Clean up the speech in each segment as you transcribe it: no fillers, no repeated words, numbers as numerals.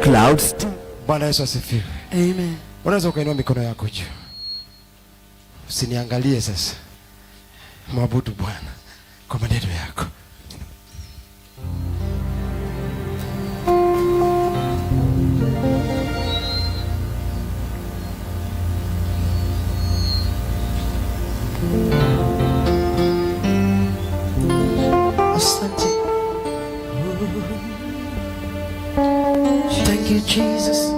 Clouds. Bwana Yesu asifiwe. Amen. Unaweza ukainua mikono yako juu. Usiniangalie sasa. Mwabudu Bwana kwa maneno yako. Asante. Thank you, Jesus.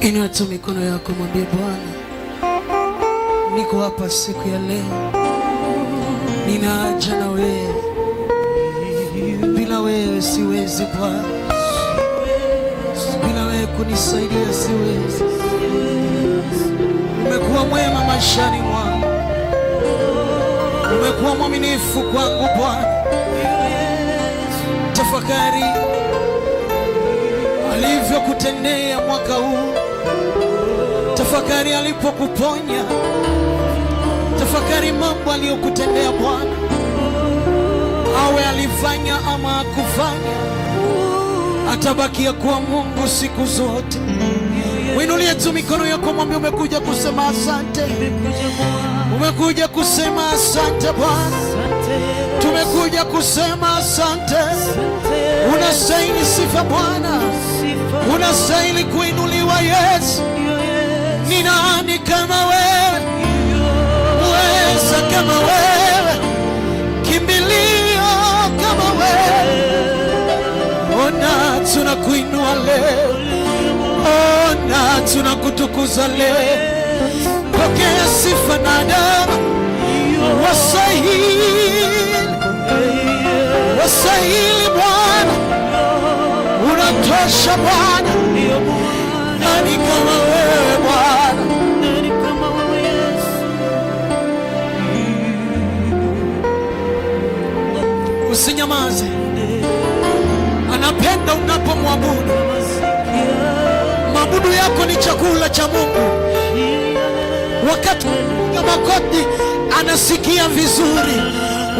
Inua tu mikono yako, mwambie Bwana, niko hapa siku ya leo, nina haja na wewe. Bila wewe siwezi Bwana, bila wewe kunisaidia siwezi. Umekuwa mwema maishani mwangu, umekuwa mwaminifu kwangu Bwana. Tafakari alivyokutendea mwaka huu, tafakari alipokuponya, tafakari mambo aliyokutendea Bwana. Awe alifanya ama hakufanya, atabakia kuwa Mungu siku zote. Winulie tu mikono yako, mwambie umekuja kusema asante. Umekuja kusema asante Bwana. Tumekuja kusema asante. Unastahili sifa Bwana, unastahili kuinuliwa Yesu. Ni nani kama wewe? Uweza kama wewe, kimbilio kama wewe. Ona tunakuinua leo, ona tunakutukuza leo. Pokea sifa na adama, wasahili Bwana, unatosha Bwana. Nani kama wewe Bwana? Nani kama wewe Yesu? Usinyamaze, anapenda unapomwabudu. Mabudu yako ni chakula cha Mungu. Wakati unapiga makoti anasikia vizuri.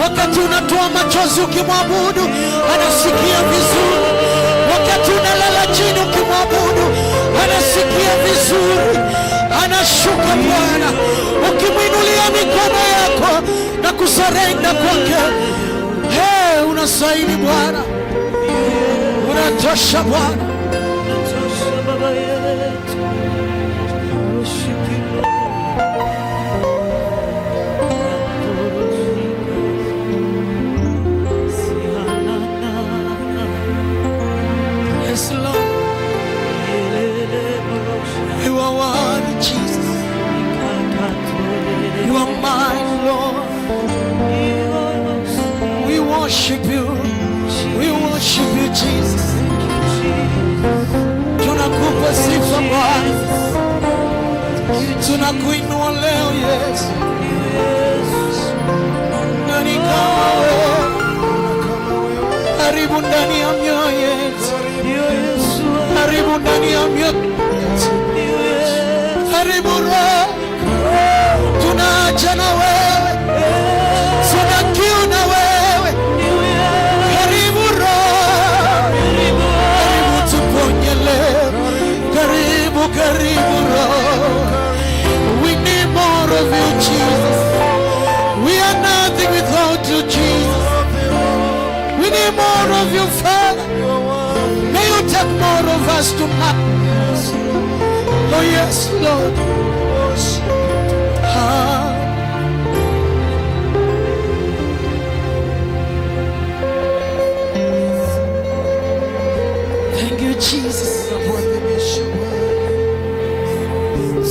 Wakati unatoa machozi ukimwabudu anasikia vizuri. Wakati unalala chini ukimwabudu anasikia vizuri. Anashuka Bwana ukimwinulia mikono yako na kusarenda kwake. Hey, unastahili Bwana, unatosha Bwana, unatosha Baba yetu. Yes Lord, you are worthy Jesus, you are mine Lord. We worship you, we worship you Jesus. Tunakupa sifa Bwana, tunakuinua leo Yesu. Nani kama wewe? Karibu ndani ya mioyo yetu, karibu ndani ya mioyo yetu, karibu Roho. Tunaja na wewe, tuna kiu na wewe. Karibu Roho, karibu tuponye leo. Karibu, karibu Roho. We need more of you Jesus. We are nothing without you Jesus. We need more of you Father. May you take more of us tonight. Oh yes Lord. Thank you Jesus.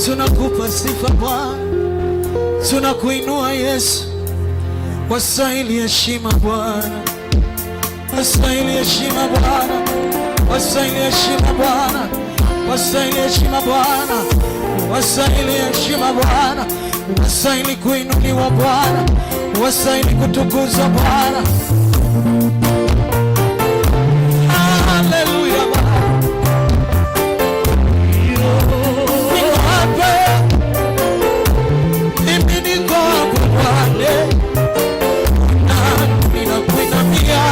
Tunakupa sifa Bwana, tunakuinua Yesu. Wastahili heshima Bwana, wastahili heshima Bwana, wastahili heshima Bwana, wastahili heshima Bwana, wastahili heshima Bwana, wastahili kuinuliwa Bwana, wastahili kutukuzwa Bwana. Haleluya Bwana. Mimi niko Bwana, na ninakuinamia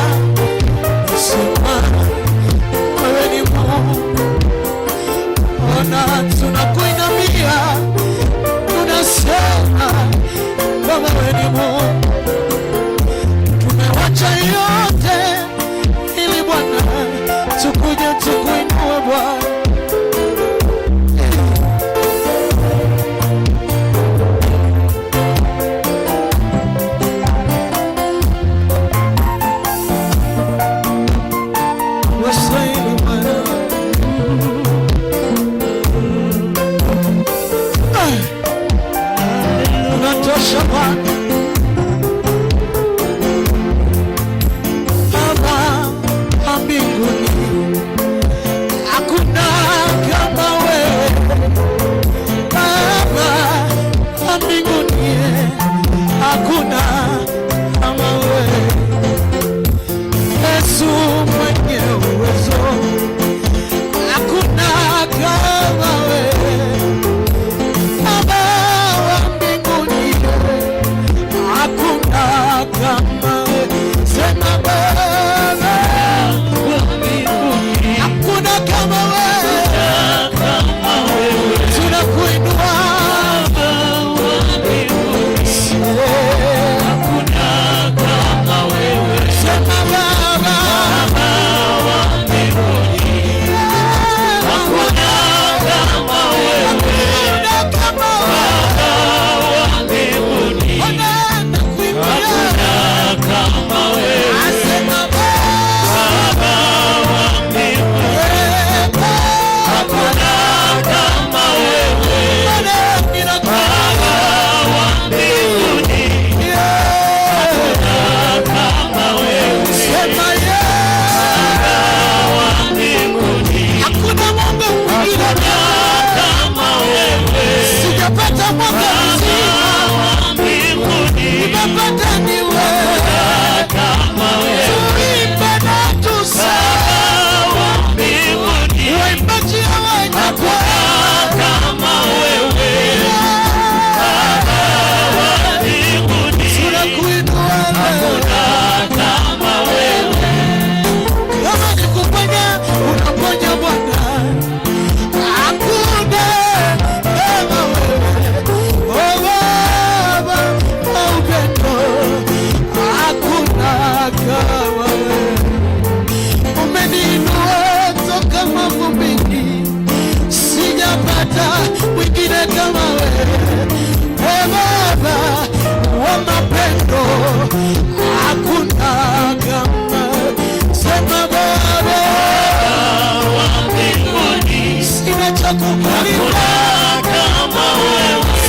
cha kukulipa,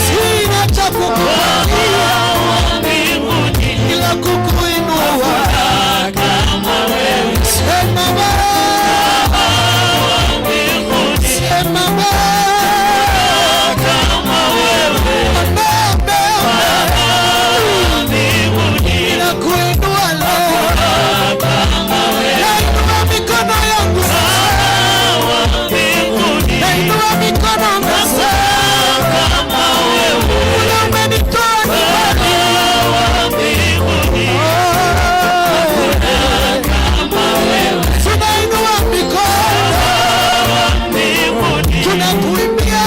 sina cha kukupatia ila kukuinua. Sema Baba, sema Baba, ninakuinua leo, nainua mikono yangu, nainua mikono mbele, umenitoa nyumbani. Tunainua mikono, tunakuimbia.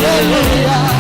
Hallelujah.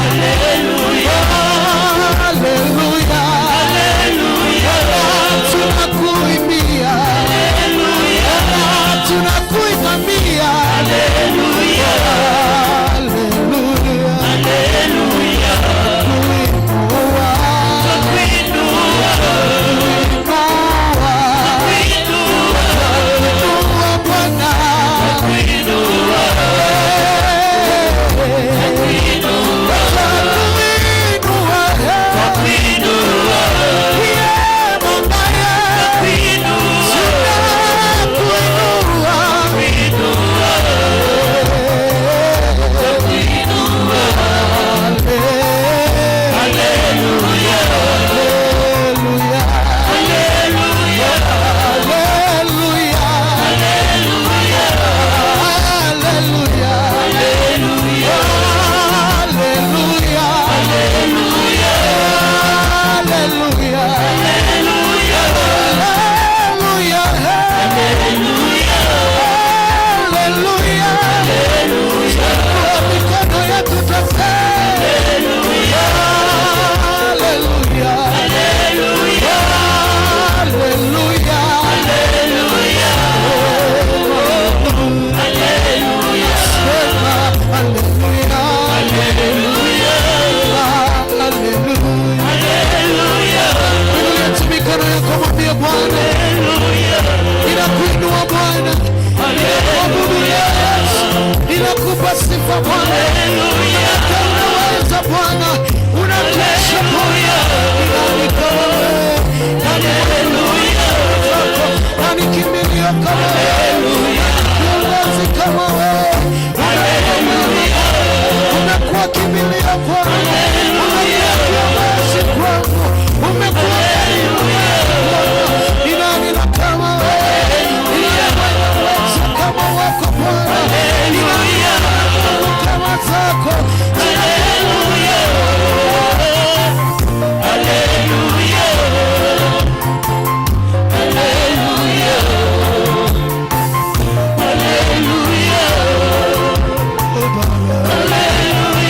unaweza Bwana, unaweza Bwana, unatosha Bwana. Nani kama wewe? Nani kimbilio kama wewe? Kiongozi kama wewe? Umekuwa kimbilio kwangu, umekuwa kiongozi kwangu, umekuwa karibu yangu. Ni nani na kama wewe? Ni nani anaweza kama wako Bwana? Ni nani anaweza kama zako?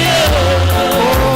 Oh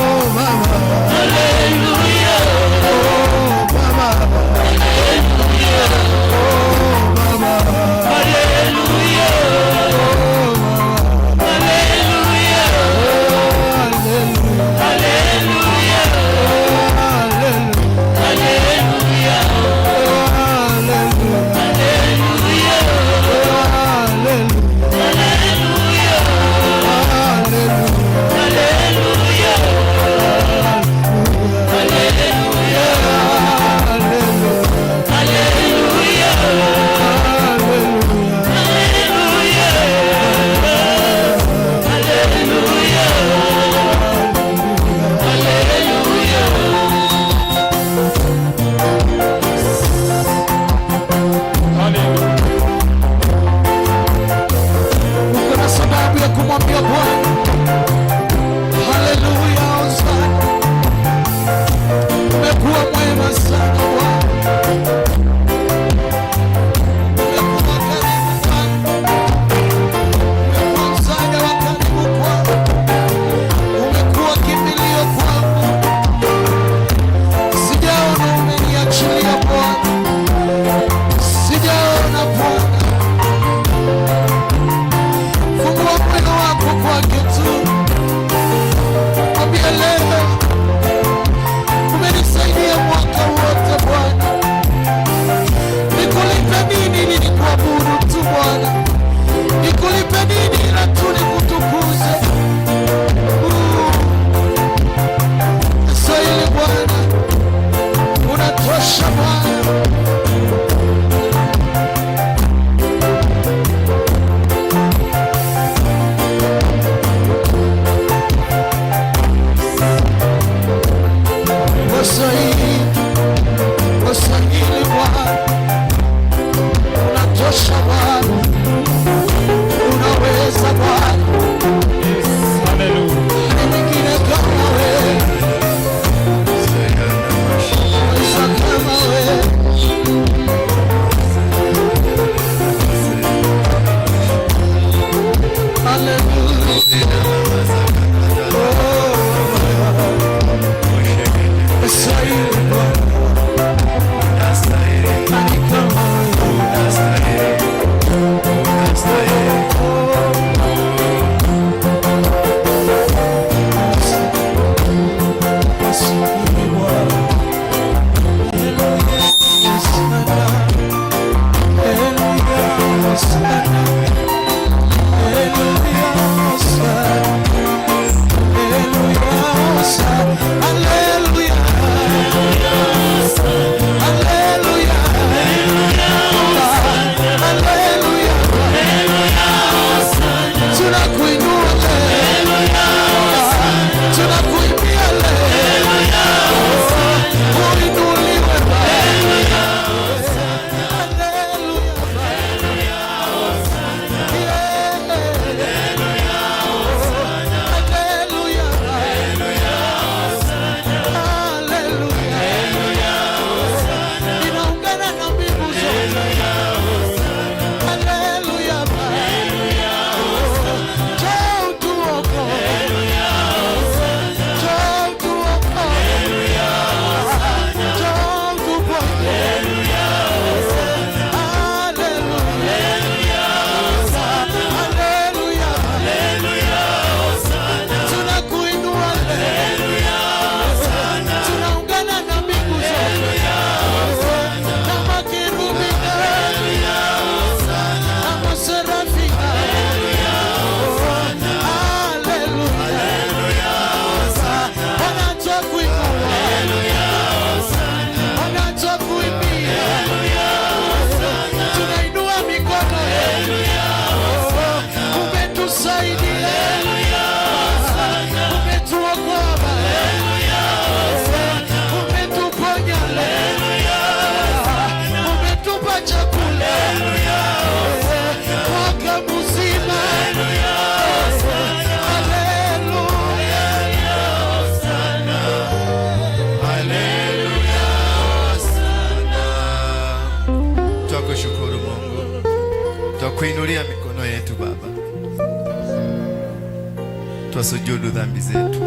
twasujudu dhambi zetu,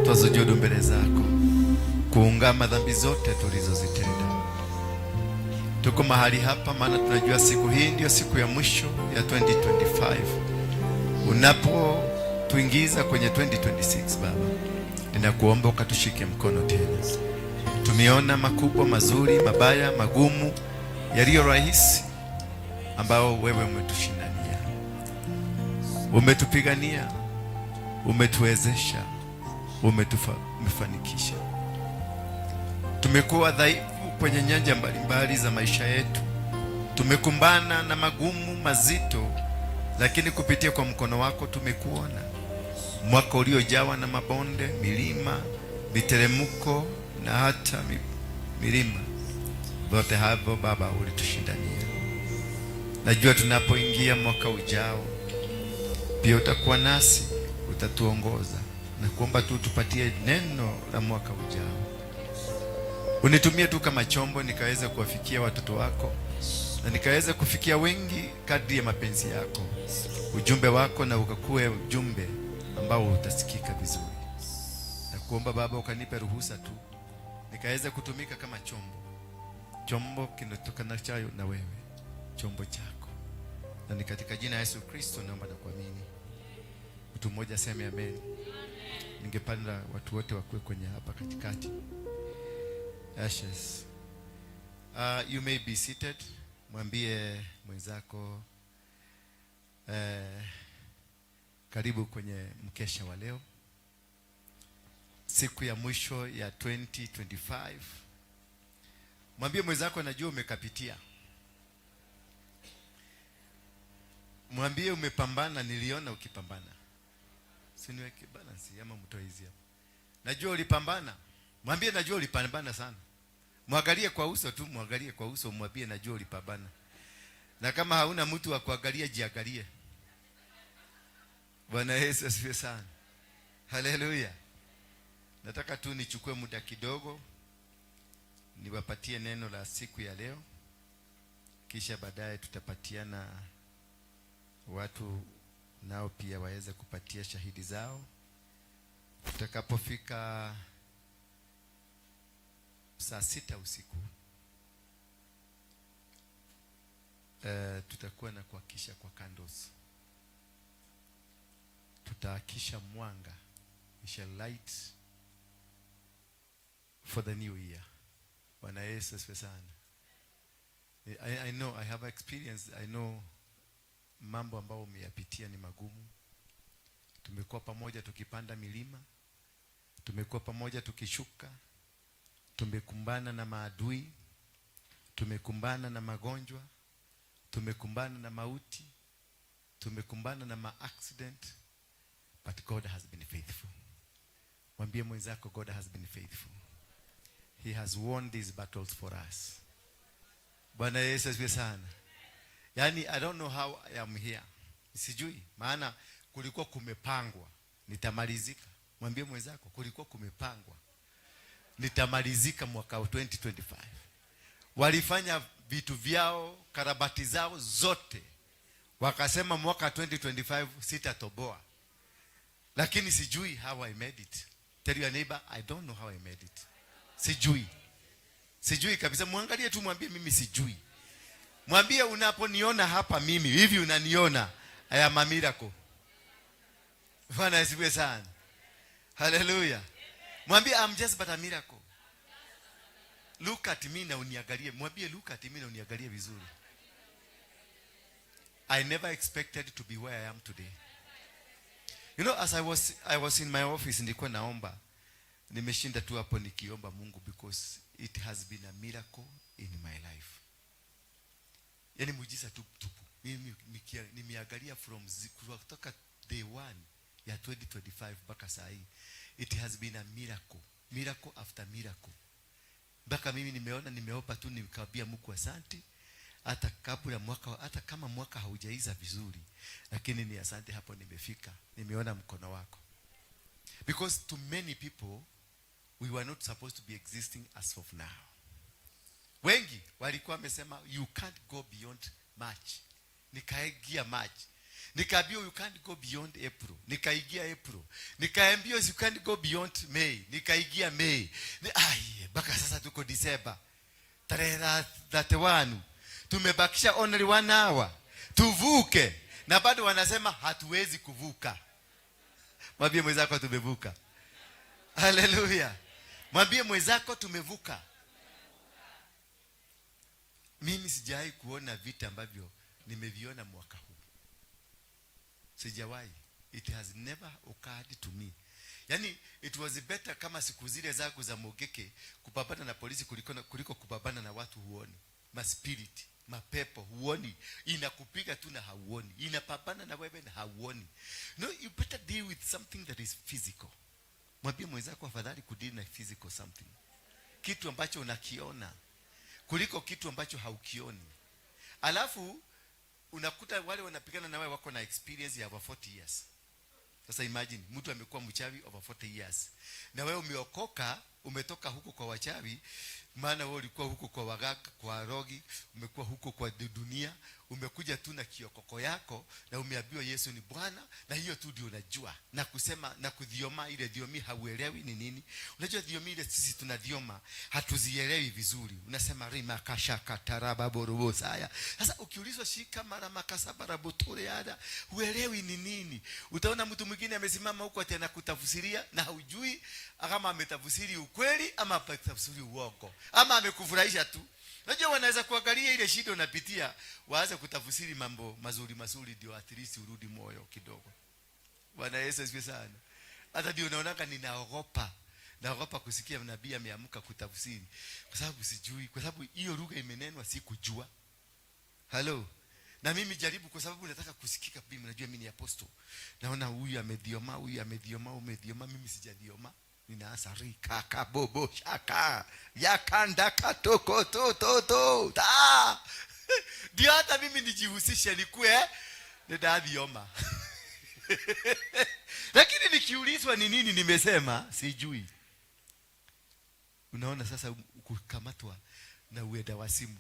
twasujudu mbele zako, kuungama dhambi zote tulizozitenda. Tuko mahali hapa maana tunajua siku hii ndio siku ya mwisho ya 2025. Unapo tuingiza kwenye 2026 Baba, ninakuomba ukatushike mkono tena. Tumeona makubwa, mazuri, mabaya, magumu, yaliyo rahisi ambao wewe umetushindania, umetupigania, umetuwezesha, umefanikisha. Tumekuwa dhaifu kwenye nyanja mbalimbali za maisha yetu, tumekumbana na magumu mazito, lakini kupitia kwa mkono wako tumekuona mwaka uliojawa na mabonde, milima, miteremko na hata milima. Vyote havyo Baba ulitushindania. Najua tunapoingia mwaka ujao pia utakuwa nasi, utatuongoza, na kuomba tu tupatie neno la mwaka ujao. Unitumie tu kama chombo nikaweza kuwafikia watoto wako, na nikaweza kufikia wengi kadri ya mapenzi yako, ujumbe wako, na ukakue ujumbe ambao utasikika vizuri. Na kuomba Baba ukanipe ruhusa tu nikaweza kutumika kama chombo kinatokana chayo na wewe, chombo chako. Na ni katika jina la Yesu Kristo naomba na kuamini. Mtu mmoja aseme amen. Ningependa watu wote wakue kwenye hapa katikati. Ashes. You may be seated. Mwambie mwenzako karibu kwenye mkesha wa leo, siku ya mwisho ya 2025. Mwambie mwenzako najua umekapitia. Mwambie umepambana, niliona ukipambana. Siniweke balance ama mtoe hizi hapa. Najua ulipambana. Mwambie najua ulipambana sana. Mwangalie kwa uso tu, mwangalie kwa uso, mwambie najua ulipambana. Na kama hauna mtu wa kuangalia, jiangalie. Bwana Yesu asifiwe sana. Haleluya. Nataka tu nichukue muda kidogo niwapatie neno la siku ya leo, kisha baadaye tutapatiana watu nao pia waweze kupatia shahidi zao. Tutakapofika saa 6 usiku tutakuwa na kuhakisha kwa candles. Tutahakisha mwanga, we shall light for the new year. Bwana Yesu asifiwe sana. I know, I have experience, I know mambo ambao umeyapitia ni magumu. Tumekuwa pamoja tukipanda milima, tumekuwa pamoja tukishuka, tumekumbana na maadui, tumekumbana na magonjwa, tumekumbana na mauti, tumekumbana na ma-accident, but God has been faithful. Mwambie mwenzako God has been faithful. He has won these battles for us. Bwana Yesu asifiwe sana. Yani I don't know how I am here. Sijui, maana kulikuwa kumepangwa nitamalizika. Mwambie mwenzako kulikuwa kumepangwa nitamalizika mwaka wa 2025. Walifanya vitu vyao, karabati zao zote, wakasema mwaka 2025 sitatoboa. Lakini sijui how I made it. Tell your neighbor, I don't know how I made it. Sijui kabisa. Muangalie tu, mwambie mimi sijui. Mwambie unaponiona hapa mimi hivi unaniona, I am a miracle. Bwana asifiwe sana. Hallelujah. Mwambie I'm just but a miracle. Look at me na uniangalie. Mwambie look at me na uniangalie vizuri. I never expected to be where I am today. You know, as I was in my office, nilikuwa naomba. Nimeshinda tu hapo nikiomba Mungu because it has been a miracle in my life. Yani muujiza tupu. Mimi nimeangalia kutoka day 1 ya 2025 mpaka saa hii. It has been a miracle. Miracle after miracle. Mpaka mimi nimeomba tu nikamwambia Mungu asante. Hata kabla mwaka, hata kama mwaka haujaiza vizuri, lakini ni asante hapo nimefika. Nimeona mkono wako. Because to many people we were not supposed to be existing as of now. Wengi walikuwa wamesema you can't go beyond March. Nikaingia March. Nikaambiwa you can't go beyond April. Nikaingia April. Nikaambiwa you can't go beyond May. Nikaingia May. Baka sasa tuko December. Tarehe 31. Tumebakisha only 1 hour. Tuvuke. Na bado wanasema hatuwezi kuvuka. Mwambie mwenzako tumevuka. Hallelujah. Mwambie mwenzako tumevuka. Mimi sijawahi kuona vita ambavyo nimeviona mwaka huu. Sijawahi. It has never occurred to me. Yani it was better kama siku zile zangu za Mogeke kupambana na polisi kuliko kupambana na watu huoni. Maspirit, mapepo huoni, inakupiga tu na hauoni, inapambana na wewe na hauoni. No, you better deal with something that is physical. Mwambie mwenzako afadhali kudeal na physical something, kitu ambacho unakiona kuliko kitu ambacho haukioni. Alafu unakuta wale wanapigana na wewe wako na experience ya over 40 years. Sasa imagine mtu amekuwa mchawi over 40 years. Na wewe umeokoka, umetoka huko kwa wachawi, maana wewe ulikuwa huko kwa waganga, kwa rogi, umekuwa huko kwa dunia, umekuja tu na kiokoko yako na umeambiwa Yesu ni Bwana, na hiyo tu ndio unajua. Na kusema na kudhioma, ile dhiomi hauelewi ni nini. Unajua dhiomi ile sisi tunadhioma hatuzielewi vizuri. Unasema rima kasha kataraba borobo saya. Sasa ukiulizwa shika mara makasaba botore ada, huelewi ni nini. Utaona mtu mwingine amesimama huko ati anakutafsiria na hujui kama ametafsiri ukweli ama ametafsiri uongo ama amekufurahisha tu. Unajua wanaweza kuangalia ile shida unapitia, waanze kutafsiri mambo mazuri ndio at least urudi moyo kidogo. Bwana Yesu asifiwe sana. Hata ndio unaonaka naogopa kusikia nabii ameamka kutafsiri, kwa sababu sijui, kwa sababu hiyo lugha imenenwa sikujua. Hello. Na mimi jaribu kwa sababu nataka kusikika bibi, najua mimi ni apostle. Naona huyu amedhioma, mimi sijadhioma. Ninaanza rika kabobo shaka yakanda katoko to ta. Ndio hata mimi nijihusishe nikue ndadhioma. Lakini nikiulizwa ni nini nimesema sijui. Unaona sasa kukamatwa na uenda wasimu.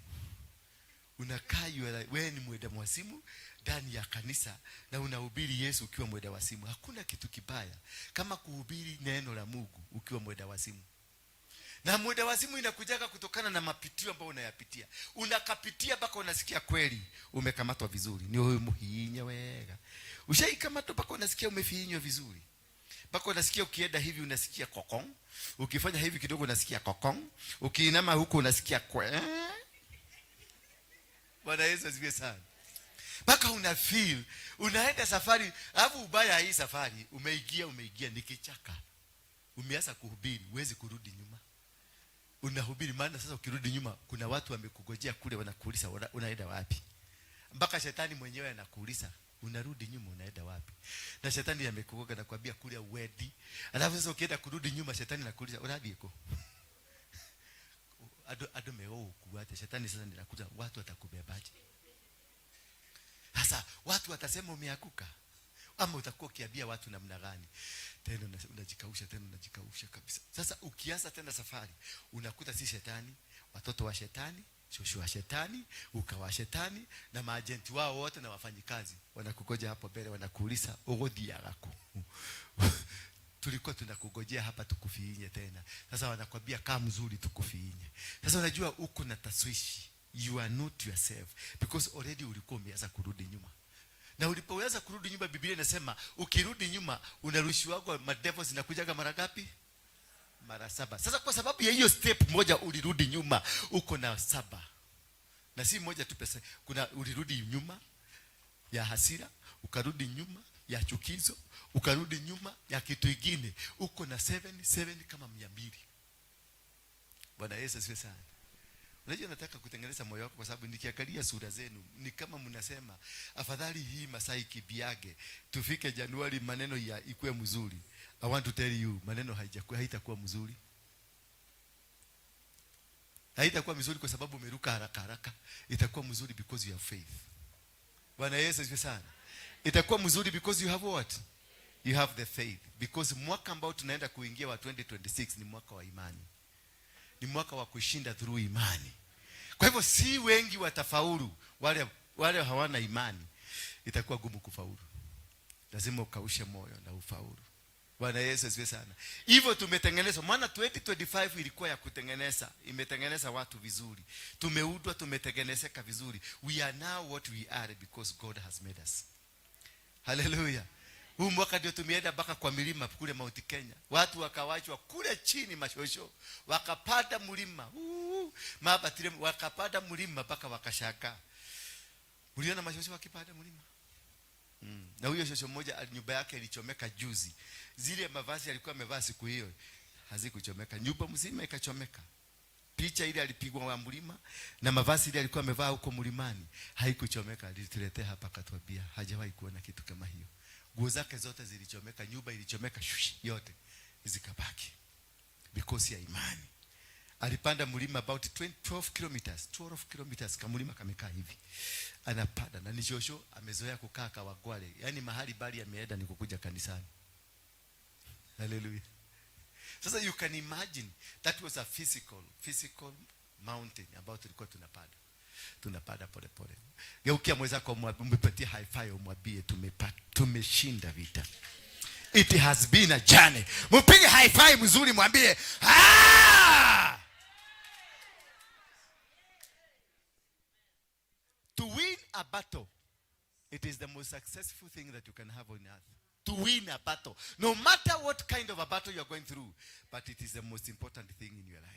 Unakaa wewe ni mwenda wasimu ndani ya kanisa na unahubiri Yesu ukiwa mwenda wasimu. Hakuna kitu kibaya kama kuhubiri neno la Mungu ukiwa mwenda wasimu. Na mwenda wasimu inakujaga kutokana na mapitio ambayo unayapitia. Unakapitia mpaka unasikia kweli umekamatwa vizuri. Ni wewe muhinya wega. Ushaikamatwa mpaka unasikia umefinywa vizuri. Mpaka unasikia ukienda hivi unasikia kokong. Ukifanya hivi kidogo unasikia kokong. Ukiinama huko unasikia kwe. Bwana Yesu asifiwe sana. Mpaka una feel unaenda safari, alafu ubaya hii safari umeingia ni kichaka. Umeanza kuhubiri, huwezi kurudi nyuma. Unahubiri, maana sasa ukirudi nyuma kuna watu wamekugojea kule wanakuuliza unaenda wapi. Mpaka shetani mwenyewe anakuuliza unarudi nyuma unaenda wapi. Na shetani amekugoga na kuambia kule uedi. Alafu sasa ukienda kurudi nyuma shetani anakuuliza unarudi iko. Ado meo kuwate shetani sasa ninakuja watu watakubebaje. Sasa watu watasema umeanguka ama utakuwa ukiambia watu namna gani? Tena unajikausha kabisa. Sasa ukianza tena safari unakuta si shetani, watoto wa shetani, shosho wa shetani, ukawa shetani na maagenti wao wote na wafanyikazi wanakugoja hapo mbele wanakuuliza ugodhi yako. Tulikuwa tunakugojea hapa tukufiinye tena. Sasa wanakwambia kama mzuri tukufiinye. Sasa unajua uko na taswishi. You are not yourself because already ulikuwa umeanza kurudi nyuma. Na ulipoweza kurudi nyuma Biblia inasema ukirudi nyuma unarushiwa kwa madevo zinakujaga mara ngapi? Mara 7. Sasa kwa sababu ya hiyo step moja ulirudi nyuma, uko na 7. Na si moja tu pesa. Kuna ulirudi nyuma ya hasira, ukarudi nyuma ya chukizo, ukarudi nyuma ya kitu kingine. Uko na 7 kama 200. Bwana Yesu asifiwe sana. Unajua nataka kutengeneza moyo wako kwa sababu nikiangalia sura zenu ni kama mnasema afadhali hii Masai kibiage tufike Januari maneno ya ikuwe mzuri. I want to tell you maneno haitakuwa mzuri. Haitakuwa mzuri kwa sababu umeruka haraka. Itakuwa mzuri because you have faith. Bwana Yesu asifiwe sana. Itakuwa mzuri because you have what? You have the faith. Because mwaka ambao tunaenda kuingia wa 2026 ni mwaka wa imani. Ni mwaka wa kushinda through imani. Kwa hivyo si wengi watafaulu wale hawana imani. itakuwa gumu kufaulu. Lazima ukaushe moyo na ufaulu. Bwana Yesu asifiwe sana. Hivyo tumetengenezwa, maana 2025 ilikuwa ya kutengeneza, imetengeneza watu vizuri. Tumeudwa, tumetengenezeka vizuri. We are now what we are because God has made us. Hallelujah. Huu mwaka ndio tumeenda mpaka kwa milima kule Mount Kenya. Watu wakawachwa kule chini mashosho, wakapanda mlima. Mabatile wakapanda mlima mpaka wakashaka. Uliona mashosho wakipanda mlima? Na huyo shosho mmoja nyumba yake ilichomeka juzi. Zile mavazi alikuwa amevaa siku hiyo hazikuchomeka, nyumba mzima ikachomeka. Picha ile alipigwa wa mlima na mavazi ile alikuwa amevaa huko mlimani haikuchomeka. Alituletea hapa akatuambia hajawahi kuona kitu kama hiyo. Nguo zake zote zilichomeka, nyumba ilichomeka, yote zikabaki because ya imani. Alipanda mlima about 12 kilometers kama mlima kamekaa hivi. Anapanda na nishosho amezoea kukaa Kawagware. Yaani mahali bali ameenda ni kukuja kanisani. Hallelujah. Sasa you can imagine that was a physical mountain about tulikuwa tunapanda pole pole. Geukia mwenzako umpetie high five umwambie tumeshinda vita. It has been a journey. Mpige high five mzuri mwambie To win a battle, it is the most successful thing that you can have on earth. To win a battle. No matter what kind of a battle you are going through, but it is the most important thing in your life.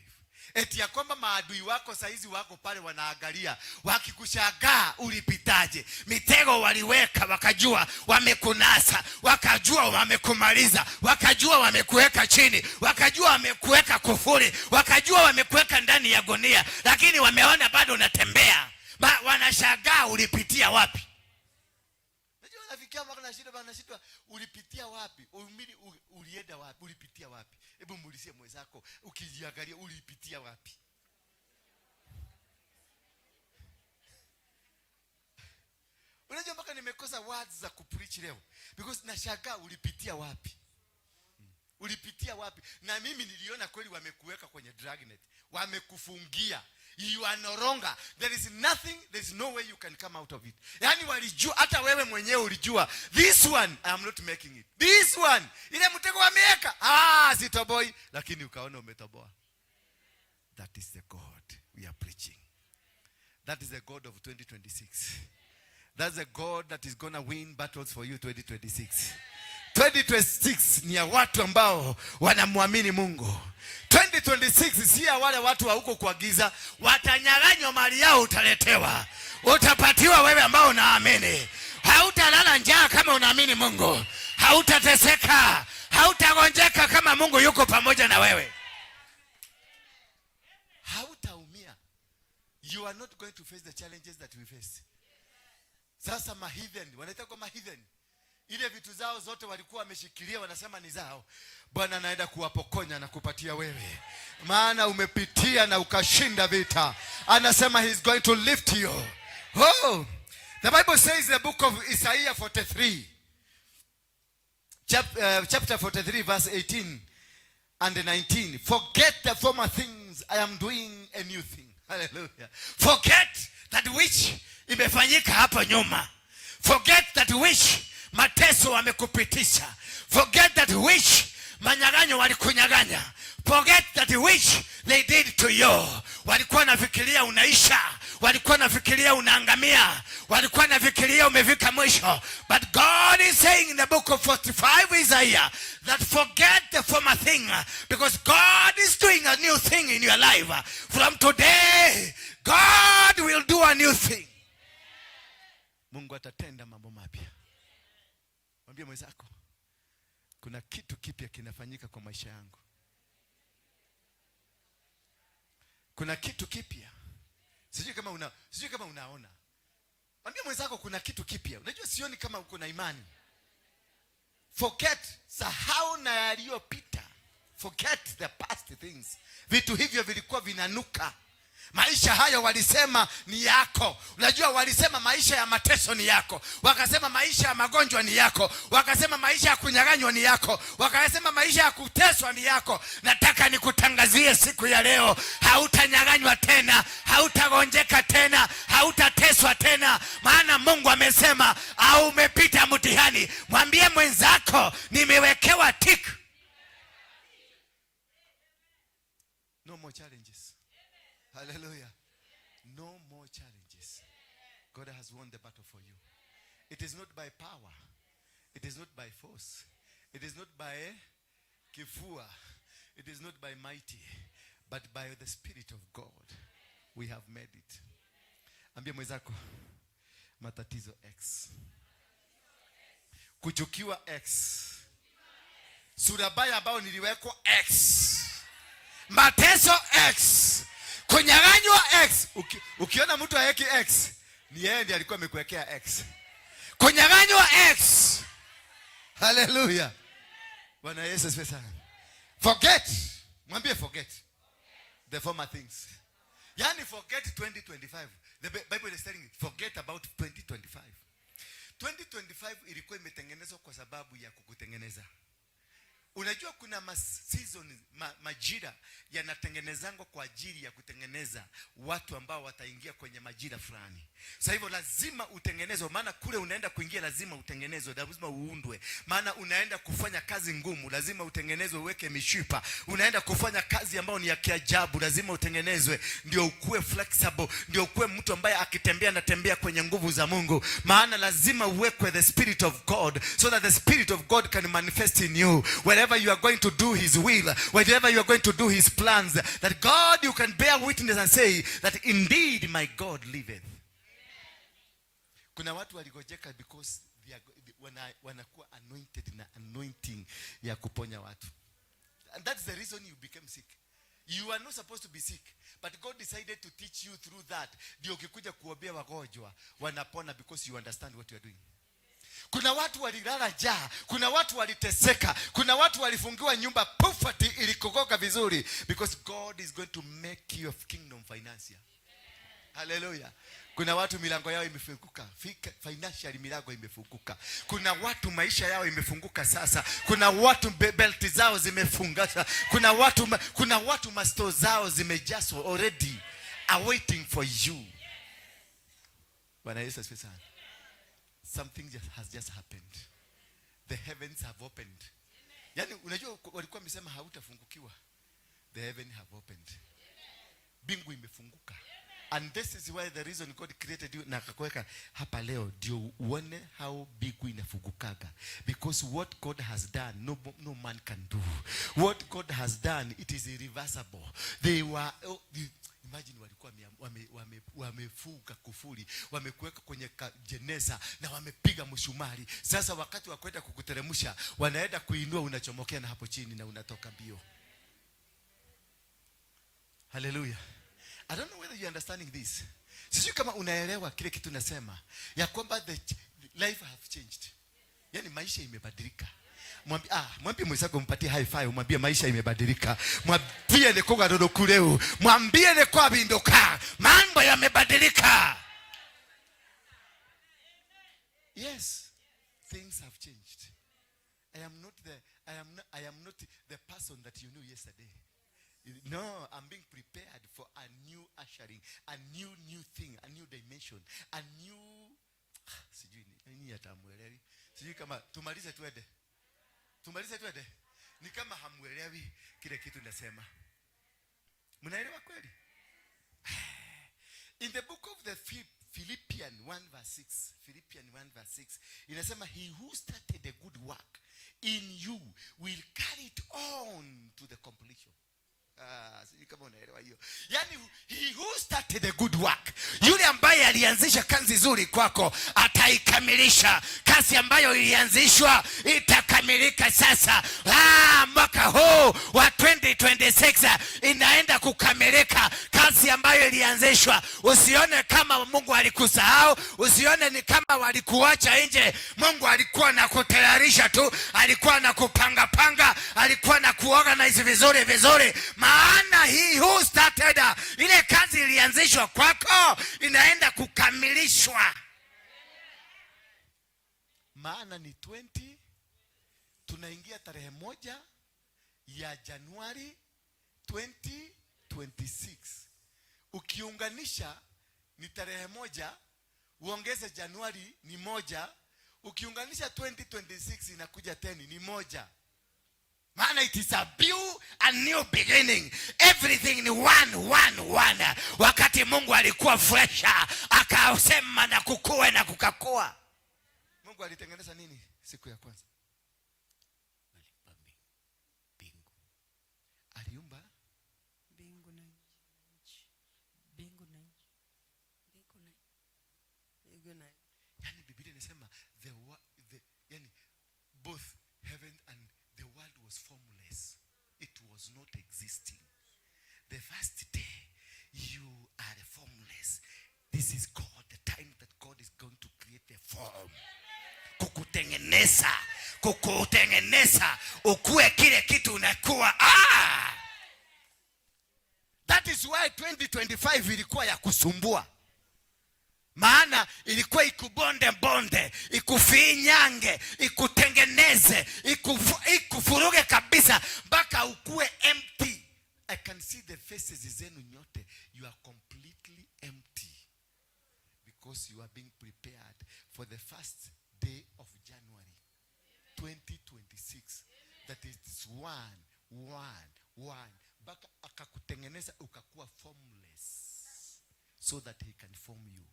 Eti ya kwamba maadui wako saizi wako pale wanaangalia, wakikushangaa ulipitaje. Mitego waliweka, wakajua wamekunasa, wakajua wamekumaliza, wakajua wamekuweka chini, wakajua wamekuweka kufuri, wakajua wamekuweka ndani ya gunia, lakini wameona bado unatembea. Wanashangaa ulipitia wapi. Unajua unafikia mpaka wanashindwa ulipitia wapi? Ulienda wapi? Ulipitia wapi? Hebu muulizie mwenzako ukijiangalia ulipitia wapi? Unajua mpaka nimekosa words za kupreach leo because nashangaa ulipitia wapi? Ulipitia wapi? Na mimi niliona kweli wamekuweka kwenye dragnet, wamekufungia. You are no longer, there is nothing, there is no way you can come out of it. Yani walijua, hata wewe mwenyewe ulijua, this one I am not making it, this one ile mtego wameweka sitoboi, lakini ukaona umetoboa. That is the God we are preaching. That is the God of 2026. That's the God that is gonna win battles for you 2026. 2026 ni ya watu ambao wanamwamini Mungu. 2026 si ya wale watu wa huko kwa giza. Watanyang'anywa mali yao, utaletewa. Utapatiwa wewe ambao unaamini. Hautalala njaa kama unaamini Mungu. Hautateseka, hautagonjeka kama Mungu yuko pamoja na wewe. Hautaumia. You are not going to face the challenges that we face. Sasa mahidhen, wanaita kwa mahidhen. Ile vitu zao zote walikuwa wameshikilia, wanasema ni zao. Bwana anaenda kuwapokonya na kupatia wewe. Maana umepitia na ukashinda vita. Anasema he's going to lift you. The Bible says in the book of Isaiah 43. Chapter 43 verse 18 and 19. Forget the former things, I am doing a new thing. Hallelujah. Forget that which imefanyika hapa nyuma. Forget that which mateso wamekupitisha. Forget that which manyaganyo walikunyaganya. Forget that which they did to you. Walikuwa nafikiria unaisha, walikuwa nafikiria unaangamia, walikuwa nafikiria umefika mwisho. But God is saying in the book of 45 Isaiah that forget the former thing, because God is doing a new thing in your life. From today, God will do a new thing. Mungu atatenda mambo mapya. Mwambie mwenzako, kuna kitu kipya kinafanyika kwa maisha yangu. Kuna kitu kipya. Sijui kama unaona. Mwambie mwenzako kuna kitu kipya. Unajua sioni kama uko na imani. Forget, sahau na yaliyopita. Forget the past things. Vitu hivyo vilikuwa vinanuka. Maisha hayo walisema ni yako. Unajua walisema maisha ya mateso ni yako. Wakasema maisha ya magonjwa ni yako. Wakasema maisha ya kunyang'anywa ni yako. Wakasema maisha ya kuteswa ni yako. Nataka nikutangazie siku ya leo, hautanyang'anywa tena, hautagonjeka tena, hautateswa tena. Maana Mungu amesema, au umepita mtihani. Mwambie mwenzako, nimewekewa tick. No more challenges. Hallelujah. No more challenges. God has won the battle for you. It is not by power. It is not by force. It is not by kifua. It is not by mighty. But by the Spirit of God. We have made it. Ambia mwenzako, matatizo X. Kuchukiwa X. Surabaya ambao niliwekwa X. Mateso X. Kunyang'anywa X. Ukiona mtu aeki X, ni yeye ndiye alikuwa amekuwekea X. Kunyang'anywa X. Hallelujah. Bwana Yesu asifiwe sana. Forget. Mwambie forget the former things. Yani forget 2025. The Bible is telling you, forget about 2025. 2025 ilikuwa imetengenezwa kwa sababu ya kukutengeneza. Unajua kuna season, majira yanatengenezangwa kwa ajili ya kutengeneza watu ambao wataingia kwenye majira fulani. Sasa hivyo lazima utengenezwe, maana kule unaenda kuingia lazima utengenezwe, lazima uundwe. Maana unaenda kufanya kazi ngumu, lazima utengenezwe, uweke mishipa. Unaenda kufanya kazi ambayo ni ya kiajabu, lazima utengenezwe ndio ukue flexible, ndio ukue mtu ambaye akitembea anatembea kwenye nguvu za Mungu. Maana lazima uwekwe the Spirit of God, so that the Spirit of God can manifest in you. Wherever you are going to do his will, wherever you are going to do his plans, that God, you can bear witness and say that indeed my God liveth. Kuna watu waligojeka because wanakuwa anointed na anointing ya kuponya watu. And that's the reason you became sick. You are not supposed to be sick, but God decided to teach you through that. Ndio ukikuja kuombea wagonjwa wanapona because you understand what you are doing. Kuna watu walilala njaa, kuna watu waliteseka, kuna watu walifungiwa nyumba, poverty ilikokoka vizuri because God is going to make you of kingdom financial. Hallelujah. Kuna watu milango yao imefunguka, financial milango imefunguka. Kuna watu maisha yao imefunguka sasa. Kuna watu belt zao zimefunga. Kuna watu masto zao zimejazwa already, awaiting for you. Bwana Yesu asifiwe sana. Something has just happened. The heavens have opened. Yani unajua walikuwa wamesema hautafungukiwa. The heaven have opened. Bingu imefunguka. And this is why the reason God created you na akakuweka hapa leo ndio uone how bingu inafungukaga. Because what God has done no man can do. What God has done, it is irreversible. They were imagine walikuwa wamefuga kufuri, wamekuweka kwenye jeneza na wamepiga mshumari. Sasa wakati wa kwenda kukuteremsha, wanaenda kuinua, unachomokea na hapo chini na unatoka mbio. Hallelujah. I don't know whether you are understanding this. Sijui kama unaelewa kile kitu nasema, ya kwamba the life have changed. Yani maisha imebadilika. Mwambie mwenzako, mpatie high five, mwambie maisha imebadilika. Mwambie ni kwa dodo kuleo, mwambie ni kwa bindoka, mambo yamebadilika. Yes, things have changed. I am not the person that you knew yesterday. No, I'm being prepared for a new ushering, a new thing, a new dimension, a new sijui nini atamuelewi. Sijui kama tumalize tuende. Ni kama hamuelewi kile kitu nasema. Mnaelewa kweli? In the book of the Philippians 1:6, inasema he who started a good work in you will carry it on to the completion. Sijui kama unaelewa hiyo. Yani he who started a good work, yule ambaye alianzisha kazi nzuri kwako ataikamilisha. Kazi ambayo ilianzishwa itakamilika sasa. Mwaka huu wa 2026 inaenda kukamilika. Kazi ambayo ilianzishwa. Usione kama Mungu alikusahau, usione ni kama walikuacha nje. Mungu alikuwa na kutayarisha tu, alikuwa na kupanga panga, alikuwa na kuorganize vizuri vizuri. Maana he who started, ile kazi ilianzishwa kwako inaenda kukamilishwa. Maana ni 20, tunaingia tarehe 1 ya Januari 2026. Ukiunganisha ni tarehe 1, uongeze Januari ni 1, ukiunganisha 2026 inakuja 10 ni 1. Maana it is a new beginning. Everything ni one. Wakati Mungu alikuwa fresha, akasema na kukue na kukakua. Mungu alitengeneza nini siku ya kwanza? Bingu. Aliumba bingu na nchi. Bingu na nchi. Bingu na. Yani Biblia inasema yani both heaven and the world was formless. It was not existing. The first day you are formless. This is God, the time that God is going to create a form. Kukutengeneza ukue kile kitu unakuwa. That is why 2025 ilikuwa ya kusumbua. Maana ilikuwa ikubonde, ikufinyange, ikutengeneze, ikufuruge kabisa mpaka ukue empty. I can see the faces zenu nyote. You are completely empty because you are being prepared for the first day of January 2026. That is one. Baka akakutengeneza ukakuwa formless so that he can form you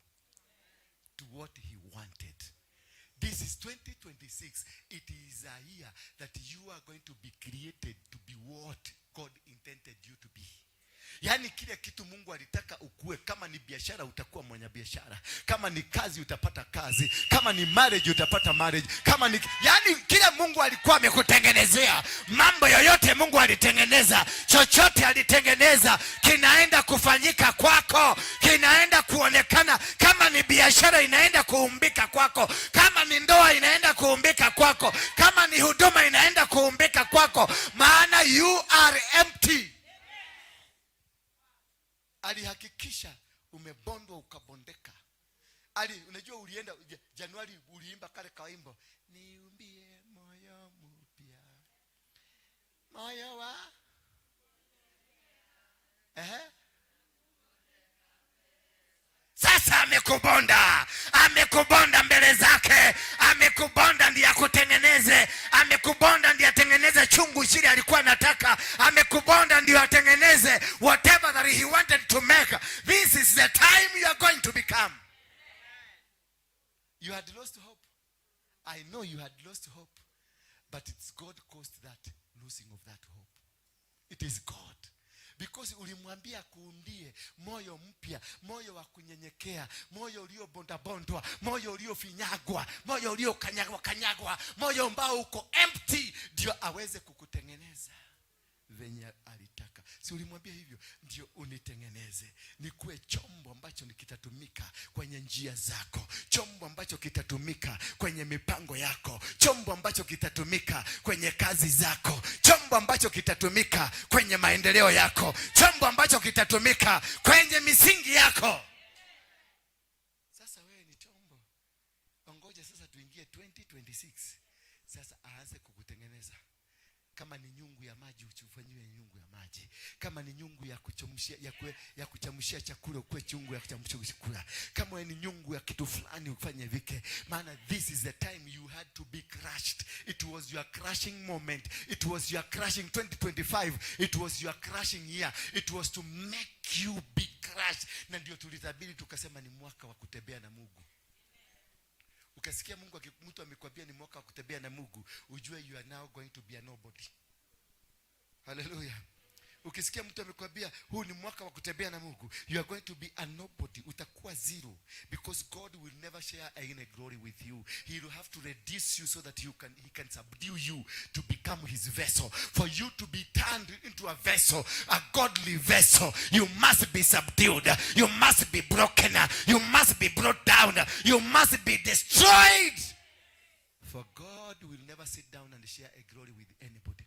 to what he wanted. This is 2026. It is a year that you are going to be created to be what God intended you to be. Yani kile kitu Mungu alitaka ukue. Kama ni biashara utakuwa mwenye biashara, kama ni kazi utapata kazi, kama ni marriage utapata marriage, kama ni yani kile Mungu alikuwa amekutengenezea. Mambo yoyote Mungu alitengeneza, chochote alitengeneza kinaenda kufanyika kwako, kinaenda kuonekana. Kama ni biashara inaenda kuumbika kwako, kama ni ndoa inaenda kuumbika kwako, kama ni huduma inaenda kuumbika kwako. Maana you are empty. Alihakikisha umebondwa ukabondeka. Unajua ulienda Januari uliimba kale kaimbo, niumbie moyo mpya, moyo wa Sasa amekubonda mbele zake, amekubonda ndiye akutengeneze, amekubonda ndiye atengeneze chungu chile alikuwa anataka, amekubonda ndiye atengeneze whatever that he wanted to make. This is the time you are going to become. You had lost hope. I know you had lost hope, but it's God caused that losing of that hope. It is God. Because ulimwambia kuundie moyo mpya, moyo wa kunyenyekea, moyo uliobondabondwa, moyo uliofinyagwa, moyo uliokanyagwa, moyo ambao uko empty, ndio aweze kukutengeneza venye alitaka. Si ulimwambia hivyo? Ndio unitengeneze, nikuwe chombo ambacho kitatumika kwenye njia zako, chombo ambacho kitatumika kwenye mipango yako, chombo ambacho kitatumika kwenye kazi zako, chombo ambacho kitatumika kwenye maendeleo yako, chombo ambacho kitatumika kwenye misingi yako. Sasa wewe ni chombo. Ongoja sasa tuingie 2026. Sasa aanze kukutengeneza. Kama ni nyungu ya maji ufanyiwe nyungu ya maji. Kama ni nyungu ya kuchamshia chakula ukue chungu ya kuchamshia chakula. Kama ni nyungu ya kitu fulani ufanye vike. Maana this is the time you had to be crushed. It was your crushing moment. It was your crushing 2025. It was your crushing year. It was to make you be crushed. Na ndio tulitabiri tukasema ni mwaka wa kutembea na Mungu. Ukasikia Mungu mtu amekwambia ni mwaka wa kutembea na Mungu, ujue you are now going to be a nobody. Hallelujah. Ukisikia mtu amekwambia huu ni mwaka wa kutembea na Mungu, you are going to be a nobody. Utakuwa zero, because God will never share any glory with you. He will have to reduce you so that he can subdue you to become his vessel. For you to be turned into a vessel, a godly vessel, you must be subdued. You must be broken. You must be brought down. You must be destroyed. For God will never sit down and share a glory with anybody.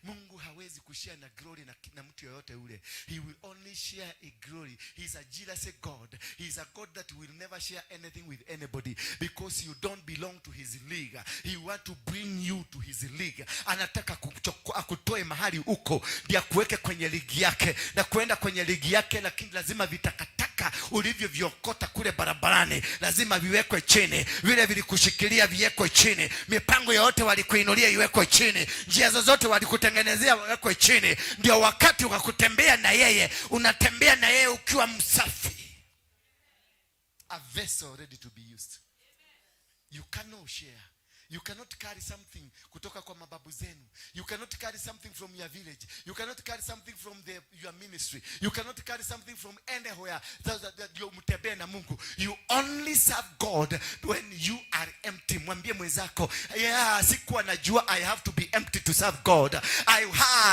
Mungu hawezi kushare na glory na mtu yoyote ule. He will only share a glory. He is a jealous God. He is a God that will never share anything with anybody, because you don't belong to his league. He want to bring you to his league. Anataka akutoe mahali uko ndio akuweke kwenye ligi yake, na kuenda kwenye ligi yake, lakini lazima vitakataka ulivyoviokota kule barabarani lazima viwekwe chini. Vile vilikushikilia viwekwe chini. Mipango yote walikuinulia iwekwe chini. Njia zozote walikutengenezea wekwe chini. Ndio wakati wa kutembea na yeye, unatembea na yeye ukiwa msafi. A vessel ready to be used. You cannot share. You cannot carry something kutoka kwa mababu zenu. You cannot carry something from your village. You cannot carry something from your ministry. You cannot carry something from anywhere that you mtembee na Mungu. You only serve God when you are empty. Mwambie mwenzako, sikuwa najua I have to be empty to serve God.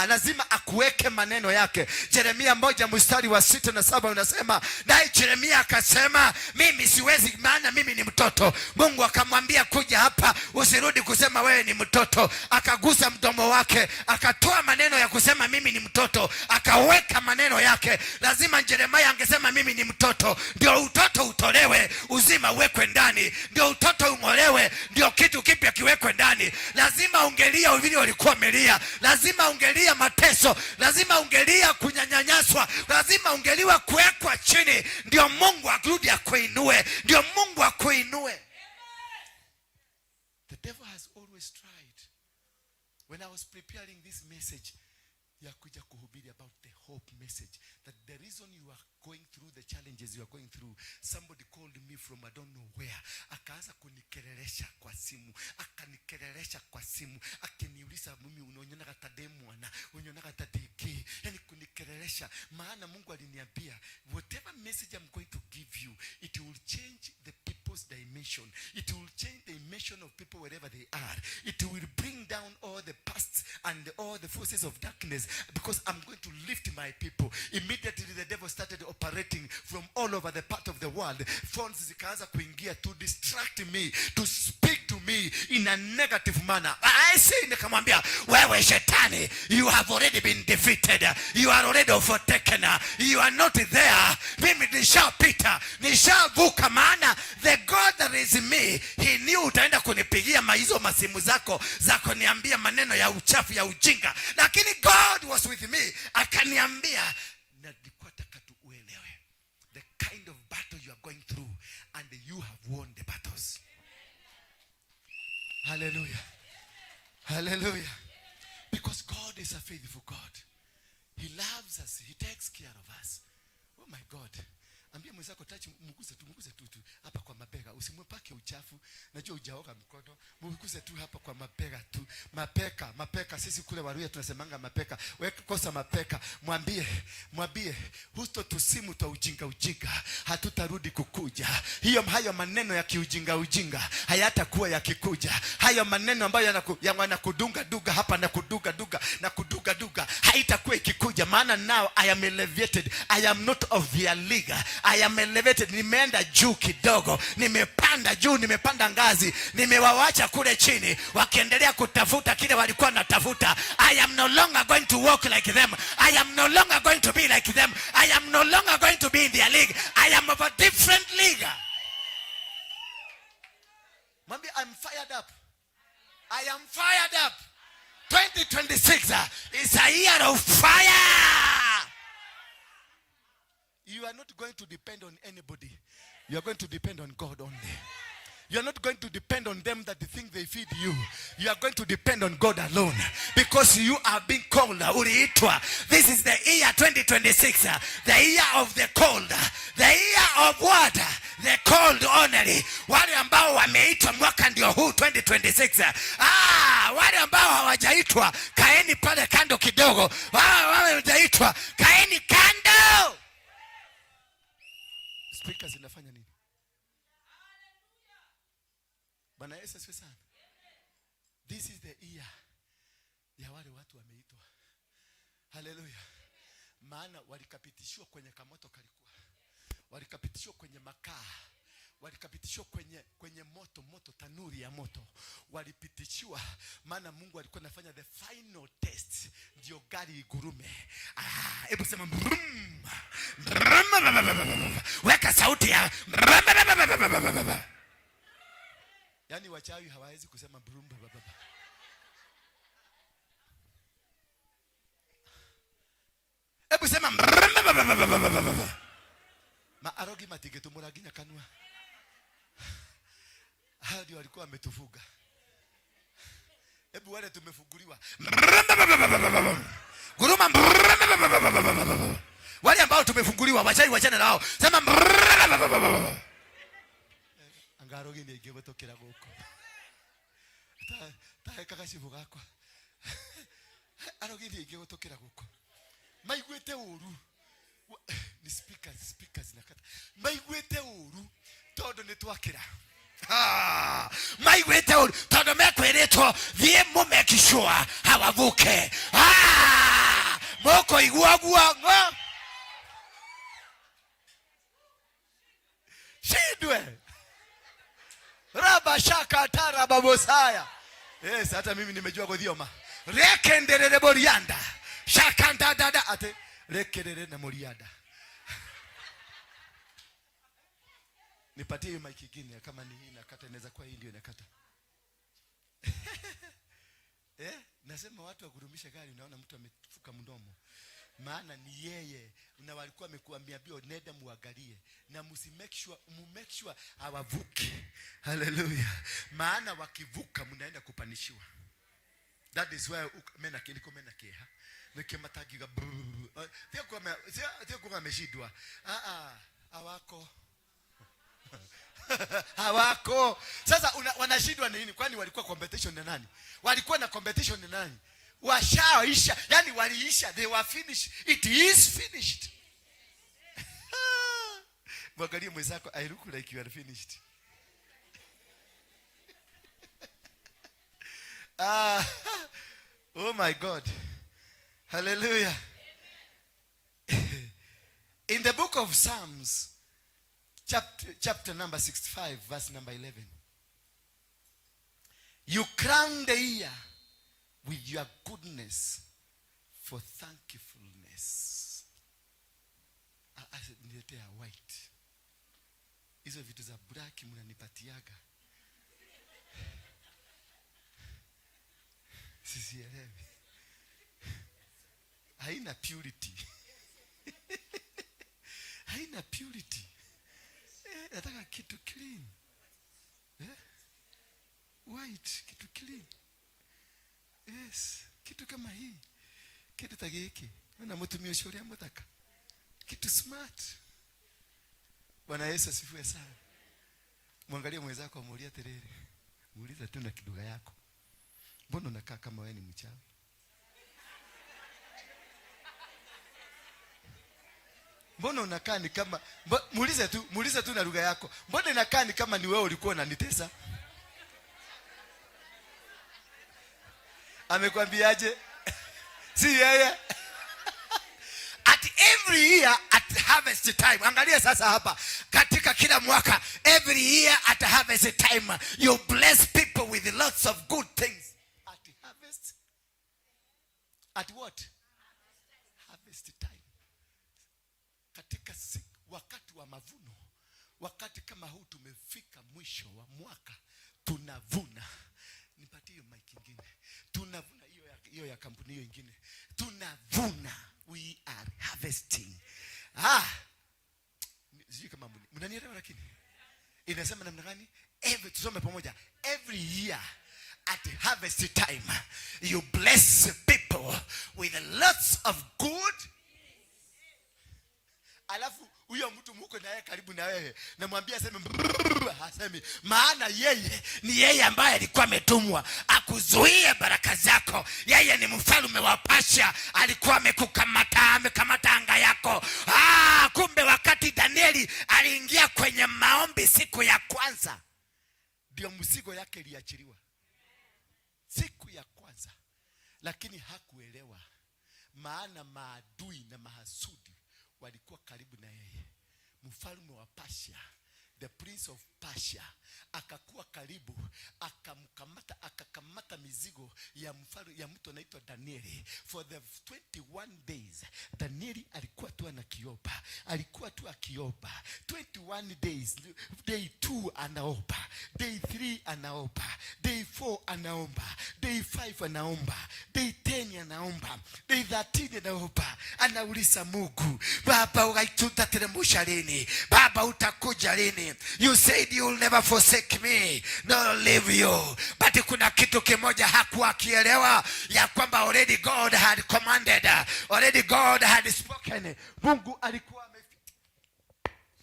Lazima akuweke maneno yake. Yeremia 1:6 na 7 unasema, naye Yeremia akasema, mimi siwezi, maana mimi ni mtoto. Mungu akamwambia, kuja hapa, usirudi kusema wewe ni mtoto. Akagusa mdomo wake, akatoa maneno ya kusema mimi ni mtoto, akaweka maneno yake. Lazima Yeremia angesema mimi ni mtoto, ndio utoto utolewe, uzima uwekwe ndani. Ndio utoto ungolewe, ndio kitu kipya kiwekwe ndani. Lazima ungelia vile ulikuwa umelia. Lazima ungelia mateso. Lazima ungelia kunyanyaswa. Lazima ungeliwa kuwekwa chini, ndio Mungu arudi akuinue. Ndio Mungu akuinue. The devil has always tried. When I was preparing this message, ya kuja kuhubiri about the hope message, that the reason you are going through the challenges you are going through, somebody called me from I don't know where. Akaanza kunikelelesha kwa simu. Akanikelelesha kwa simu. Akiniuliza, mimi unaonyona kata demwana, unaonyona kata diki. Yani kunikelelesha. Maana Mungu aliniambia, whatever message I'm going to give you, it will change the people's dimension. It will change the dimension of people wherever they are. It will bring down all the past and all the forces of darkness, because I'm going to lift my people. Immediately the devil started operating from all over the part of the world. Phones zikaanza kuingia to distract me, to speak to me in a negative manner. I say, nikamwambia, wewe shetani, you have already been defeated. You are already overtaken. You are not there. Mimi nishapita, nishavuka. Maana the God that is in me, he knew utaenda kunipigia hizo masimu zako niambia maneno ya uchafu ya ujinga. Lakini God was with me. Akaniambia, na nataka tu uelewe the kind of battle you are going through, and you have won the battles. Hallelujah. Hallelujah. Because God is a faithful God. He loves us. He takes care of us. Oh my God. Ambia mwenzako, touch, mguse tu hapa kwa mabega. Usimwepake uchafu. Najua hujaoga mkono. Mguse tu hapa kwa mabega tu. Mapeka. Sisi kule Waruya tunasemanga mapeka. Wewe kosa mapeka. Mwambie husto tusimu ta ujinga. Hatutarudi kukuja. Hayo maneno ya kiujinga hayatakuwa yakikuja. Hayo maneno ambayo yanakudunga duga hapa na kuduga duga haitakuwa ikikuja. Maana now I am elevated. I am not of their league. I am elevated. Nimeenda juu kidogo. Nimepanda juu, nimepanda ngazi. Nimewawacha kule chini wakiendelea kutafuta kile walikuwa natafuta. I am no longer going to walk like them. I am no longer going to be like them. I am no longer going to be in their league. I am of a different league. Maybe I'm fired up. I am fired up. 2026 is a year of fire. You are not going to depend on anybody. You are going to depend on God only. You are not going to depend on them that they think they feed you. You are going to depend on God alone. Because you are being called. This is the year 2026. The year of the cold. The year of what? the called only, wale ambao wameitwa mwaka ndio huu 2026. Wale ambao hawajaitwa kaeni pale kando kidogo. Wale hawajaitwa kaeni kando. Speakers inafanya nini? Bwana Yesu asifiwe sana. This is the year ya wale watu wameitwa. Hallelujah. Maana walikapitishwa kwenye kamoto kalikuwa. Walikapitishwa kwenye makaa. Walikapitishwa kwenye moto tanuri ya moto. Walipitishiwa maana Mungu alikuwa anafanya the final test ndio gari igurume. Hebu sema brum. Weka sauti ya yani wachawi hawawezi kusema brum. Hebu sema maarogi matigetumuraginya kanwa. Hao ndio walikuwa wametufuga. Hebu wale tumefuguliwa. Guruma. Wale ambao tumefunguliwa wachawi wachana nao. Sema angarogi ni igebotokera goko. Kakashivu gako. Arogi ni igebotokera goko. Maigwete uru. Ni speakers nakata. Maigwete uru. Todo ni twakira. Maigwete uru. Todo mekwereto vie mumekishwa hawavuke. Moko iguagua ngo. Shidwe. Raba shaka tara babosaya. Yes, hata mimi nimejua godhioma. Rekenderere borianda. Shakanda dada ate rekerere na moriada. Nipatie hiyo mic nyingine kama ni hii nakata inaweza kuwa hii ndio inakata. Nasema watu wagurumisha gari unaona mtu amefuka mdomo. Maana ni yeye na walikuwa wamekuambia bio nenda muangalie na make sure hawavuki. Hallelujah. Maana wakivuka mnaenda kupanishiwa. That is why mena keha. Nikimatagiga sio kwa ameshidwa. Hawako. Sasa wanashidwa nini? Kwani walikuwa competition na nani? Walikuwa na competition na nani? Washaisha, yani waliisha, they were finished. It is finished. Mwangalie mwenzako, I look like you are finished. Oh my God. Hallelujah. In the book of Psalms, chapter number 65, verse number 11. You crown the year with your goodness for thankfulness. Niletea white. Hizo vitu za black mnanipatiaga. Sisielewi. Haina purity. Haina purity. Nataka kitu clean. White, kitu clean. Yes, kitu kama hii. Kitu tageki. Na mtumio shauri mtaka. Kitu smart. Bwana Yesu asifiwe sana. Mwangalie mwenzako amuulia terere. Muuliza tu na kiduga yako. Mbona unakaa kama wewe ni mchawi? Mbona unakaa ni kama muulize tu na lugha yako. Mbona unakaa ni kama ni wewe ulikuwa unanitesa? Amekwambiaje? Si yeye. At every year at harvest time. Angalia sasa hapa. Katika kila mwaka, every year at harvest time, you bless people with lots of good things. At harvest? At what? Harvest time. Katika wakati wa mavuno, wakati kama huu tumefika mwisho wa mwaka, tunavuna. Nipatie hiyo mic nyingine. Tunavuna hiyo ya kampuni hiyo nyingine. Tunavuna. We are harvesting. Sijui kama mnanielewa lakini. Inasema namna gani? Tusome pamoja. Every year at harvest time, you bless people with lots of good. Alafu huyo mtu uko na yeye karibu na wewe, namwambia aseme hasemi, maana yeye ni yeye ambaye alikuwa ametumwa akuzuie baraka zako. Yeye ni mfalme wa Pasha, alikuwa amekamata anga yako. Kumbe wakati Danieli aliingia kwenye maombi siku ya kwanza, ndio mzigo yake iliachiliwa siku ya kwanza, lakini hakuelewa, maana maadui na mahasudi walikuwa karibu na yeye. Mfalme wa Pasha, the prince of Pasha, akakuwa karibu, akakamata mizigo ya mfalme ya mtu anaitwa Danieli. For the 21 days Danieli alikuwa tu anakiomba, alikuwa tu akiomba 21 days. Day 2 anaomba, day 3 anaomba, day 4 anaomba, day 5 anaomba, day 10 anaomba, day 13 anaomba. Anauliza Mungu, Baba utateremsha lini? Baba utakuja lini? You said you will never forsake me, no leave you. But kuna kitu kimoja hakuwa kielewa, ya kwamba already God had commanded, already God had spoken.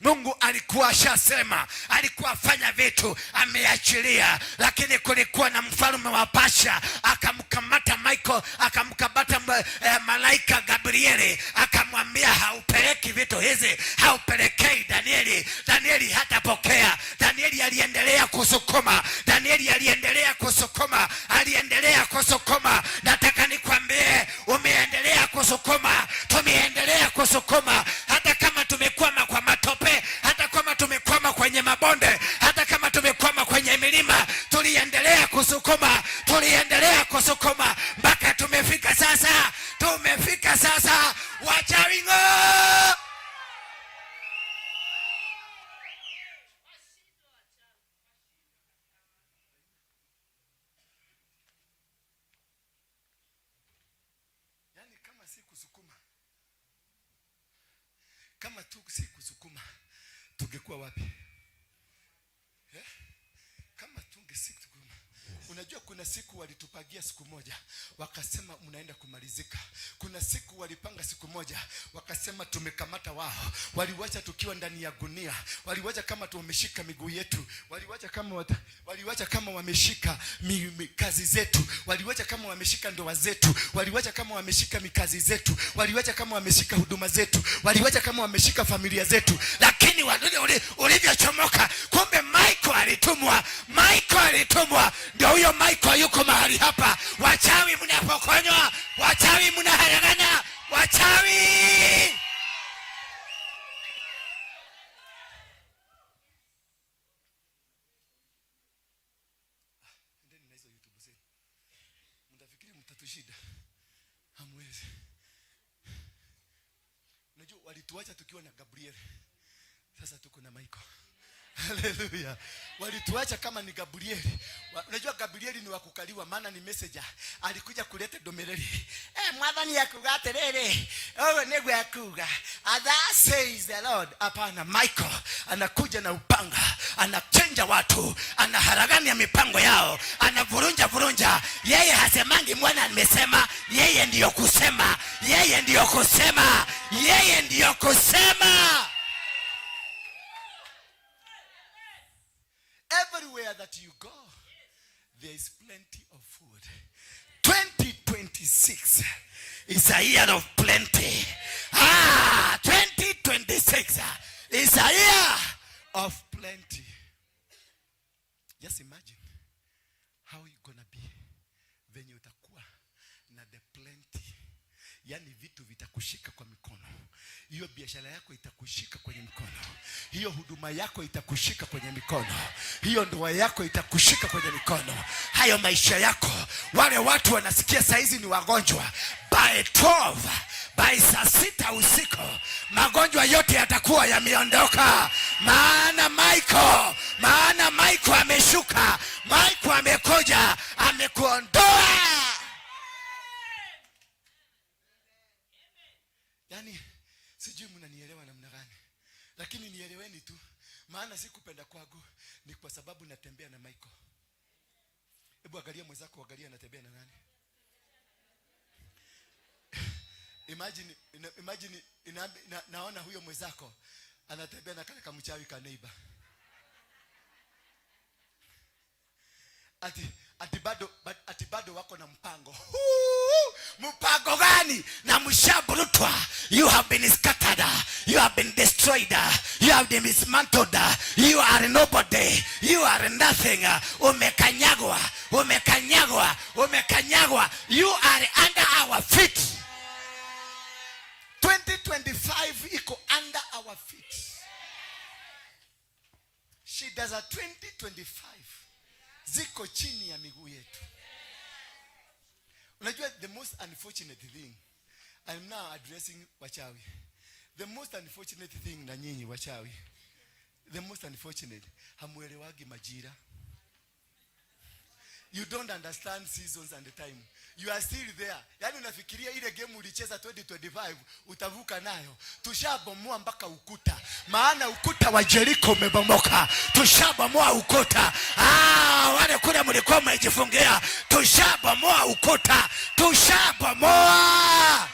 Mungu alikuwa ashasema, alikuwa afanya vitu, ameachilia. Lakini kulikuwa na mfalme wa Pasha, akamkamata Michael, akamkamata malaika Gabrieli, akamwambia haupeleki vitu hizi, haupelekei Danieli. Danieli hatapokea. Danieli aliendelea kusukuma, aliendelea kusukuma. Nataka nikwambie, umeendelea kusukuma, tumeendelea kusukuma. Hata kama tumekwama kwa matope, hata kama tumekwama kwenye mabonde, hata kama tumekwama kwenye milima, tuliendelea kusukuma mpaka tumefika sasa. Wachawi ngo! Yani kama si kusukuma, tungekuwa wapi? Kama tungesukuma. Unajua kuna siku walitupagia siku moja, wakasema mnaenda kumalizika. Kuna siku walipanga siku moja, wakasema tumekamata wao. Waliwacha tukiwa ndani ya gunia, waliwacha kama tumeshika miguu yetu, waliwacha kama wameshika kazi zetu, waliwacha kama wameshika ndoa zetu, waliwacha kama wameshika mikazi zetu, waliwacha kama wameshika huduma zetu, waliwacha kama wameshika familia zetu. Lakini ulivyochomoka, kumbe Michael alitumwa. Ndio huyo Michael yuko mahali hapa. Wachawi mnapokonywa, wachawi mnaharagana, wachawi. Ndeni na hizo YouTube zenu. Mtafikiri mtatushida. Hamwezi. Unajua walituacha tukiwa na Gabriel. Sasa tuko na Michael. Hallelujah. Walituacha kama ni Gabrieli. Unajua Gabrieli ni wakukaliwa, maana ni messenger. Alikuja kuleta domereli. Mwadhani ya kugate lele. Negwe ya kuga. That says the Lord. Hapana, Michael anakuja na upanga, anachenja watu, anaharagania mipango yao, anavurunja. Yeye hasemangi mwana amesema, yeye ndiyo kusema. Everywhere that you go, there is plenty of food. 2026 is a year of plenty. 2026 is a year of plenty. Just imagine how you gonna be venye utakuwa na the plenty. Yani vitu vitakushika kwa mikono. Hiyo biashara yako itakushika kwenye mikono. Hiyo huduma yako itakushika kwenye mikono. Hiyo ndoa yako itakushika kwenye mikono. Hayo maisha yako. Wale watu wanasikia saizi ni wagonjwa, by 12, by saa 6 usiku, magonjwa yote yatakuwa yameondoka. Maana Michael ameshuka. Michael amekuja, amekuondoa. Yani sijui mnanielewa namna gani, lakini nieleweni tu, maana sikupenda kwangu ni kwa sababu natembea na Michael. Hebu angalia mwenzako, angalia anatembea na nani? Imagine naona huyo mwenzako anatembea na kale kamchawi ka neighbor. Ati bado wako na mpango. Mpango gani? Na mshaburutwa. You have been scattered. You have been destroyed. You have been dismantled. You are nobody. You are nothing. Umekanyagwa. You are under our feet. 2025 iko under our feet. Shida za 2025 ziko chini ya miguu yetu. Unajua the most unfortunate thing, I'm now addressing wachawi. The most unfortunate thing na nyinyi wachawi, the most unfortunate, hamuelewagi majira. You don't understand seasons and the time. You are still there. Yaani unafikiria ile game ulicheza 2025 utavuka nayo. Tushabomoa mpaka ukuta. Maana ukuta wa Jericho umebomoka. Tushabomoa ukuta. Wale kule mlikuwa mmejifungia. Tushabomoa ukuta. Tushabomoa.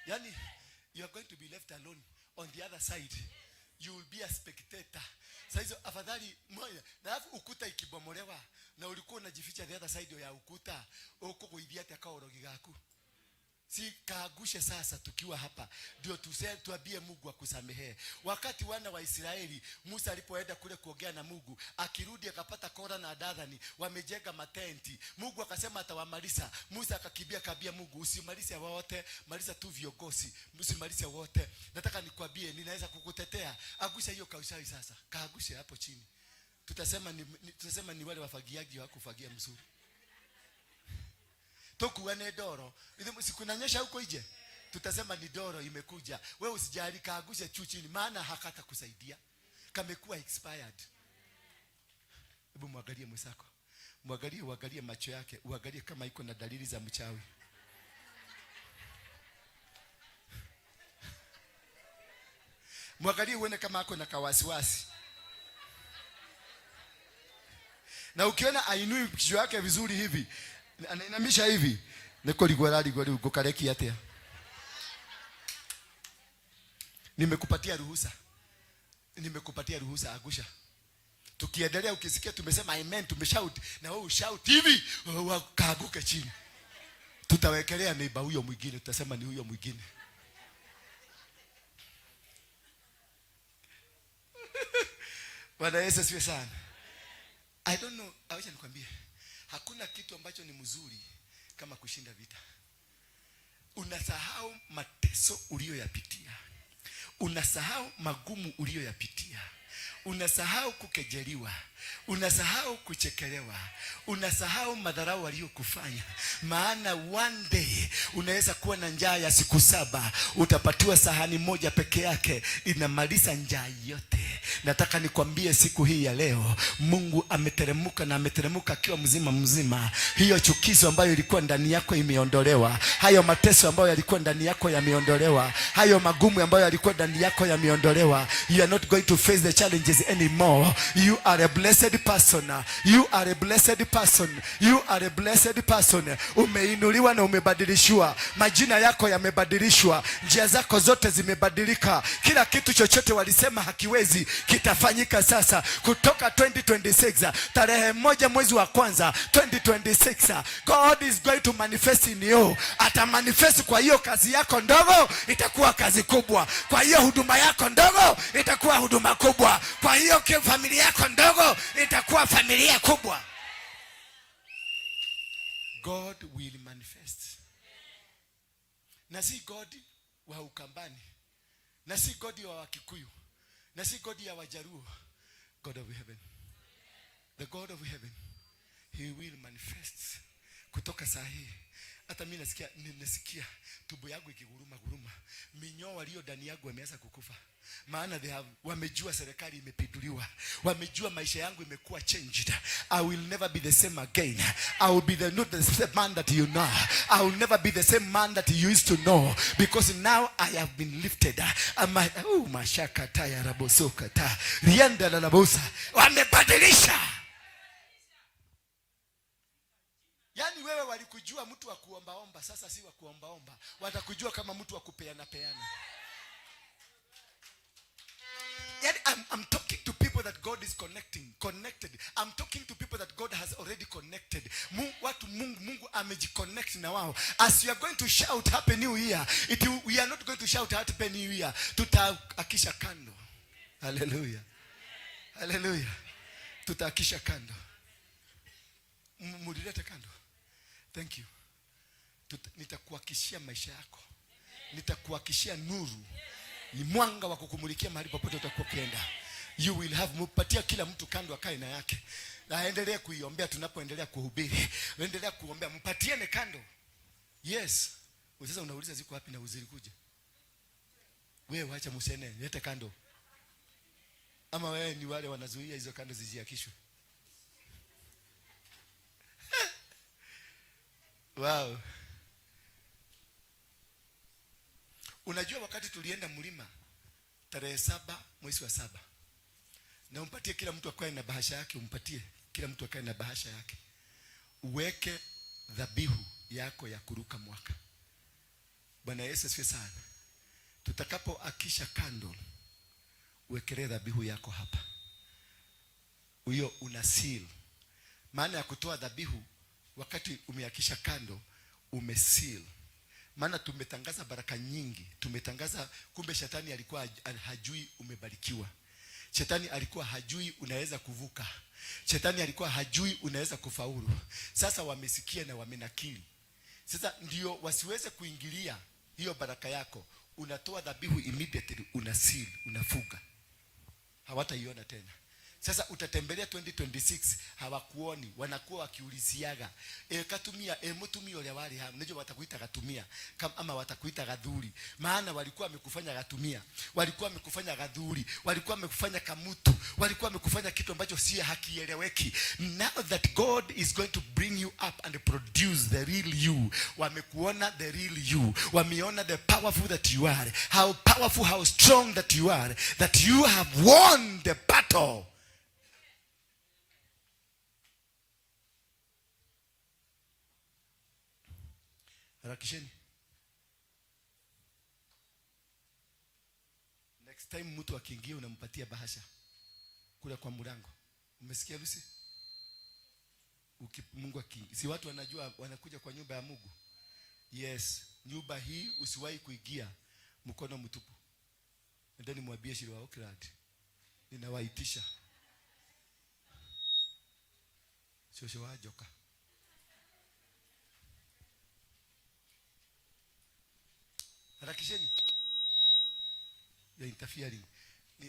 Yaani you are going to be left alone on the other side. You will be a spectator. Sasa afadhali moja na alafu ukuta ikibomolewa na ulikuwa unajificha the other side ya ukuta, uko kuibia takaorogi gaku. Si kaagushe sasa tukiwa hapa ndio tuambie Mungu akusamehe. Wakati wana wa Israeli Musa alipoenda kule kuongea na Mungu, akirudi akapata Kora na Dathani wamejenga matenti. Mungu akasema atawamaliza. Musa akakimbia kabia Mungu, usimalize wote, maliza tu viongozi, usimalize wote. Nataka nikwambie ninaweza kukutetea. Agusha hiyo kaushawi sasa. Kaagushe hapo chini. Tutasema ni wale wafagiaji wa kufagia mzuri. Tokuane doro. Ile sikunanyesha huko nje. Tutasema ni doro imekuja. Wewe usijali, kaagusha chini maana hakata kusaidia. Kamekuwa expired. Hebu muangalie mwenzako. Uangalie macho yake, uangalie kama iko na dalili za mchawi. Muangalie uone kama ako na kawasiwasi. Na ukiona ainui kichwa yake vizuri hivi, anainamisha hivi, niko ligwalali gokareki atia. Nimekupatia ruhusa agusha. Tukiendelea ukisikia tumesema amen, tumeshout na wewe ushout hivi, kaaguke chini. Tutawekelea neighbor huyo mwingine, tutasema ni huyo mwingine. Bwana Yesu asifiwe sana. I don't know, acha nikwambie. Hakuna kitu ambacho ni mzuri kama kushinda vita. Unasahau mateso uliyoyapitia. Unasahau magumu uliyoyapitia. Unasahau kukejeliwa. Unasahau kuchekelewa. Unasahau madharau waliyokufanya. Maana one day unaweza kuwa na njaa ya siku 7, utapatiwa sahani moja peke yake inamaliza njaa yote. Nataka nikwambie siku hii ya leo, Mungu ameteremka na ameteremka akiwa mzima. Hiyo chukizo ambayo ilikuwa ndani yako imeondolewa. Hayo mateso ambayo yalikuwa ndani yako yameondolewa. Hayo magumu ambayo yalikuwa ndani yako yameondolewa. You are not going to face the challenges anymore. You are a blessed person. You are a blessed person. You are a blessed person. Umeinuliwa na umebadilishwa. Majina yako yamebadilishwa. Njia zako zote zimebadilika. Kila kitu chochote walisema hakiwezi kitafanyika sasa. Kutoka 2026 tarehe 1 mwezi wa kwanza 2026, God is going to manifest in you. Atamanifest kwa hiyo kazi yako ndogo itakuwa kazi kubwa. Kwa hiyo huduma yako ndogo itakuwa huduma kubwa. Kwa hiyo familia yako ndogo itakuwa familia kubwa. God will manifest. Na si God wa Ukambani, na si God wa Wakikuyu, na si God ya Wajaruo. God of heaven, the God of heaven, he will manifest. Kutoka saa hii hata mimi nasikia tumbo yangu ikiguruma. Minyoo walio ndani yangu wameanza kukufa. Maana wamejua serikali imepinduliwa. Wamejua maisha yangu imekuwa changed. I will never be the same again. I will be not the same man that you know. I will never be the same man that you used to know. Because now I have been lifted. Mashaka taya rabosoka ta. Rienda la rabosa. Wamebadilisha. Yaani wewe walikujua mtu wa kuombaomba, sasa si wa kuombaomba. Watakujua kama mtu wa kupeana peana. Yaani I'm talking to people that God is connected. I'm talking to people that God has already connected. Mungu amejiconnect na wao. As you are going to shout happy new year, we are not going to shout happy new year. Tutaakisha kando. Hallelujah. Hallelujah. Tutaakisha kando. Mulilete kando. Thank you. Nitakuhakishia maisha yako. Nitakuhakishia nuru. Ni mwanga wa kukumulikia mahali popote utakokwenda. You will have, mupatia kila mtu kando akae na yake. Na endelee kuiombea tunapoendelea kuhubiri. Endelea kuombea, mpatiane kando. Yes. Sasa unauliza ziko wapi na uzilikuja? Wewe acha musene, lete kando. Ama wewe ni wale wanazuia hizo kando zijiakishwe? Wow. Unajua wakati tulienda mlima tarehe 7 mwezi wa 7. Na umpatie kila mtu akae na bahasha yake, umpatie kila mtu akae na bahasha yake. Uweke dhabihu yako ya kuruka mwaka. Bwana Yesu asifiwe sana. Tutakapoakisha kando, uwekelee dhabihu yako hapa. Huyo una seal. Maana ya kutoa dhabihu wakati umeakisha kando, umeseal. Maana tumetangaza baraka nyingi. Tumetangaza kumbe shetani alikuwa hajui umebarikiwa. Shetani alikuwa hajui unaweza kuvuka. Shetani alikuwa hajui unaweza kufaulu. Sasa wamesikia na wamenakili. Sasa ndio wasiweze kuingilia hiyo baraka yako. Unatoa dhabihu immediately, unaseal, unafuga. Hawataiona tena. Sasa utatembelea 2026 hawakuoni, wanakuwa wakiuliziaga katumia mutumia wale wale hapo, unajua watakuita katumia kama ama watakuita gadhuri, maana walikuwa wamekufanya katumia, walikuwa wamekufanya gadhuri, walikuwa wamekufanya kamutu, walikuwa wamekufanya kitu ambacho si hakieleweki. Now that God is going to bring you up and produce the real you, wamekuona the real you, wameona the powerful that you are, how powerful, how strong that you are, that you have won the battle. Harakisheni. Next time mtu akiingia unampatia bahasha kule kwa mlango. Umesikia Lucy? Mungu si watu wanajua wanakuja kwa nyumba ya Mungu. Yes, nyumba hii usiwahi kuingia mkono mtupu. Ndani mwambie Shiro wa Oakland, ninawaitisha. Sio wajoka. Harakisheni. You're interfering.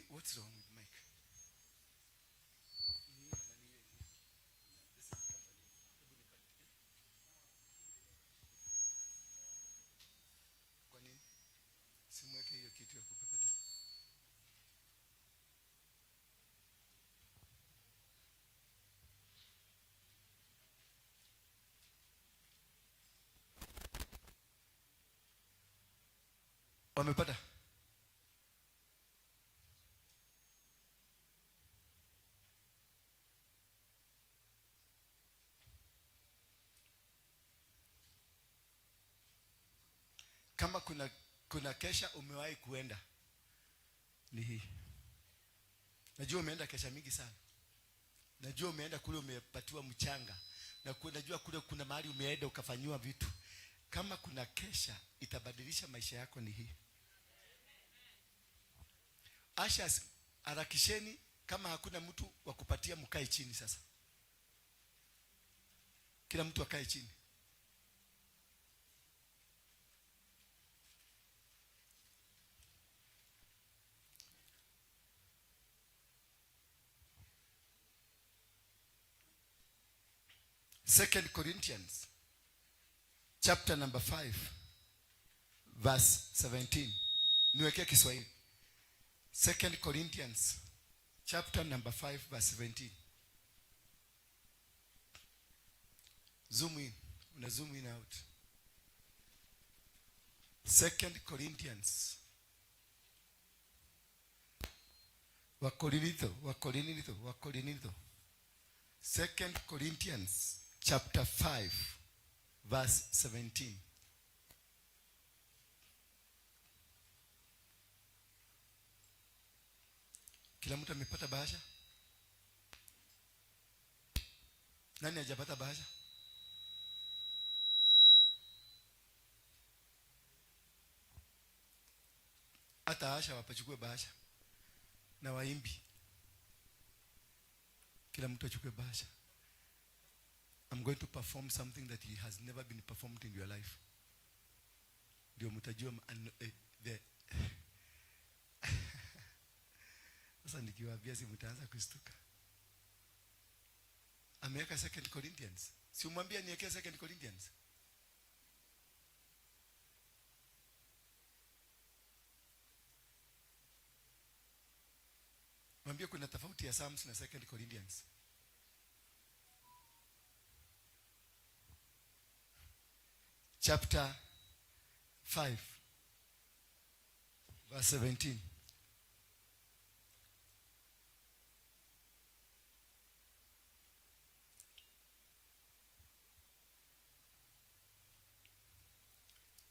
What's wrong with Mike? Kwa nini? Simweke hiyo kitu ya kupepeta. Wamepata? Kama kuna kesha umewahi kuenda ni hii. Najua umeenda kesha mingi sana. Najua umeenda kule umepatiwa mchanga. Na najua kule kuna mahali umeenda ukafanywa vitu. Kama kuna kesha itabadilisha maisha yako ni hii. Ashas, harakisheni. Kama hakuna mtu wa kupatia, mkae chini sasa. Kila mtu akae chini. Second Corinthians chapter number 5 verse 17. Niwekea Kiswahili. Second Corinthians chapter number 5 verse 17. Zoom in. Una zoom in out. Second Corinthians. Wakorinitho. Second Corinthians chapter 5 verse 17. Kila mtu amepata bahasha? Nani hajapata bahasha? Hata Asha wapachukue bahasha na waimbi. Kila mtu achukue bahasha. I'm going to perform something that has never been performed in your life. Ndio mtajua sasa nikiwaambia si mtaanza kustuka. Ameweka 2 Corinthians. Si umwambia niwekee 2 Corinthians. Mwambie kuna tofauti ya Psalms na 2 Corinthians. Chapter 5 verse 17.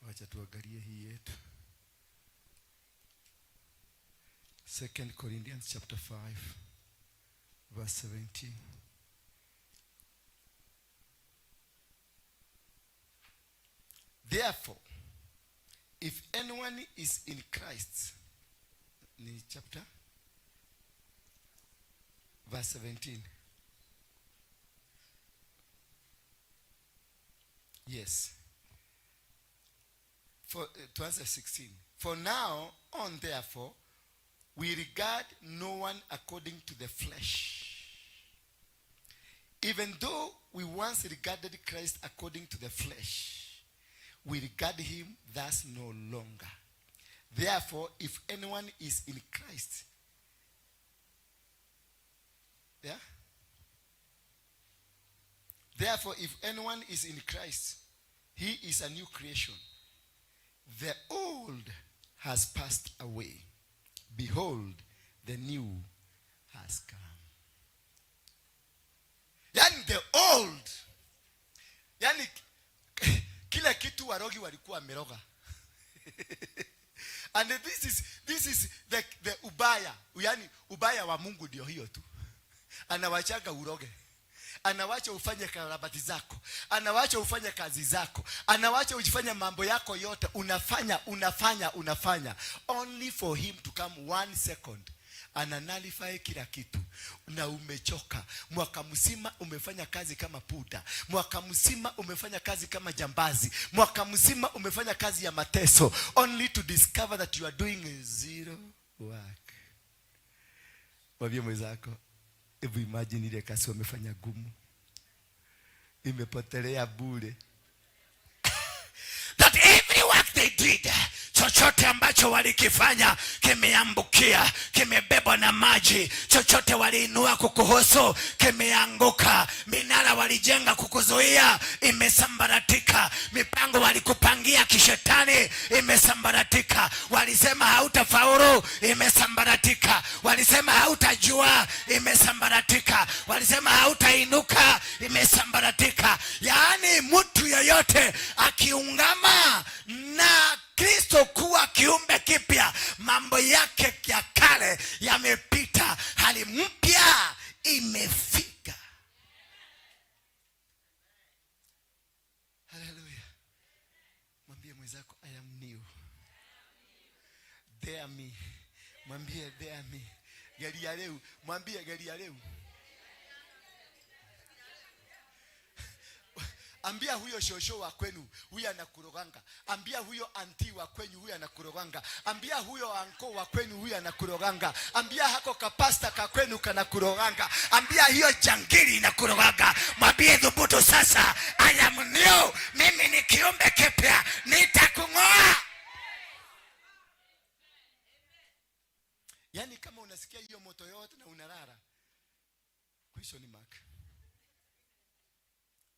Wacha tuangalie hii yetu. 2 Corinthians chapter 5 verse 17. Therefore, if anyone is in Christ, ni chapter verse 17. Yes. To answer 16. For now on, therefore, we regard no one according to the flesh. Even though we once regarded Christ according to the flesh, we regard him thus no longer. Therefore, if anyone is in Christ, Therefore, if anyone is in Christ, he is a new creation. The old has passed away. Behold, the new has come. Yani the old. Yani kila kitu warogi walikuwa wameroga. And this is the ubaya. Yani ubaya wa Mungu ndio hiyo tu. Anawachaga uroge. Anawacha ufanye karabati zako. Anawacha ufanye kazi zako. Anawacha ujifanye mambo yako yote. Unafanya. Only for him to come 1 second. Ananullify kila kitu. Na umechoka. Mwaka mzima umefanya kazi kama puda. Mwaka mzima umefanya kazi kama jambazi. Mwaka mzima umefanya kazi ya mateso. Only to discover that you are doing zero work. Wabia mwezako. Ebu imagine ile kazi wamefanya gumu. Imepotelea bure. That every work they did, chochote ambacho walikifanya kimeambukia, kimebebwa na maji. Chochote waliinua kukuhusu kimeanguka. Minara walijenga kukuzuia imesambaratika. Mipango walikupangia kishetani imesambaratika. Walisema hautafaulu, imesambaratika. Walisema hautajua, imesambaratika. Walisema hautainuka, imesambaratika. Yaani mtu yoyote akiungama na Kristo kuwa kiumbe kipya, mambo yake ya kale yamepita, hali mpya imefika. Hallelujah. Mwambie mwenzako I am new. Dare me. Mwambie dare me. Gari ya leo. Mwambie gari ya leo. Ambia huyo shosho wa kwenu, huyo anakuroganga. Ambia huyo anti wa kwenu, huyo anakuroganga. Ambia huyo anko wa kwenu, huyo anakuroganga. Ambia hako kapasta ka kwenu kanakuroganga. Ambia hiyo jangili inakuroganga. Mwambie dhubutu sasa, I am new. Mimi ni kiumbe kipya, nitakung'oa. Yani kama unasikia hiyo moto yote na unalala, question mark.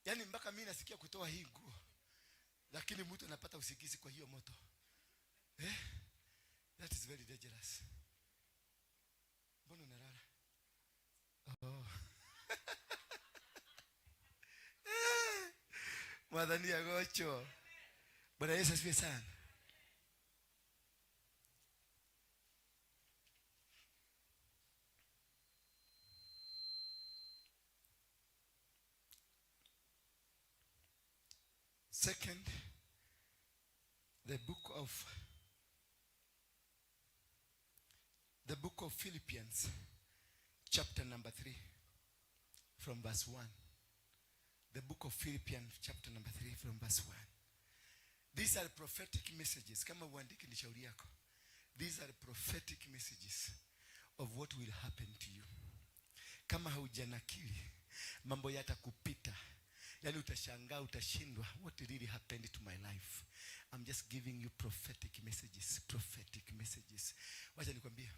Yani mpaka mimi nasikia kutoa hii nguo, lakini mtu anapata usingizi kwa hiyo moto. That is very dangerous. Mbona unalala? Oh. Mwadhania gocho. Bwana Yesu asifiwe sana. Second, the book of Philippians, chapter number 3, from verse 1. The book of Philippians, chapter number 3, from verse 1. These are prophetic messages. Kama uandike ni shauri yako. These are prophetic messages of what will happen to you. Kama haujanakili, mambo yatakupita. Yani utashangaa, utashindwa. What really happened to my life? I'm just giving you prophetic messages. Prophetic messages. Wacha nikwambie.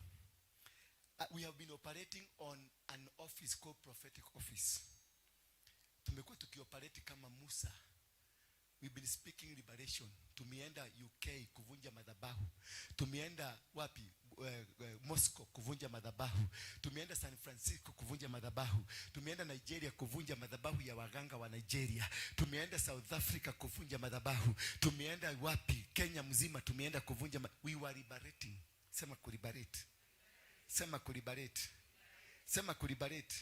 We have been operating on an office called prophetic office. Tumekuwa tukioperate kama Musa. We've been speaking liberation. Tumeenda UK kuvunja madhabahu. Tumeenda wapi? Moscow kuvunja madhabahu. Tumeenda San Francisco kuvunja madhabahu. Tumeenda Nigeria kuvunja madhabahu ya waganga wa Nigeria. Tumeenda South Africa kuvunja madhabahu. Tumeenda wapi? Kenya mzima tumeenda kuvunja we were liberating. Sema kuliberate. Sema kuliberate. Sema kuliberate.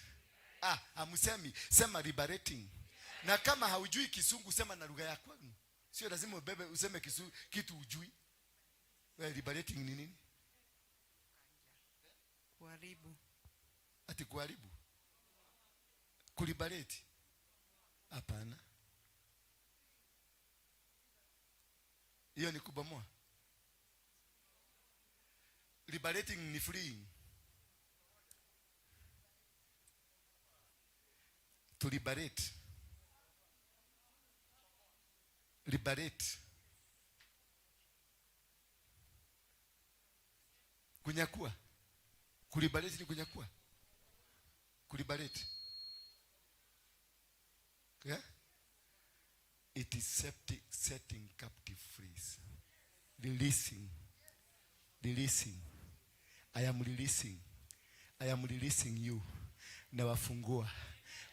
Amusemi sema liberating. Na kama haujui Kisungu sema na lugha yako. Sio lazima ubebe useme kitu ujui. Wewe liberating ni nini? Kuharibu. Ati kuharibu. Kuliberate. Hapana. Hiyo ni kubomoa. Liberating ni freeing. To liberate. Liberate. Kunyakua. Kuliberate ni kunyakua. Kuliberate. Yeah? It is setting captive free. Releasing. Releasing. I am releasing. I am releasing you. Na wafungua.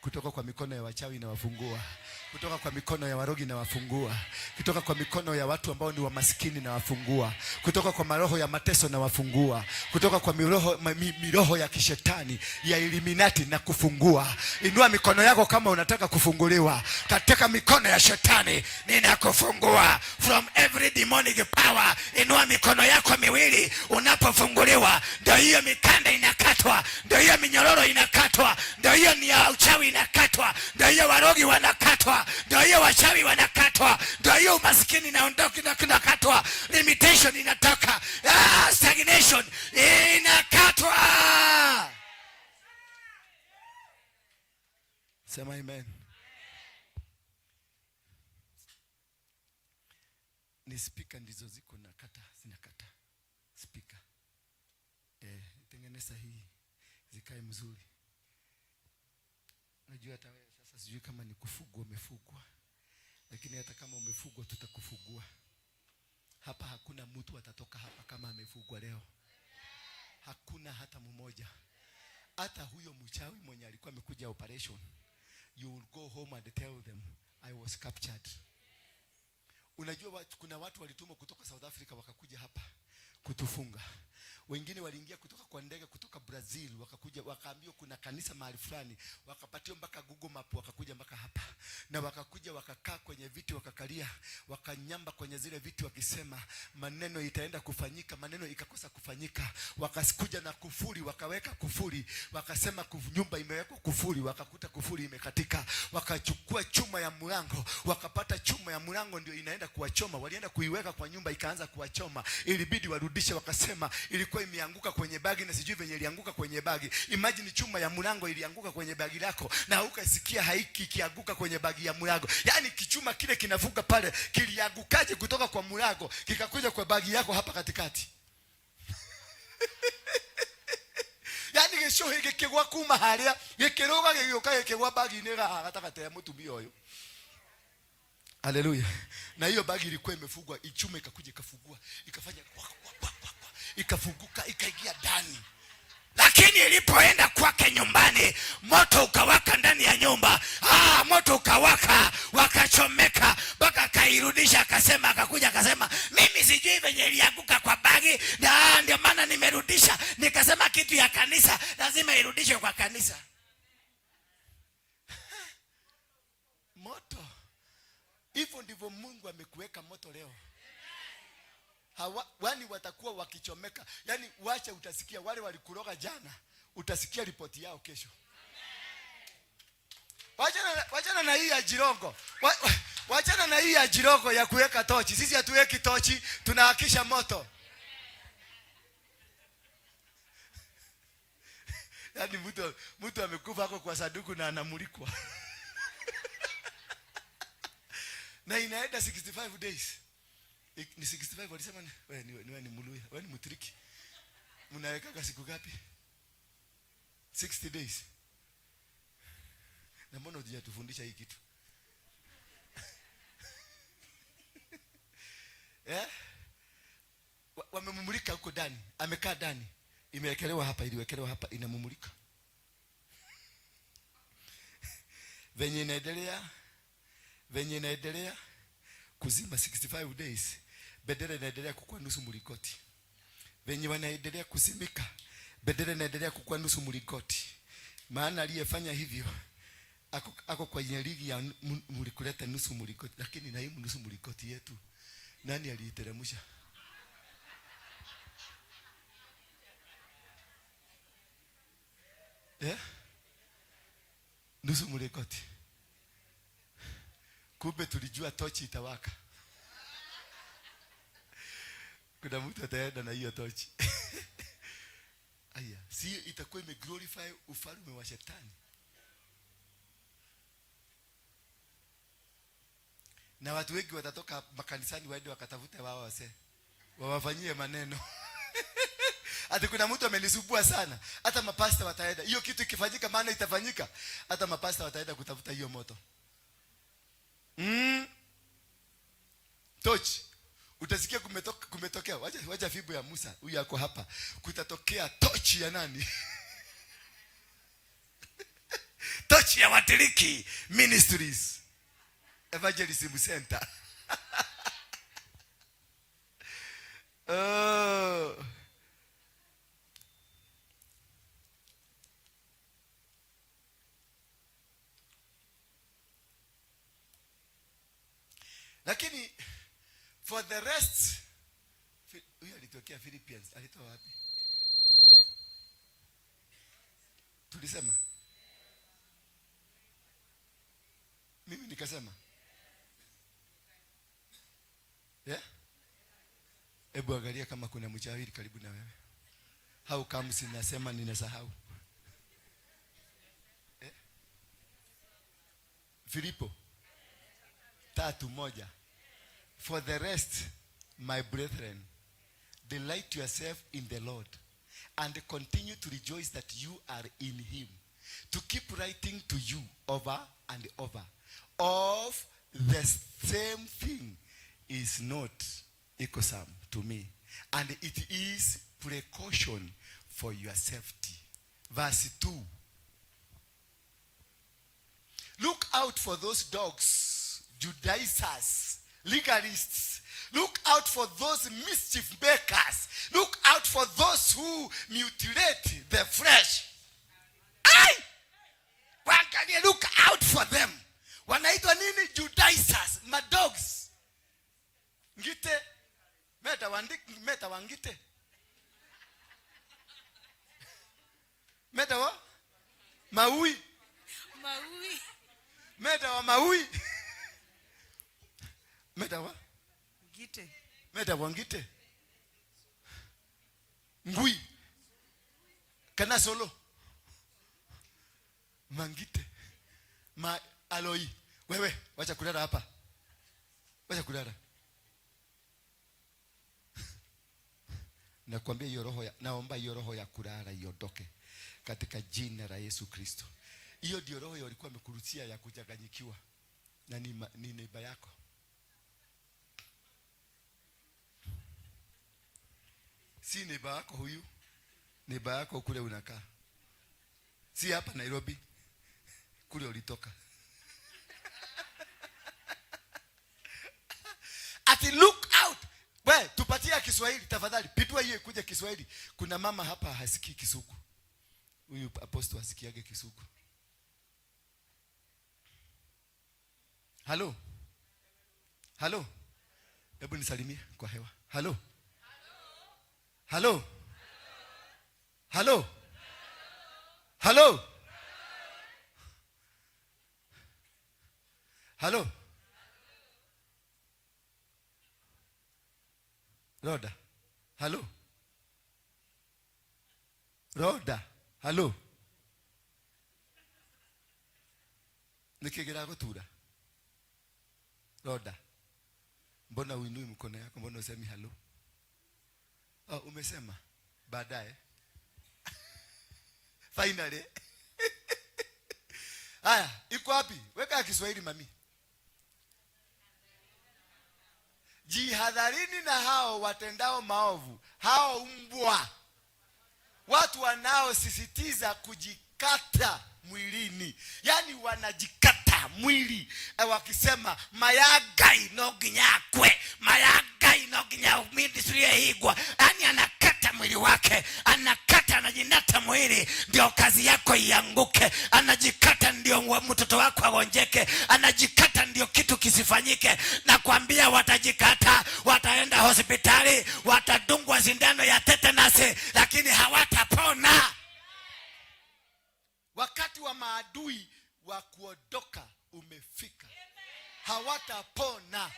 Kutoka kwa mikono ya wachawi na wafungua. Kutoka kwa mikono ya warogi na wafungua. Kutoka kwa mikono ya watu ambao ni wamaskini na wafungua. Kutoka kwa maroho ya mateso na wafungua. Kutoka kwa miroho ya kishetani ya Illuminati na kufungua. Inua mikono yako kama unataka kufunguliwa. Katika mikono ya shetani ninakufungua from every demonic power. Inua mikono yako miwili unapofunguliwa. Ndio hiyo mikanda inakatwa. Ndio hiyo minyororo inakatwa. Ndio hiyo ni ya uchawi inakatwa. Ndio hiyo warogi wanakatwa. Ndio hiyo wachawi wanakatwa. Ndio hiyo umaskini naondoka na kinakatwa. Limitation inatoka. Stagnation inakatwa. Sema amen. Ni speaker ndizo ziko nakata, zinakata. Speaker. Tengeneza hii zikae mzuri. Najua hata wewe sasa sijui kama ni kufugwa umefugwa. Lakini hata kama umefugwa tutakufugua. Hapa hakuna mtu atatoka hapa kama amefugwa leo. Hakuna hata mmoja. Hata huyo mchawi mwenye alikuwa amekuja operation. You will go home and tell them I was captured. Unajua kuna watu walitumwa kutoka South Africa wakakuja hapa kutufunga. Wengine waliingia kutoka kwa ndege kutoka Brazil wakakuja wakaambiwa kuna kanisa mahali fulani, wakapatiwa mpaka Google Map wakakuja mpaka hapa. Na wakakuja wakakaa kwenye viti wakakalia, wakanyamba kwenye zile viti wakisema maneno itaenda kufanyika, maneno ikakosa kufanyika. Wakakuja na kufuri, wakaweka kufuri, wakasema nyumba imewekwa kufuri, wakakuta kufuri imekatika. Wakachukua chuma ya mlango, wakapata chuma ya mlango ndio inaenda kuwachoma. Walienda kuiweka kwa nyumba ikaanza kuwachoma. Ilibidi warudishe, wakasema ilikuwa imeanguka kwenye bagi na sijui venye ilianguka kwenye bagi. Imagine chuma ya mlango ilianguka kwenye bagi lako na ukasikia haiki kianguka kwenye bagi ya mlango. Yaani kichuma kile kinavuka pale kiliangukaje kutoka kwa mlango kikakuja kwa bagi yako hapa katikati. Yaani gesho hiki kigwa kuma haria gekiroga gegioka gekigwa bagi ni gatakate ya mutumia huyo. Haleluya. Na hiyo bagi ilikuwa imefungwa, ichuma ikakuja ikafungua, ikafanya ikafunguka ikaingia ndani. Lakini ilipoenda kwake nyumbani, moto ukawaka ndani ya nyumba. Moto ukawaka, wakachomeka, mpaka akairudisha. Akakuja akasema, mimi sijui venye ilianguka kwa bagi, na ndio maana nimerudisha. Nikasema kitu ya kanisa lazima irudishwe kwa kanisa. Moto. Hivyo ndivyo Mungu amekuweka moto leo. Wani watakuwa wakichomeka. Yani wacha utasikia wale walikuroga jana, utasikia ripoti yao kesho. Wachana na hii ya jirongo. Wachana na hii ya jirongo ya kuweka tochi. Sisi hatuweki tochi, tunahakisha moto. Yani mtu amekufa hapo kwa saduku na anamulikwa. Na inaenda 65 days. Ni 65 walisema wewe ni Muluya, wewe ni Mtiriki. Mnaweka siku ngapi? 60 days. Na mbona hujatufundisha hii kitu? Wamemumulika huko ndani, amekaa ndani. Imewekelewa hapa, iliwekelewa hapa, inamumulika. Venye inaendelea kuzima 65 days, bendera inaendelea kukua nusu mlingoti. Venye wanaendelea kusimika, bendera inaendelea kukua nusu mlingoti. Maana aliyefanya hivyo ako kwa ligi ya mlikuleta nusu mlingoti. Lakini na hii nusu mlingoti yetu nani aliiteremsha? Nusu mlingoti. Kumbe tulijua tochi itawaka. Kuna mtu ataenda na hiyo tochi. Aya, si itakuwa imeglorify ufalme wa shetani. Na watu wengi watatoka makanisani waende wakatafute wao wase, wawafanyie maneno. Ati kuna mtu amenisumbua sana. Hata mapasta wataenda. Hiyo kitu ikifanyika, maana itafanyika. Hata mapasta wataenda kutafuta hiyo moto. Tochi. Utasikia kumetokea. Wacha fibu ya Musa. Huyu yako hapa. Kutatokea tochi ya nani? Tochi ya Watiriki Ministries Evangelism Center. Lakini for the rest, huyu alitokea Philippines. Alitoa wapi? Tulisema. Mimi nikasema. Hebu angalia kama kuna mchawi karibu na wewe. How come sinasema ninasahau? Filipo 3:1. For the rest, my brethren, delight yourself in the Lord and continue to rejoice that you are in him. To keep writing to you over and over of the same thing is not irksome to me, and it is precaution for your safety. Verse 2. Look out for those dogs, Judaizers, legalists. Look out for those mischief makers. Look out for those who mutilate the flesh. Wangalia, look out for them. Wanaitwa nini? Judaizers, madogs. Ngite. Meta wangite. Meta wa? Maui. Meta wa maui. Meta wa? Ngite. Meta wa ngite. Ngui. Kana solo. Mangite. Aloi. Wewe, wacha kulala hapa. Wacha kulala. Nakwambia hiyo roho naomba hiyo roho ya kulala iondoke katika jina la Yesu Kristo. Hiyo ndio roho walikuwa wamekurutia ya kujanganyikiwa. Na ni neiba yako. Si neiba yako huyu. Neighbor yako kule unakaa. Si hapa Nairobi. Kule ulitoka. Ati look out. We, tupatie Kiswahili tafadhali. Pitua hiyo kuja Kiswahili. Kuna mama hapa hasikii Kisugu. Huyu apostle hasikiage Kisugu. Halo. Halo. Hebu nisalimie kwa hewa. Halo. Halo. Halo. Halo. Halo. Roda. Halo. Roda. Halo. Nikigera gutura. Roda. Mbona uinui mkono yako? Mbona usemi halo? Oh, umesema baadaye. Finally. Haya, iko wapi? Weka Kiswahili mami. Jihadharini na hao watendao maovu, hao mbwa. Watu wanaosisitiza kujikata mwilini. Yaani wanajikata mwili wakisema mayagai no ginyakwe, mayagai no ginyamindisuri higwa. Yaani anakata mwili wake, anakata, anajinata mwili ndio kazi yako ianguke, anajikata ndio mtoto wako agonjeke, anajikata ndio kitu kisifanyike. Na kuambia watajikata, wataenda hospitali, watadungwa sindano ya tetanus, lakini hawatapona. Wakati wa maadui wa kuondoka umefika. Hawatapona.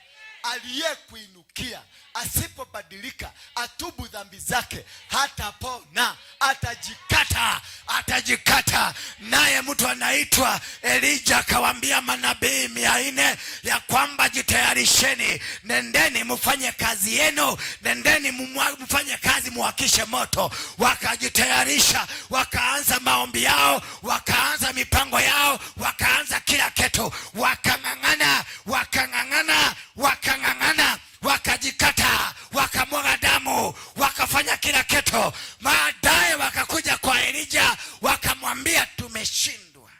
Aliyekuinukia asipobadilika, atubu dhambi zake, hatapona. Atajikata, atajikata. Naye mtu anaitwa Elijah akawaambia manabii 400 ya kwamba jitayarisheni, nendeni mfanye kazi yenu, nendeni mfanye kazi, muhakishe moto. Wakajitayarisha, wakaanza maombi yao, wakaanza mipango yao, wakaanza kila kitu, wakang'ang'ana, wakang'ang'ana, wakang'ang'ana, wakajikata, wakamwaga damu, wakafanya kila kitu. Baadaye wakakuja kwa Elijah wakamwambia tumeshindwa.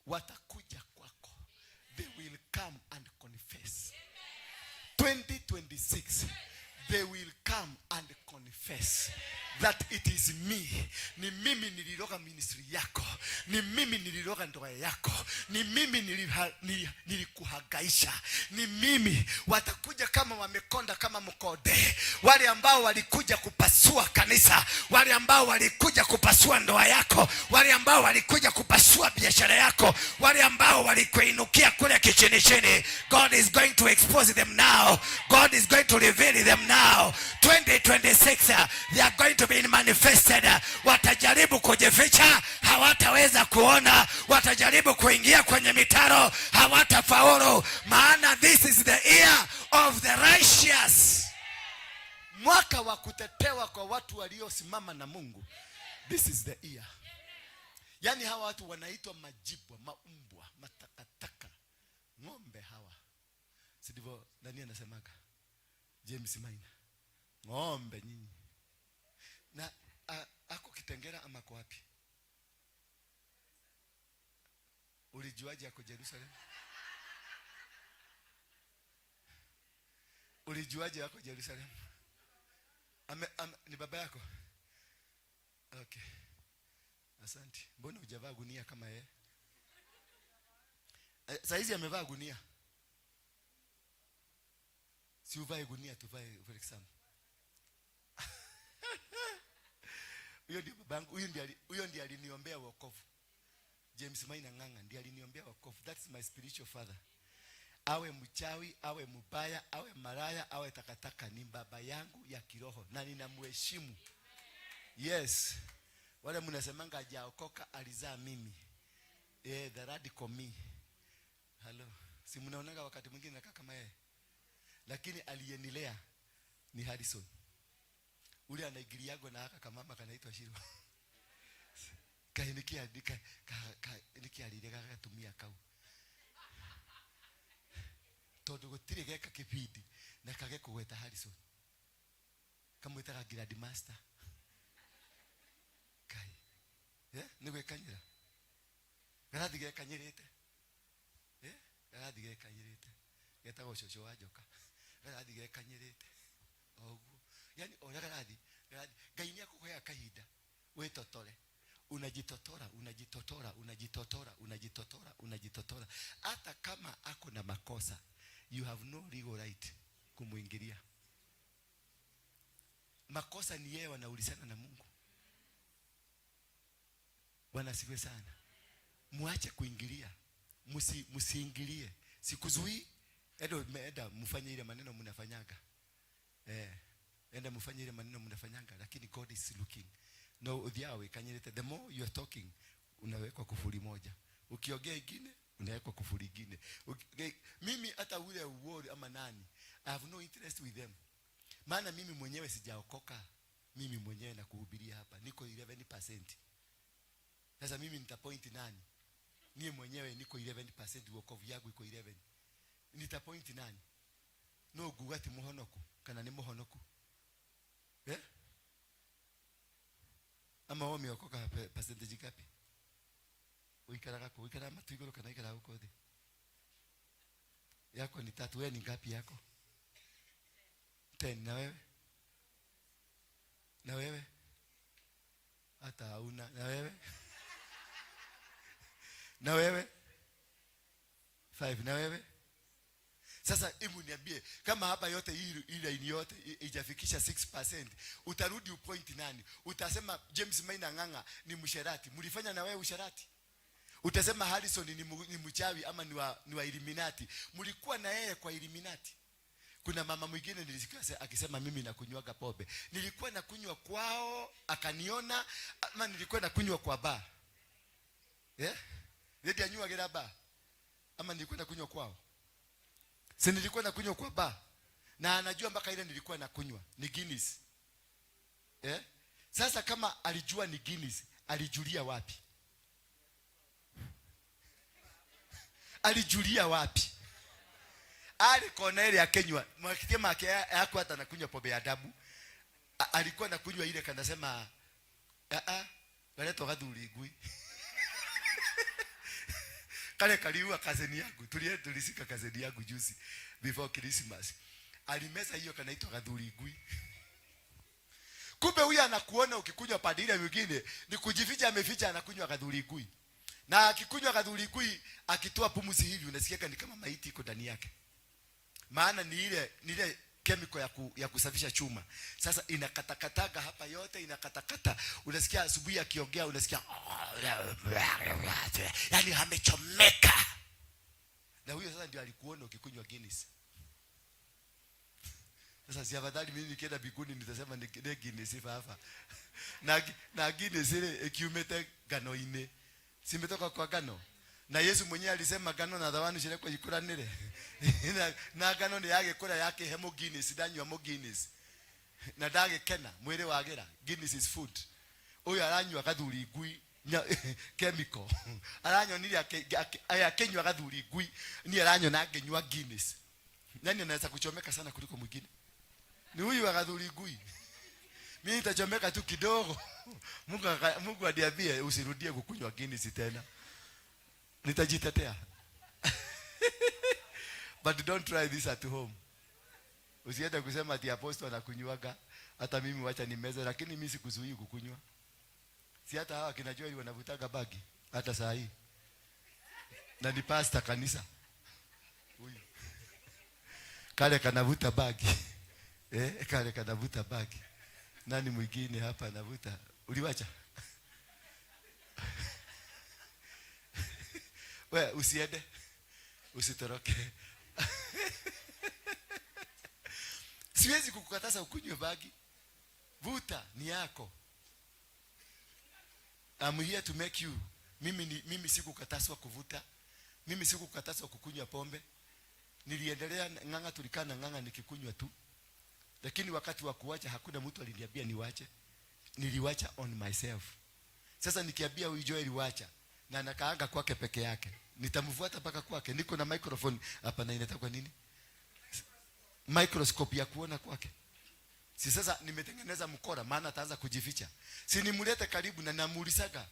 Watakuja kwako. They will come and confess. 2026 they will come and confess that it is me. Ni mimi niliroga ministry yako, ni mimi niliroga ndoa yako, ni mimi nilikuhangaisha, ni mimi. Watakuja kama wamekonda kama mkode. Wale ambao walikuja kupasua kanisa, wale ambao walikuja kupasua ndoa yako, wale ambao walikuja kupasua biashara yako, wale ambao walikuinukia kule kichini chini, God is going to expose them now. God is going to reveal them now. 2026 they are going to be manifested. Watajaribu kujificha, hawataweza kuona. Watajaribu kuingia kwenye mitaro, hawatafaulu. Maana this is the year of the righteous. Mwaka wa kutetewa kwa watu waliosimama na Mungu. This is the year. Yani hawa watu wanaitwa majibwa, maumbwa, matakataka, ng'ombe hawa. Sidivyo nani anasemaga? James Maina. Ng'ombe nyinyi. Na ako Kitengera ama kwa wapi? Ulijuaje ako Jerusalem? Ulijuaje ako Jerusalem? Ni baba yako? Okay. Asante. Mbona hujavaa gunia kama yeye? Saizi amevaa gunia. Si uvae gunia, tuvae Felixam. Huyo ndio babangu, huyo ndiye aliniombea wokovu. James Maina Ng'ang'a ndiye aliniombea wokovu. That's my spiritual father. Awe mchawi, awe mbaya, awe maraya, awe takataka, ni baba yangu ya kiroho na ninamheshimu. Yes. Wale mnasemanga hajaokoka alizaa mimi. The radical me. Hello. Si mnaonaga wakati mwingine nakaa kama yeye. Lakini aliyenilea ni Harrison. Ule anaigiliago na haka kama mama kanaitwa Shiro. Kainikia alirega gatumia kau. Todo gutire geka kipindi na kage kugweta Harrison. Kamwitaga grandmaster. Nigwe kanyira. Garathi ge kanyirite. Garathi ge kanyirite. Geta go shosho wajoka. Garathi ge kanyirite. Ogu. Yani ora garathi Ngai ni akuhoya kahinda. Witotore. Unajitotora. Hata kama ako na makosa, you have no legal right kumuingilia. Makosa ni yeye wanaulizana na Mungu. Bwana sifiwe sana. Muache kuingilia. Musiingilie. Sikuzui. Enda mfanye ile maneno mnafanyaga. Enda mfanye ile maneno mnafanyaga, lakini God is looking. No udhiawe kanyerete. The more you are talking, unawekwa kufuri moja. Ukiongea ingine, unawekwa kufuri ingine. Mimi hata ule uwori ama nani, I have no interest with them. Maana mimi mwenyewe sijaokoka. Mimi mwenyewe na kuhubiria hapa niko 11%. Sasa mimi nitapoint nani? Mimi mwenyewe niko 11%, wokovu yangu iko 11. Nitapoint nani? No gugati muhonoku kana ni muhonoku. Ama wao meokoka percentage gapi? Uikara matuigoro kana ikara huko thi. Yako ni 3, wewe ni ngapi yako? 10. Na wewe? Hata hauna. Na wewe? 5. Na wewe? Sasa hebu niambie, kama hapa yote hii line yote ijafikisha 6%, utarudi upoint nani? Utasema James Maina Nganga ni msherati. Mlifanya na wewe usherati? Utasema Harrison ni mchawi ama ni wa Illuminati. Mlikuwa na yeye kwa Illuminati. Kuna mama mwingine nilisikia akisema mimi nakunywaga pombe. Nilikuwa nakunywa kwao, akaniona, ama nilikuwa nakunywa kwa bar. Yeye anywa gera bar. Ama nilikuwa nakunywa kwao. Si nilikuwa nakunywa kwa bar. Na anajua mpaka ile nilikuwa nakunywa ni Guinness. Sasa kama alijua ni Guinness, alijulia wapi? Alijulia wapi? Alikona ile akenywa. Mwakitema yako hata nakunywa pombe ya adabu. Alikuwa nakunywa ile kanasema waleto gathuri ngui. Kale kaliua kazeni yangu. Tulisika kazeni yangu juzi before Christmas. Alimeza hiyo kanaitwa gathuri ngui. Kumbe huyu anakuona ukikunywa padi ile nyingine ni kujificha, ameficha anakunywa gathuri ngui. Na akikunywa gathuri ngui akitoa pumuzi hivi unasikia ni kama maiti iko ndani yake. Maana ni ile chemical ya kusafisha chuma. Sasa inakatakataga hapa yote, inakatakata. Unasikia asubuhi akiongea unasikia yani amechomeka. Na huyo sasa ndio alikuona ukikunywa Guinness. Sasa si afadhali mimi nikienda biguni nitasema ni Guinness hapa. Na Guinness ile ikiumete gano ine. Simetoka kwa gano. Na Yesu mwenyewe alisema gano na dhawani shile kwa ikura nile. Na gano ni yake kura yake hemo Guinness, danywa mo Guinness. Na dage kena, mwere wagera. Guinness is food. Oyo aranywa gathuri ngui chemical. Aranywa nili akenywa gathuri ngui, ni aranywa na agenywa Guinness. Nani anaweza kuchomeka sana kuliko mwingine? Ni huyu wa gathuri ngui. Mimi nitachomeka tu kidogo. Mungu adiambie usirudie kukunywa Guinness tena. Nitajitetea. But don't try this at home. Usiende kusema ati apostle anakunywaga, hata mimi wacha nimeze, lakini mimi sikuzuii kukunywa. Si hata hawa kina Joel wanavutaga bagi hata saa hii. Na ni pastor kanisa. Huyu. Kale kanavuta bagi. Kale kanavuta bagi. Nani mwingine hapa anavuta? Uliwacha? Wewe usiende. Usitoroke. Siwezi kukukataza ukunywe bagi. Vuta ni yako. I'm here to make you. Mimi sikukatazwa kuvuta. Mimi sikukatazwa kukunywa pombe. Niliendelea Nganga, tulikana Nganga nikikunywa tu. Lakini wakati wa kuacha hakuna mtu aliniambia niwache. Niliwacha on myself. Sasa nikiambia huyu Joel wacha na nakaanga kwake peke yake, nitamfuata mpaka kwake. Niko na microphone hapa na inataka nini? Microscope ya kuona kwake. Si sasa nimetengeneza mkora, maana ataanza kujificha. Si nimlete karibu na namuulizaga,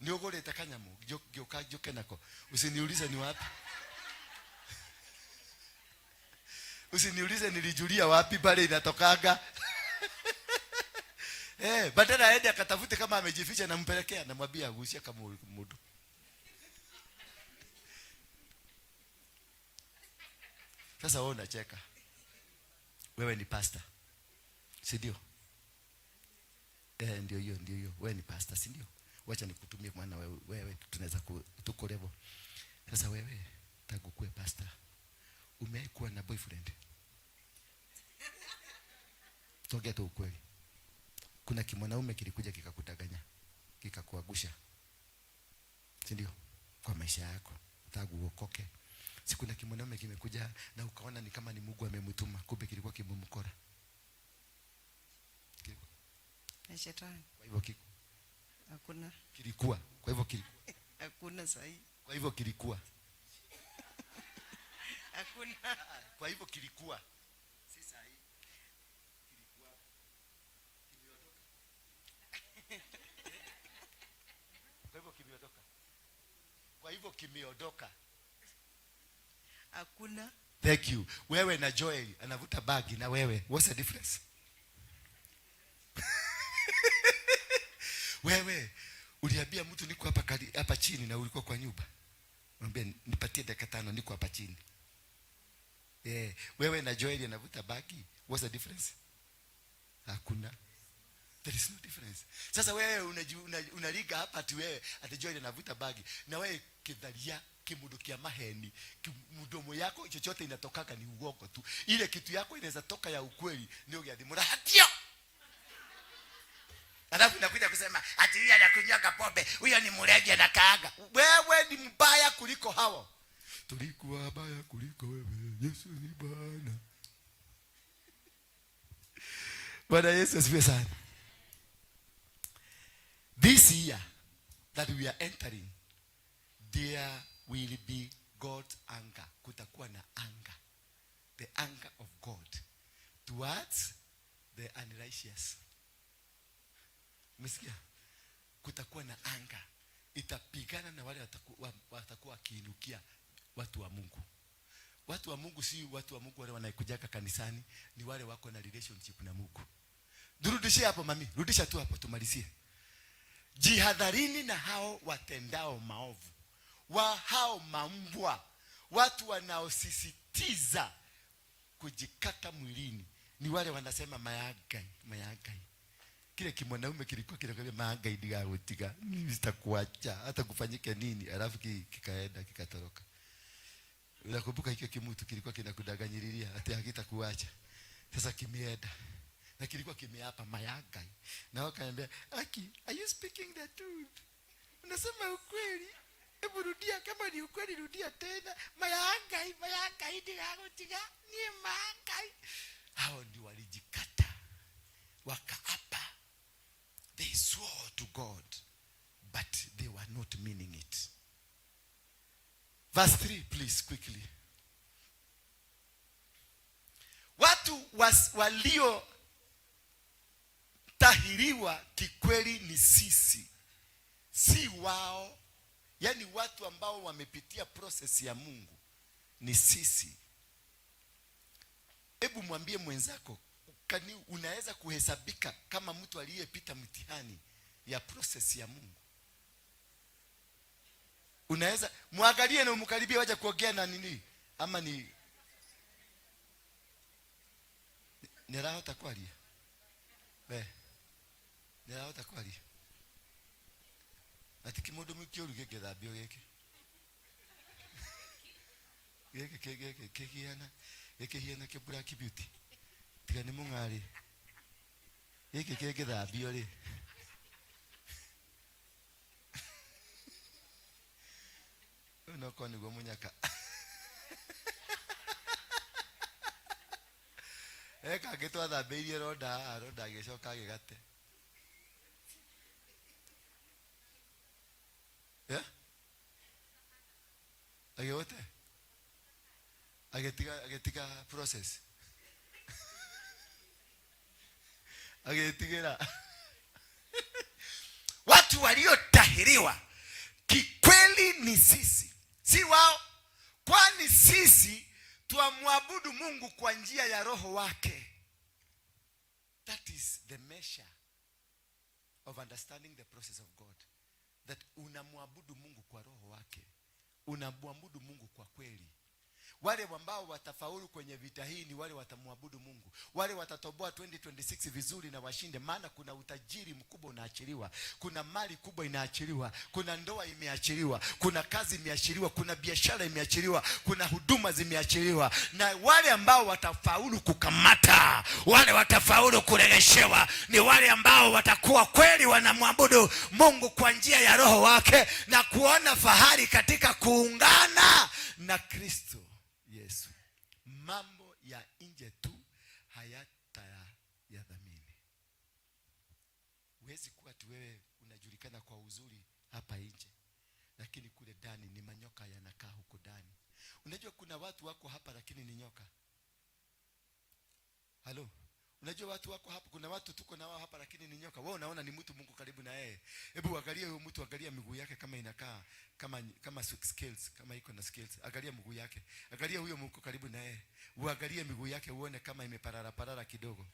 Niogolete kanyamu gioka joke nako. Usiniulize ni wapi. Usiniulize nilijulia wapi pale inatokaga. Badala aende akatafute kama amejificha na mpelekea na mwambia agusia kama mudu. Sasa wewe unacheka. Wewe ni pastor. Si ndio? Ndio hiyo. Wewe ni pastor, si ndio? Wacha nikutumie maana wewe tunaweza tuko level. Sasa wewe tangu kuwe pastor umekuwa na boyfriend? Tongea tu ukweli. Kuna kimwanaume kilikuja kikakudanganya, kikakuagusha, si ndio? Kwa maisha yako tangu uokoke. Si kuna kimwanaume kimekuja na ukaona ni kama ni Mungu amemtuma, kumbe kilikuwa kimemkora. Ni shetani. Kwa hivyo Hakuna. Kilikuwa. Kwa hivyo kilikuwa. Hakuna sahihi. Kwa hivyo kilikuwa. Hakuna. Kwa hivyo kilikuwa. Si sahihi. Kilikuwa. Kimeondoka. Kwa hivyo kimeondoka. Kwa hivyo kimeondoka. Hakuna. Thank you. Wewe na Joel anavuta bagi na wewe. What's the difference? Wewe uliambia mtu niko hapa chini na ulikuwa kwa nyumba. Mwambie nipatie dakika 5 niko hapa chini. Wewe na Joel anavuta bagi. What's the difference? Hakuna. There is no difference. Sasa wewe unaliga hapa ati wewe ati Joel anavuta bagi na wewe kidharia kimudu kia maheni, mdomo yako chochote inatokaga ni uongo tu. Ile kitu yako inaweza toka ya ukweli ndio giadhimura hatio. Alafu nakuja kusema ati yeye anakunywa pombe, huyo ni mlevi na kaaga. Wewe ni mbaya kuliko hao. Tulikuwa baya kuliko wewe. Yesu ni Bwana. Bwana Yesu asifiwe sana. This year that we are entering, there will be God's anger. Kutakuwa na anger. The anger of God towards the unrighteous. Msikia? Kutakuwa na anga. Itapigana na wale watakuwa wakiinukia watu wa Mungu. Watu wa Mungu si watu wa Mungu wale wanaikujaka kanisani, ni wale wako na relationship na Mungu. Durudishie hapo mami, rudisha tu hapo tumalizie. Jihadharini na hao watendao maovu. Hao mambwa, watu wanaosisitiza kujikata mwilini, ni wale wanasema mayagai. Kile kimwanaume kilikuwa kinakwambia mayagai ndiga utiga, sitakuacha hata kufanyike nini, alafu kikaenda kikatoroka. Unakumbuka hiyo kimutu kilikuwa kinakudanganyiriria ati hakitakuacha. Sasa kimeenda. Na kilikuwa kimeapa mayagai. Na wakaambia, "Aki, are you speaking the truth? Unasema ukweli? Hebu rudia, kama ni ukweli rudia tena. Mayagai ndiga utiga, ni mayagai." Hao ndio walijikata. Wakaapa. They swore to God, but they were not meaning it. Verse 3, please, quickly. Watu walio tahiriwa kikweli ni sisi, si wao. Yani watu ambao wamepitia process ya Mungu ni sisi. Hebu mwambie mwenzako, unaweza kuhesabika kama mtu aliyepita mtihani ya process ya Mungu? Unaweza muangalie na umkaribie waje kuongea na nini? Ama ni raha takwalia. Ni raha takwalia. Ati kimodo mukio rugege thabio geke. Geke hiana ke Black Beauty. Tiga ni mungari. Geke thabio ri. No koni go munyaka. Eka gitwa thambirie roda gicoka gigate. Ayote. Agetiga process. Agetigira. Watu waliotahiriwa kikweli ni sisi, si wao. Kwani sisi tuamwabudu Mungu kwa njia ya roho wake. That is the measure of understanding the process of God. That unamwabudu Mungu kwa roho wake, unamwabudu Mungu kwa kweli. Wale ambao watafaulu kwenye vita hii ni wale watamwabudu Mungu. Wale watatoboa 2026 vizuri na washinde, maana kuna utajiri mkubwa unaachiliwa, kuna mali kubwa inaachiliwa, kuna ndoa imeachiliwa, kuna kazi imeachiliwa, kuna biashara imeachiliwa, kuna huduma zimeachiliwa. Na wale ambao watafaulu kukamata, wale watafaulu kurejeshewa ni wale ambao watakuwa kweli wanamwabudu Mungu kwa njia ya roho wake na kuona fahari katika kuungana na Kristo Yesu. Mambo ya nje tu hayatayadhamini. Huwezi kuwa tu wewe unajulikana kwa uzuri hapa nje, lakini kule ndani ni manyoka yanakaa huko ndani. Unajua kuna watu wako hapa lakini ni nyoka. Halo? Unajua watu wako hapa, kuna watu tuko na wao hapa lakini ni nyoka. Wewe unaona ni mtu Mungu karibu na yeye. Hebu angalia huyo mtu, angalia miguu yake kama inakaa kama scales, kama iko na scales. Angalia miguu yake. Angalia huyo Mungu karibu na yeye. Uangalie miguu yake uone kama imeparara kidogo.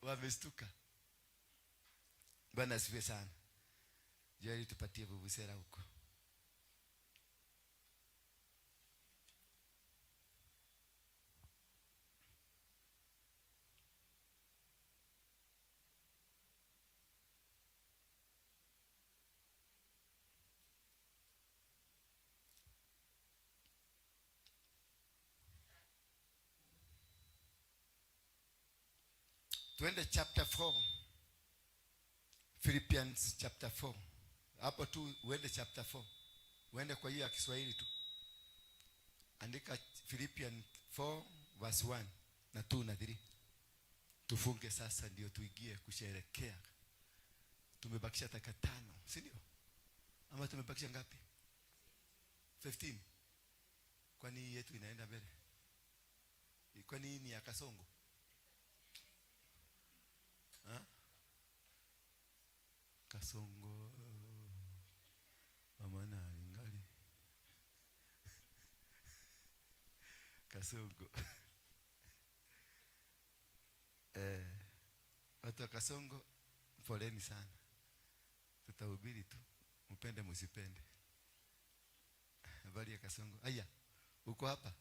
Wamestuka. Bwana asifiwe sana. Jari tupatie vuvuzela huko. Tuende chapter 4. Philippians chapter 4. Hapo tu uende chapter 4. Uende kwa hiyo ya Kiswahili tu. Andika Philippians 4 verse 1 na 2 na 3. Tufunge sasa ndio tuingie kusherehekea. Tumebakisha dakika 5, si ndio? Ama tumebakisha ngapi? 15. Kwani hii yetu inaenda mbele? Kwani hii ni ya Kasongo? Kasongo mama na ingali Kasongo watu wa Kasongo, poleni sana. Tutahubiri tu, mpende msipende. Habari ya Kasongo. Aya, uko hapa?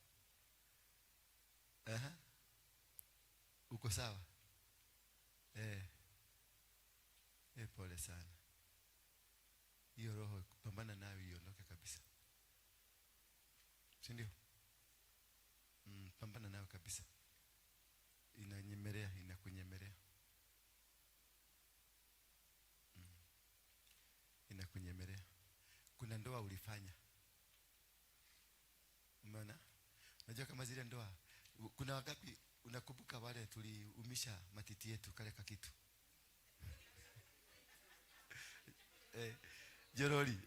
Uko sawa? Pole sana. Hiyo roho pambana nayo iondoke kabisa. Si ndio? Pambana nayo kabisa. Inanyemelea, inakunyemelea. Inakunyemelea. Kuna ndoa ulifanya. Umeona? Unajua kama zile ndoa, kuna wakati unakumbuka wale tuliumisha matiti yetu kale kakitu. Joroli.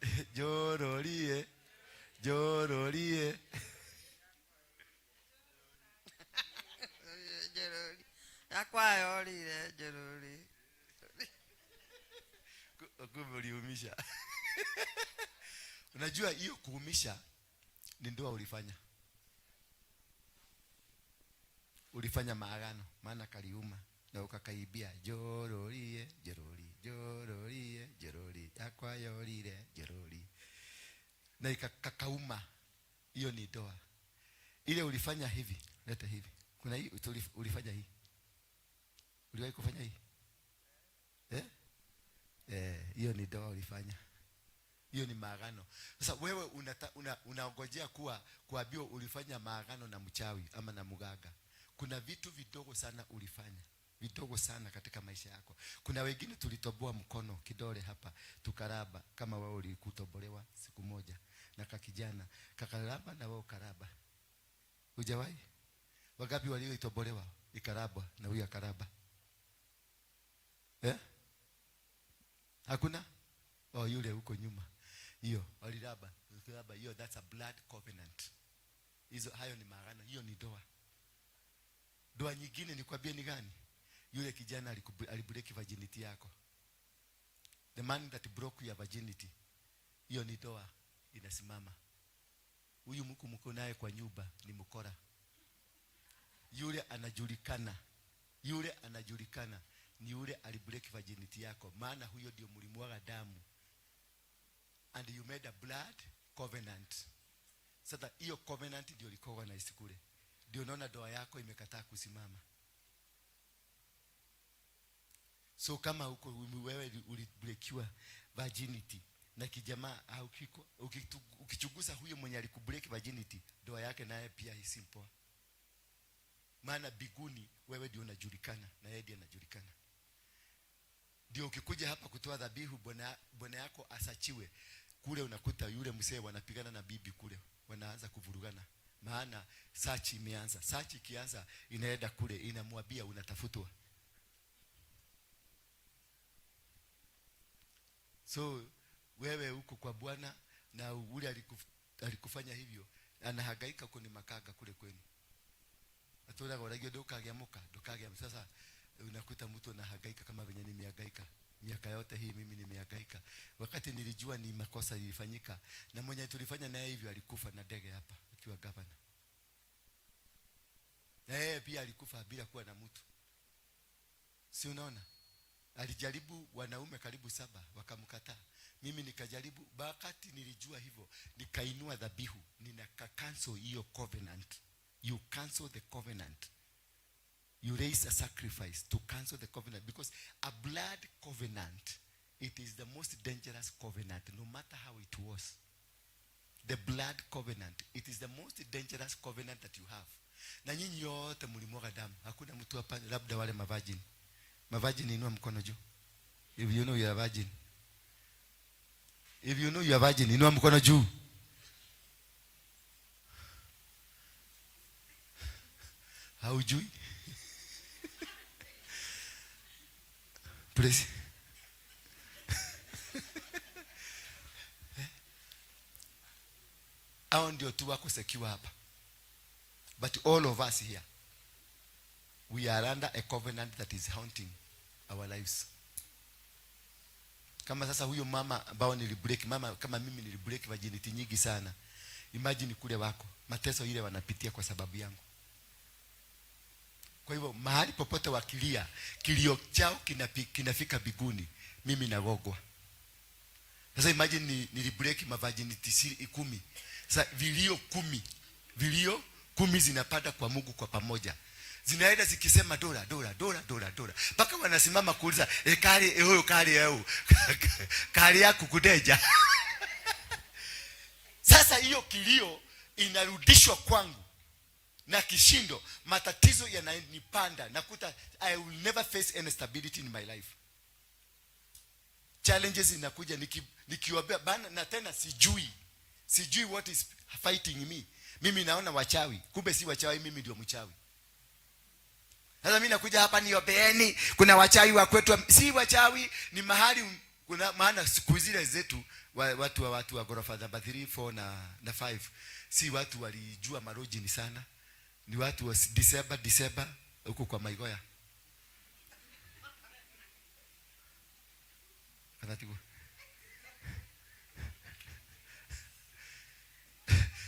Joroli. Akwayorire joroli. Kumbe uliumisha. Unajua hiyo kuumisha ni ndoa ulifanya. Ulifanya maagano, maana kaliuma na ukakaibia. Joroli. Akwayorire joroli. Na ikakauma. Hiyo ni ndoa. Ile ulifanya hivi, leta hivi. Kuna hii ulifanya hii. Uliwahi kufanya hii? Hiyo ni ndoa ulifanya. Hiyo ni maagano. Sasa wewe unaongojea kuambiwa ulifanya maagano na mchawi ama na mganga. Kuna vitu vidogo sana ulifanya. Vidogo sana katika maisha yako. Kuna wengine tulitoboa mkono kidole hapa tukaraba, kama wewe ulikutobolewa siku moja na kakijana kakaraba na wewe ukaraba. Hujawahi? Wangapi walioitobolewa ikarabwa na huyu akaraba? Hakuna? Yule huko nyuma. Hiyo waliraba, hiyo that's a blood covenant. Hayo ni maagano, hiyo ni ndoa. Ndoa nyingine nikwambie ni gani? yule kijana alibreak virginity yako. The man that broke your virginity, hiyo ni doa inasimama. Huyu mko naye kwa nyumba ni mkora. Yule anajulikana ni yule alibreak virginity yako, maana huyo ndio mlimwaga damu, and you made a blood covenant. Sasa hiyo covenant ndio recognize kule, ndio unaona doa yako imekataa kusimama. So kama huko wewe ulibreakiwa virginity na kijamaa au ukichunguza huyo mwenye alikubreak virginity, doa yake naye pia isimpoa. Maana biguni wewe ndio unajulikana na yeye ndiye anajulikana. Ndio ukikuja hapa kutoa dhabihu, bwana yako asachiwe, kule unakuta yule mzee wanapigana na bibi kule, wanaanza kuvurugana. Maana search imeanza. Search ikianza inaenda kule, inamwambia unatafutwa. So wewe huko kwa Bwana, na ule alikufanya hivyo anahangaika huko ni makaga kule kwenu. Atola goragio dokagya muka sasa unakuta mtu anahangaika kama venye nimehangaika miaka yote hii. Mimi nimehangaika wakati nilijua ni makosa ilifanyika, na mwenye tulifanya naye hivyo alikufa na ndege hapa akiwa governor, na yeye pia alikufa bila kuwa na mtu. Si unaona? Alijaribu wanaume karibu 7 wakamkataa. Mimi nikajaribu, wakati nilijua hivyo nikainua dhabihu, cancel hiyo covenant. You cancel the covenant. You raise a sacrifice to cancel the covenant, because a blood covenant, it is the most dangerous covenant, no matter how it was. The blood covenant, it is the most dangerous covenant that you have. Na nyinyi yote mlimwaga damu. Hakuna mtu hapa, labda wale mavagin. Mavagin, inua mkono juu. If you know you are virgin. If you know you are virgin, inua mkono juu. Haujui? Please. Hao ndio tu wako secure hapa. But all of us here, we are under a covenant that is haunting our lives. Kama sasa huyo mama ambao nilibreak, mama kama mimi nilibreak virginity nyingi sana. Imagine kule wako, mateso ile wanapitia kwa sababu yangu. Kwa hivyo mahali popote wakilia, kilio chao kinafika biguni, mimi nagogwa. Sasa imagine nilibreak virginity 10. Sasa vilio 10 zinapanda kwa Mungu kwa pamoja. Zinaenda zikisema dola. Paka wanasimama kuuliza, kari yako kudeja. Sasa hiyo kilio inarudishwa kwangu na kishindo, matatizo yananipanda, nakuta I will never face any stability in my life. Challenges inakuja nikiwaambia bana, na tena sijui what is fighting me. Mimi naona wachawi, kumbe si wachawi, mimi ndio mchawi. Sasa mimi nakuja hapa niombeeni, kuna wachawi wa kwetu. Si wachawi, ni mahali kuna, maana siku zile zetu watu wa ghorofa namba 3, 4 na 5, si watu walijua marojini sana. Ni watu wa December huko kwa Maigoya.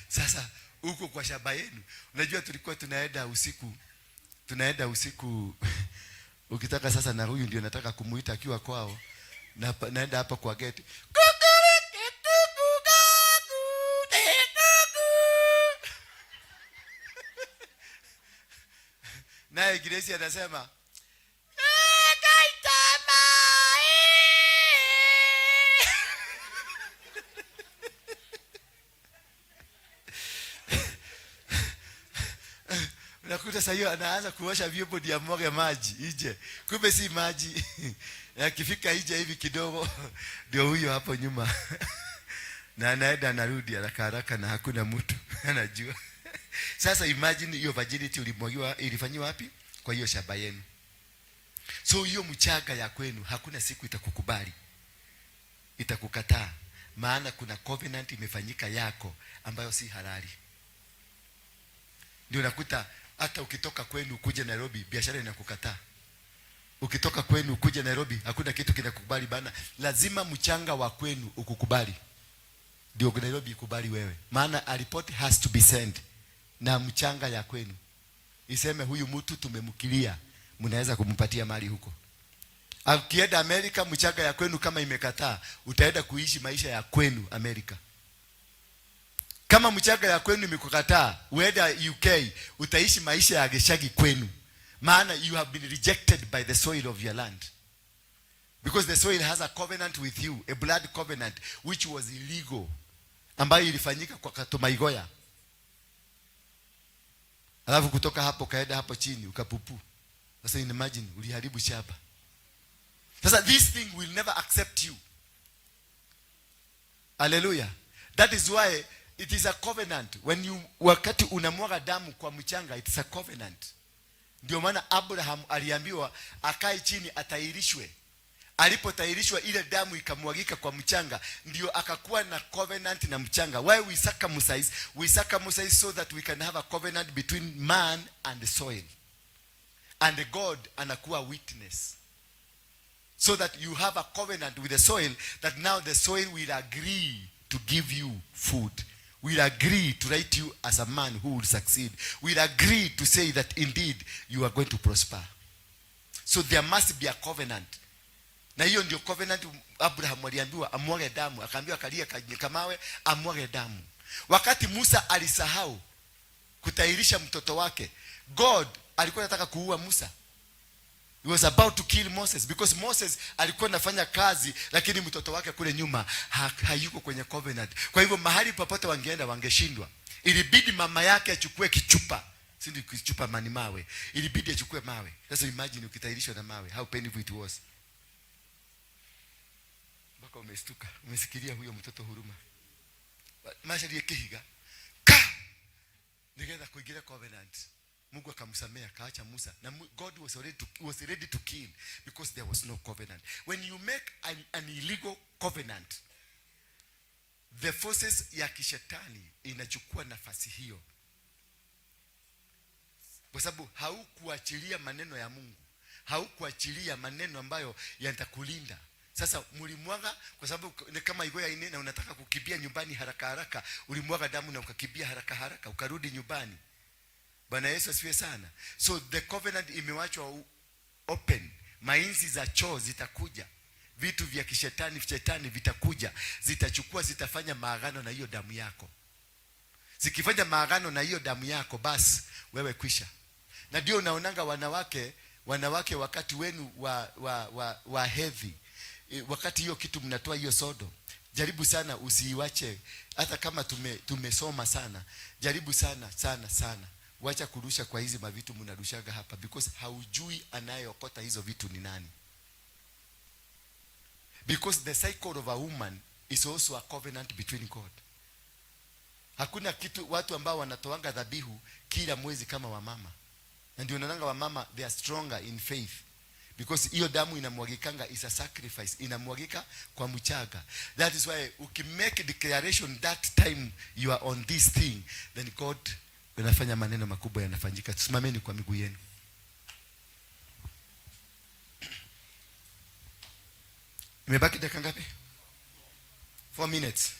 Sasa huko kwa shamba yenu, unajua tulikuwa tunaenda usiku ukitaka sasa, na huyu ndio nataka kumuita akiwa kwao, naenda hapa kwa gate. Naye Grace anasema unakuta sasa hiyo anaanza kuosha vyombo ndio amwage maji nje, kumbe si maji. Akifika nje hivi kidogo ndio huyo hapo nyuma na anaenda anarudi haraka na hakuna mtu anajua. Sasa imagine hiyo virginity ulimwagiwa, ilifanywa wapi? Kwa hiyo shamba yenu. So hiyo mchaga ya kwenu hakuna siku itakukubali, itakukataa, maana kuna covenant imefanyika yako ambayo si halali. Ndio nakuta hata ukitoka kwenu kuja Nairobi, biashara inakukataa. ukitoka kwenu kuja Nairobi hakuna kitu kinakukubali bana. Lazima mchanga wa kwenu ukukubali ndio Nairobi ikubali wewe, maana a report has to be sent na mchanga ya kwenu iseme huyu mtu tumemkilia, mnaweza kumpatia mali huko. Akienda Amerika, mchanga ya kwenu kama imekataa, utaenda kuishi maisha ya kwenu Amerika. Kama mchanga ya kwenu imekukataa, uenda UK, utaishi maisha ya geshagi kwenu, maana you have been rejected by the soil of your land, because the soil has a covenant with you, a blood covenant which was illegal, ambayo ilifanyika kwa Katomaigoya. Alafu kutoka hapo kaenda hapo chini ukapupu. Sasa imagine uliharibu shamba. Sasa this thing will never accept you. Hallelujah. That is why it is a covenant. When you, wakati unamwaga damu kwa mchanga, it's a covenant. Ndio maana Abraham aliambiwa akae chini atairishwe. Alipotairishwa ile damu ikamwagika kwa mchanga, ndio akakuwa na covenant na mchanga. Why we circumcise? We circumcise so that we can have a covenant between man and the soil. And God anakuwa witness. So that you have a covenant with the soil, that now the soil will agree to give you food. Will agree to write you as a man who will succeed. Will agree to say that indeed you are going to prosper. So there must be a covenant. Na hiyo ndio covenant Abraham aliambiwa amwage damu, akaambiwa kalia kamawe amwage damu. Wakati Musa alisahau kutairisha mtoto wake, God alikuwa anataka kuua Musa. He was about to kill Moses because Moses alikuwa anafanya kazi, lakini mtoto wake kule nyuma hayuko kwenye covenant. Kwa hivyo mahali popote wangeenda wangeshindwa. Ilibidi mama yake achukue kichupa, si ndio kichupa mani mawe. Ilibidi achukue mawe. Sasa imagine ukitairishwa na mawe, how painful it was. Baka umestuka, umesikilia huyo mtoto huruma. Maisha ndiye kihiga. Nikaenda kuingia covenant. Mungu akamsamea akaacha Musa. Na God was ready to kill because there was no covenant. When you make an illegal covenant, the forces ya kishetani inachukua nafasi hiyo. Kwa sababu haukuachilia maneno ya Mungu. Haukuachilia maneno ambayo yatakulinda. Sasa mlimwaga kwa sababu ni kama igoya ine na unataka kukimbia nyumbani haraka haraka, ulimwaga damu na ukakimbia haraka haraka ukarudi nyumbani. Bwana Yesu asifiwe sana. So the covenant imewachwa open. Mainzi za choo zitakuja. Vitu vya kishetani vitakuja. Zitachukua, zitafanya maagano na hiyo damu yako. Zikifanya maagano na hiyo damu yako, basi wewe kwisha. Na ndio unaonanga wanawake wakati wenu wa heavy, wakati hiyo kitu mnatoa hiyo sodo, jaribu sana usiiwache. Hata kama tumesoma sana, jaribu sana wacha kurusha kwa hizi mavitu mnarushaga hapa, because haujui anayeokota hizo vitu ni nani. Because the cycle of a woman is also a covenant between God. Hakuna kitu watu ambao wanatoanga dhabihu kila mwezi kama wamama. Na ndio unaona wamama they are stronger in faith. Because hiyo damu inamwagikanga is a sacrifice, inamwagika kwa mchaga. That is why ukimake declaration that time you are on this thing, then God unafanya maneno makubwa yanafanyika. Tusimameni kwa miguu yenu. Imebaki dakika ngapi? 4 minutes.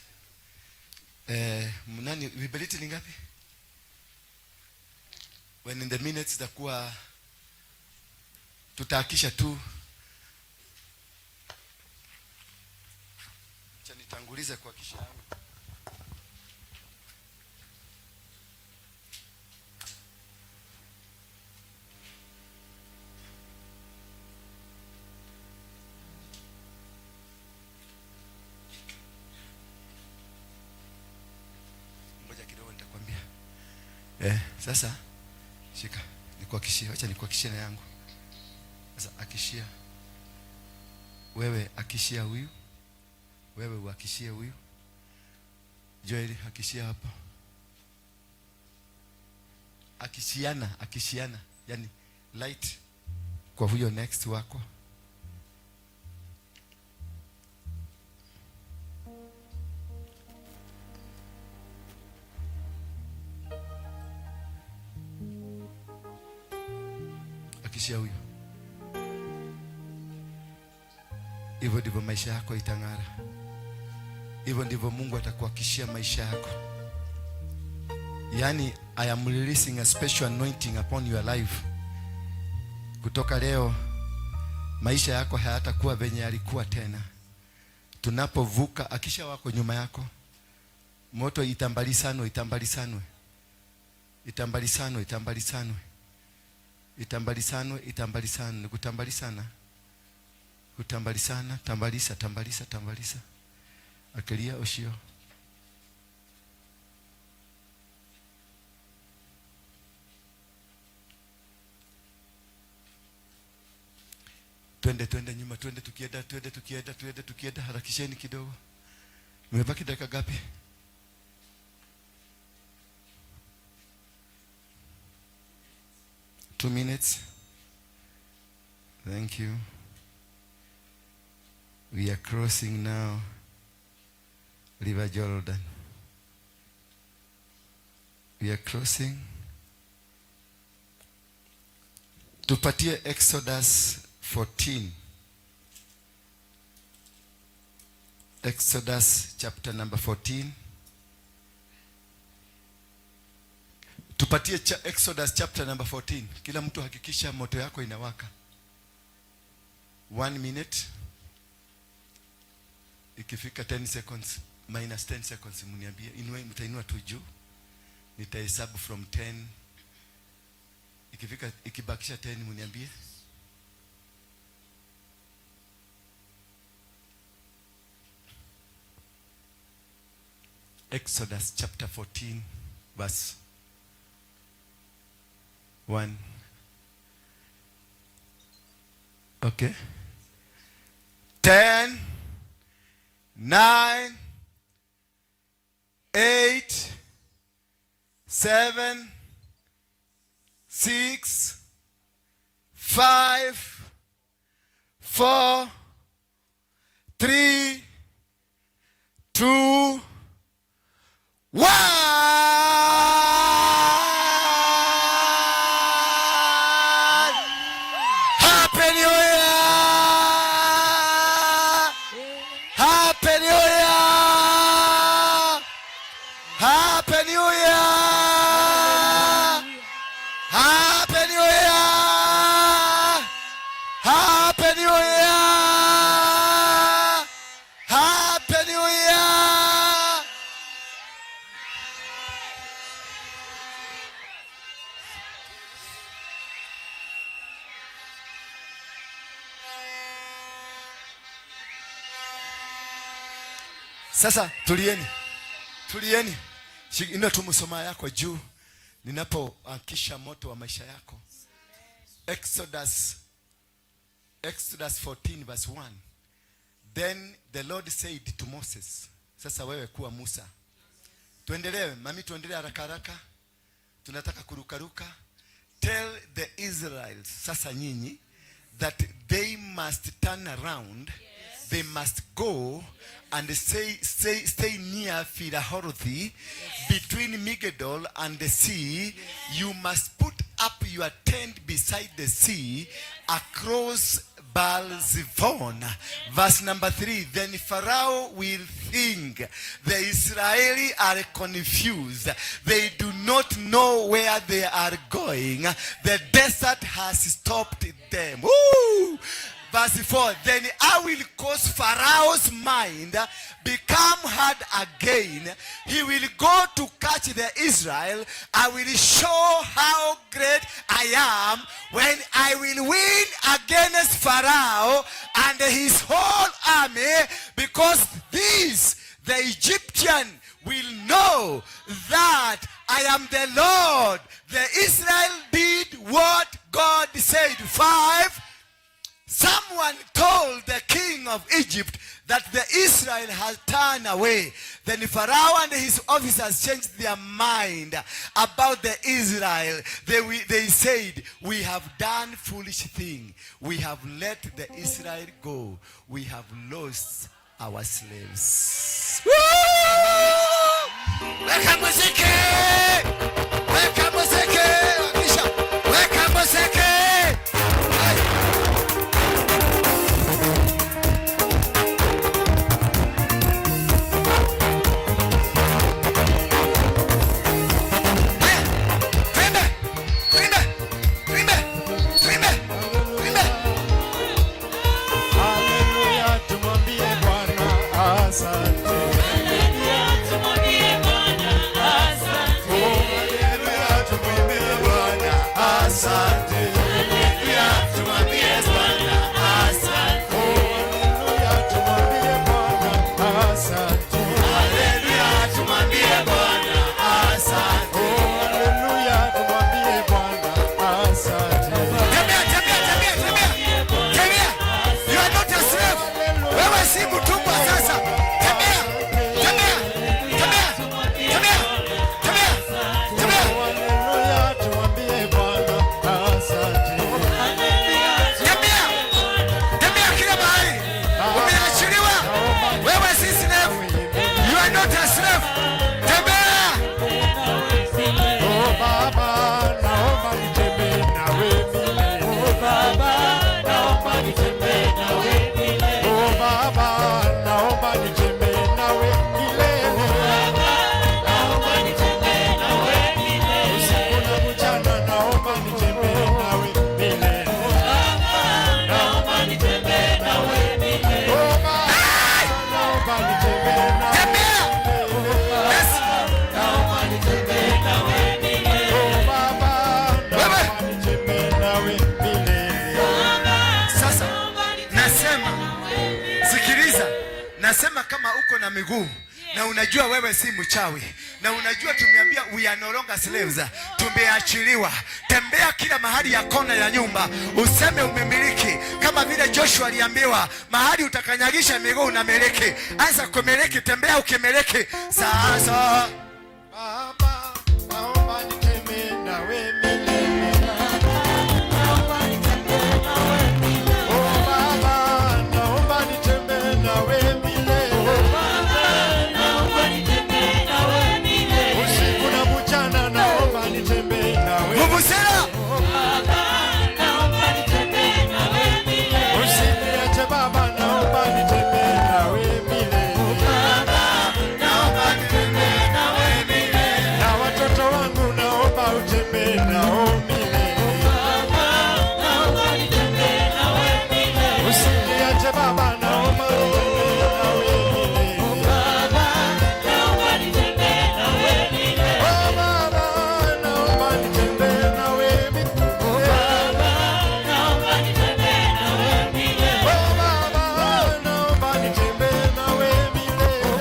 Nani vibility ni ngapi? When in the minutes takuwa tutahakisha tu. Acha nitangulize kwa kisha yangu. Ngoja kidogo nitakwambia. Sasa shika nikuhakishie, acha nikuhakishie na yangu. Sasa akishia wewe, akishia huyu, wewe uhakishie huyu. Joel akishia hapa. Akishiana, yani light kwa huyo next wako. Akishia huyu. hivyo ndivyo maisha yako itang'ara. Hivyo ndivyo Mungu atakuhakikishia maisha yako. Yani, I am releasing a special anointing upon your life. Kutoka leo maisha yako hayatakuwa venye yalikuwa tena. Tunapovuka, akisha wako nyuma yako, moto itambalisanwe, itambalisanwe, itambalisanwe, itambalisanwe, itambalisanwe, itambalisanwe, kutambalisana, kutambalisana, tambalisa, tambalisa, tambalisa. Akilia oshio. Twende nyuma, twende tukienda, harakisheni kidogo. Mmebaki dakika gapi? Two minutes. Thank you. We are crossing now River Jordan. We are crossing. Tupatie Exodus 14. Exodus chapter number 14. Tupatie Exodus chapter number 14. Kila mtu hakikisha moto yako inawaka. 1 minute. Ikifika 10 seconds, minus 10 seconds, mniambie. Mtainua tu juu. Nitahesabu from 10. Ikibakisha 10 mniambie. Exodus chapter 14 verse 1. Okay. 10, 9, 8, 7, 6, 5, 4, 3, 2, 1. Happy New Year! Happy New Year! Happy New Year! Happy New Year! Happy New Year! Happy New Year! Sasa tulieni. Inua tu msoma yako juu ninapoakisha moto wa maisha yako. Exodus 14 verse 1. Then the Lord said to Moses. Sasa wewe kuwa Musa. Tuendelee, mami, tuendelee haraka. Tunataka kurukaruka. Tell the Israelites, sasa nyinyi, that they must turn around. Yes. They must go and stay near Phirahorothi, between Migdol and the sea. Yes. You must put up your tent beside the sea, across Baal-Zephon. Verse number 3. Then Pharaoh will think the Israelis are confused. They do not know where they are going. The desert has stopped them. Woo! Verse 4. Then I will cause Pharaoh's mind become hard again. He will go to catch the Israel. I will show how great I am when I will win against Pharaoh and his whole army, because the Egyptian will know that I am the Lord. The Israel did what God said. 5. Someone told the king of Egypt that the Israel has turned away. Then Pharaoh and his officers changed their mind about the Israel. They said, we have done foolish thing. We have let the Israel go. We have lost our slaves. Weka muziki! Weka muziki! Weka muziki! miguu na unajua wewe si mchawi, na unajua tumeambia we are no longer slaves, tumeachiliwa. Tembea kila mahali ya kona ya nyumba, useme umemiliki, kama vile Joshua aliambiwa mahali utakanyagisha miguu na miliki. Anza kumiliki, tembea ukimiliki. Sasa Baba, naomba nitembee nawe milele. Oh Baba, naomba nitembee nawe milele. Usiku na mchana naomba nitembee nawe. Vuvuzela. Usiniache Baba, naomba nitembee nawe milele. Na watoto wangu naomba utembee nao milele. Usiniache Baba, naomba utembee nawe milele. Oh Baba, naomba nitembee nawe milele. Oh Baba, naomba nitembee nawe milele.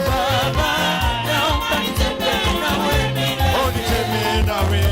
Oh, nitembee nawe.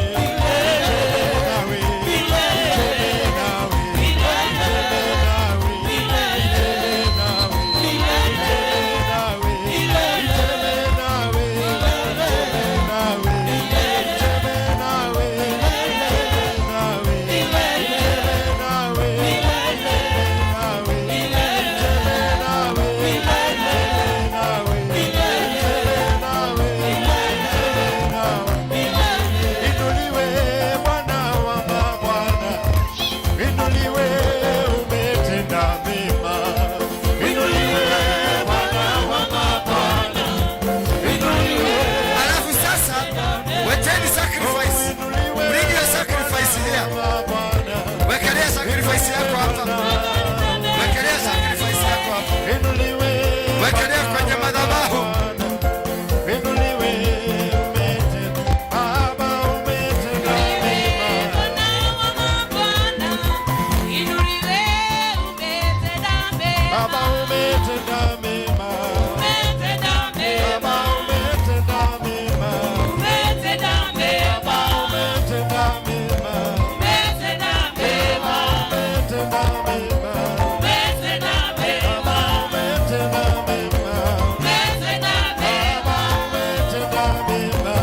Inuliwe Bwana wa mabwana, inuliwe, umetenda mema. Inuliwe Bwana wa mabwana, inuliwe. Alafu sasa weteni sacrifice. Bring your sacrifice here. Wekelea sacrifice yako hapa. Wekelea sacrifice yako hapa. Inuliwe Wekelea kwenye madhabahu. inuliwe, umetenda. Baba, umetenda mema. Baba, umetenda mema. Baba, umetenda mema. Baba, umetenda mema. Baba, umetenda mema. Baba, umetenda mema.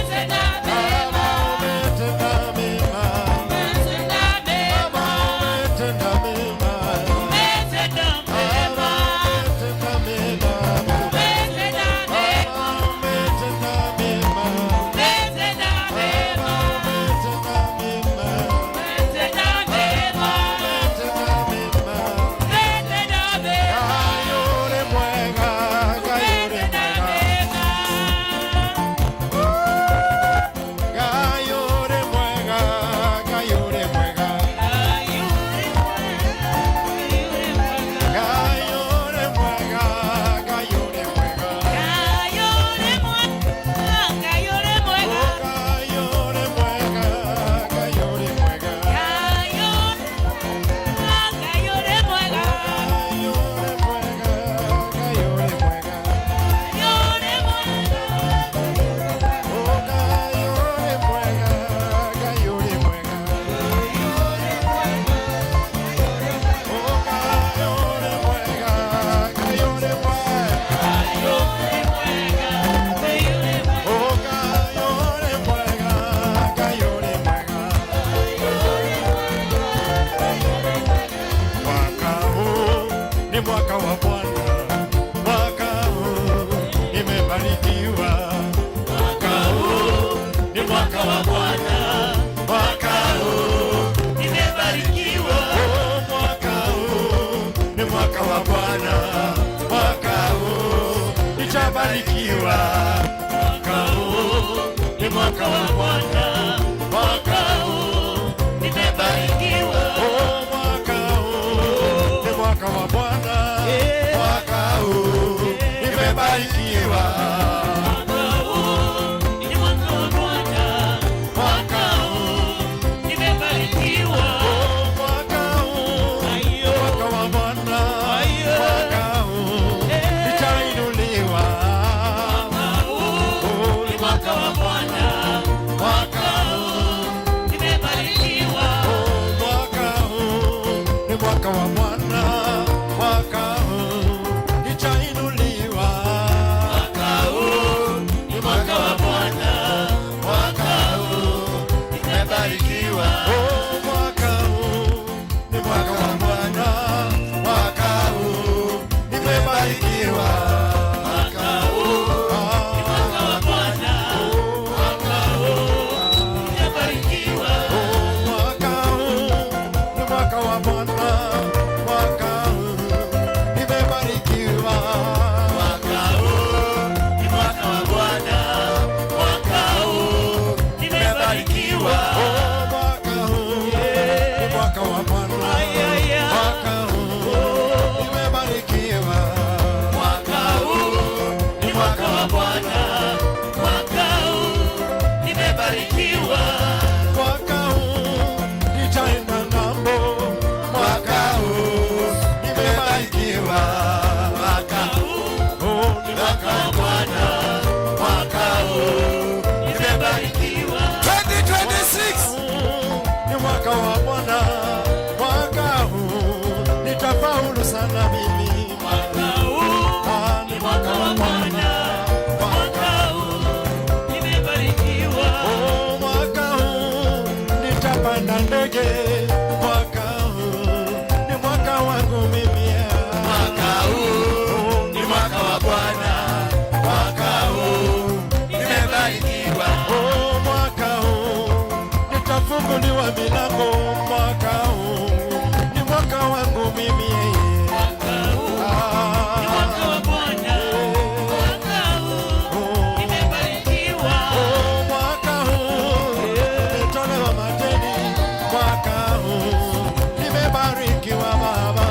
Baba, umetenda mema. Baba, umetenda mema. Baba, umetenda mema. Baba, umetenda mema. Kayore mwega, kayore mwega. Kayore mwega, kayore mwega. Kayore mwega, kayore mwega. Oh, kayore mwega, kayore mwega. Kayore mwega, kayore mwega. Oh, kayore mwega, kayore mwega. Oh, kayore mwega, kayore mwega. Oh, kayore mwega, kayore mwega. Mwaka huu ni mwaka wa Bwana, mwaka huu nimebarikiwa. Mwaka huu ni mwaka wa Bwana, mwaka huu nimebarikiwa. Oh, mwaka huu ni mwaka wa Bwana, mwaka huu nitabarikiwa. Mwaka huu ni mwaka wa Bwana, mwaka huu nimebarikiwa. Oh, mwaka huu ni mwaka wa Bwana, mwaka huu nimebarikiwa. Oh, mwaka huu ni mwaka wa Bwana, mwaka huu nitainuliwa. nimebarikiwa. Mwaka huu nitaenda ng'ambo. Mwaka huu nimebarikiwa. Mwaka huu ni mwaka wa Bwana. Mwaka huu nimebarikiwa. 2026 ni mwaka wa Bwana. Mwaka huu nitafaulu sana mimi. mwaka huu Ni mwaka wa Bwana. mwaka huu nimebarikiwa. Mwaka huu nitapanda ndege. Mwaka huu ni mwaka wangu mimi. Mwaka huu ni mwaka wa Bwana. Mwaka huu nimebarikiwa. Mwaka huu nitafunguliwa milango. Mwaka huu ni mwaka wangu mimi. Mwaka huu ni mwaka wa Bwana. Mwaka huu nimebarikiwa. Mwaka huu nimetolewa madeni. Mwaka huu nimebarikiwa baba.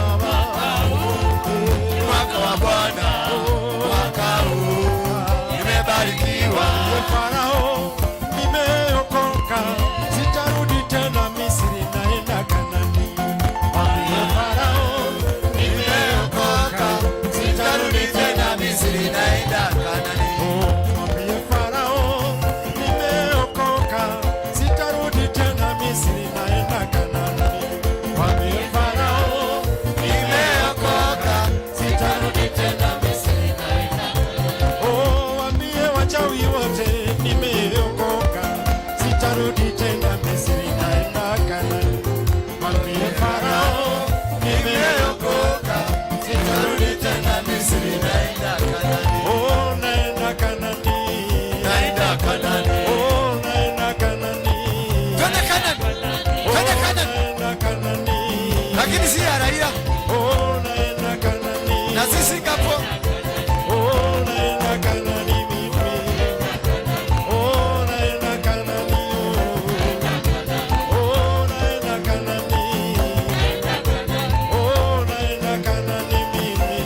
Ni mwaka wa Bwana. Mwaka huu nimebarikiwa. Farao nimeokoka, sitarudi tena Misri, naenda Kanani. Farao Nimeokoka, sitarudi tena Misri, naenda Kanaani. mwambie Farao nimeokoka, sitarudi tena Misri, naenda Kanani. Mwambie Farao Nimeokoka, sitarudi tena Misri, naenda Kanaani. waambie wachawi wote nimeokoka, sitarudi tena Misri, naenda Kanani. Mwambie Farao Nimeokoka, sitarudi tena Misri, naenda Kanaani. naenda Kanani. Naenda Kanaani. Naenda Kanani. Twende Kanaani. Twende Kanaani. Naenda Kanani. Lakini si ya Raila Naenda Kanani. na si Singapore. Naenda Kanani mimi. Naenda Kanani. Naenda Kanani. Naenda Kanani mimi.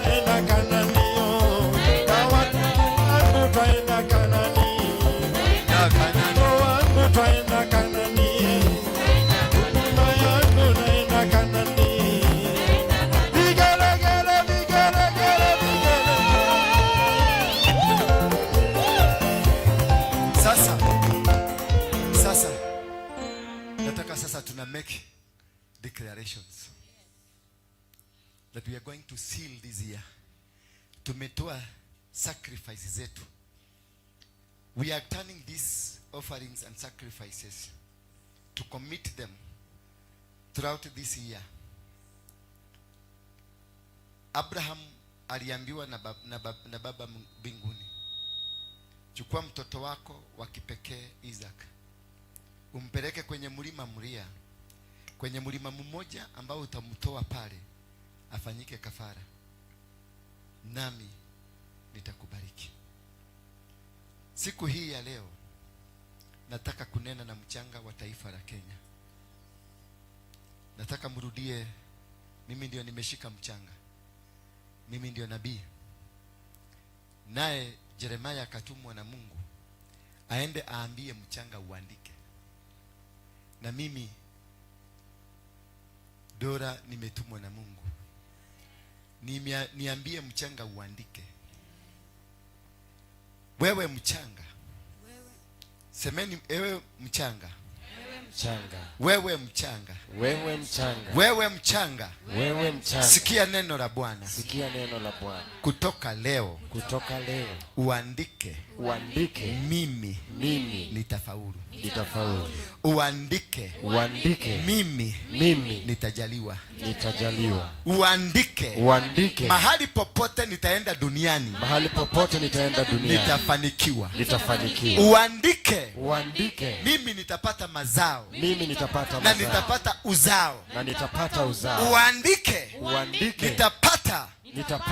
Naenda Kanani. Na watu wangu twaenda Kanani. Na Kanaani. Wangu twaenda Kanani. Nyumba yangu naenda Kanani. Vigelegele, vigelegele, vigelegele. Sasa nataka sasa tuna make declarations that we are going to seal this year. Tumetoa sacrifices zetu. We are turning these offerings and sacrifices to commit them throughout this year. Abraham aliambiwa na baba mbinguni, chukua mtoto wako wa kipekee Isaac, umpeleke kwenye mlima Moria, kwenye mlima mmoja ambao utamtoa pale afanyike kafara, nami nitakubariki. Siku hii ya leo nataka kunena na mchanga wa taifa la Kenya. Nataka mrudie, mimi ndio nimeshika mchanga, mimi ndio nabii. Naye Yeremia akatumwa na Mungu aende aambie mchanga uandike. Na mimi Dora nimetumwa na Mungu niambie mchanga uandike. Wewe mchanga, semeni ewe mchanga. Wewe mchanga. Wewe mchanga. Wewe mchanga. Wewe mchanga. Sikia neno la Bwana. Sikia neno la Bwana. Kutoka leo. Kutoka leo. Uandike. Uandike. Mimi. Mimi. Nitafaulu. Nitafaulu. Uandike. Uandike. Mimi. Mimi. Nitajaliwa. Nitajaliwa. Uandike. Uandike. Mahali popote nitaenda duniani. Mahali popote nitaenda duniani. Nitafanikiwa. Nitafanikiwa. Uandike. Uandike. Mimi nitapata mazao. Mimi nitapata na mazao. nitapata uzao. Na nitapata uzao. Uandike. Uandike. Nitapata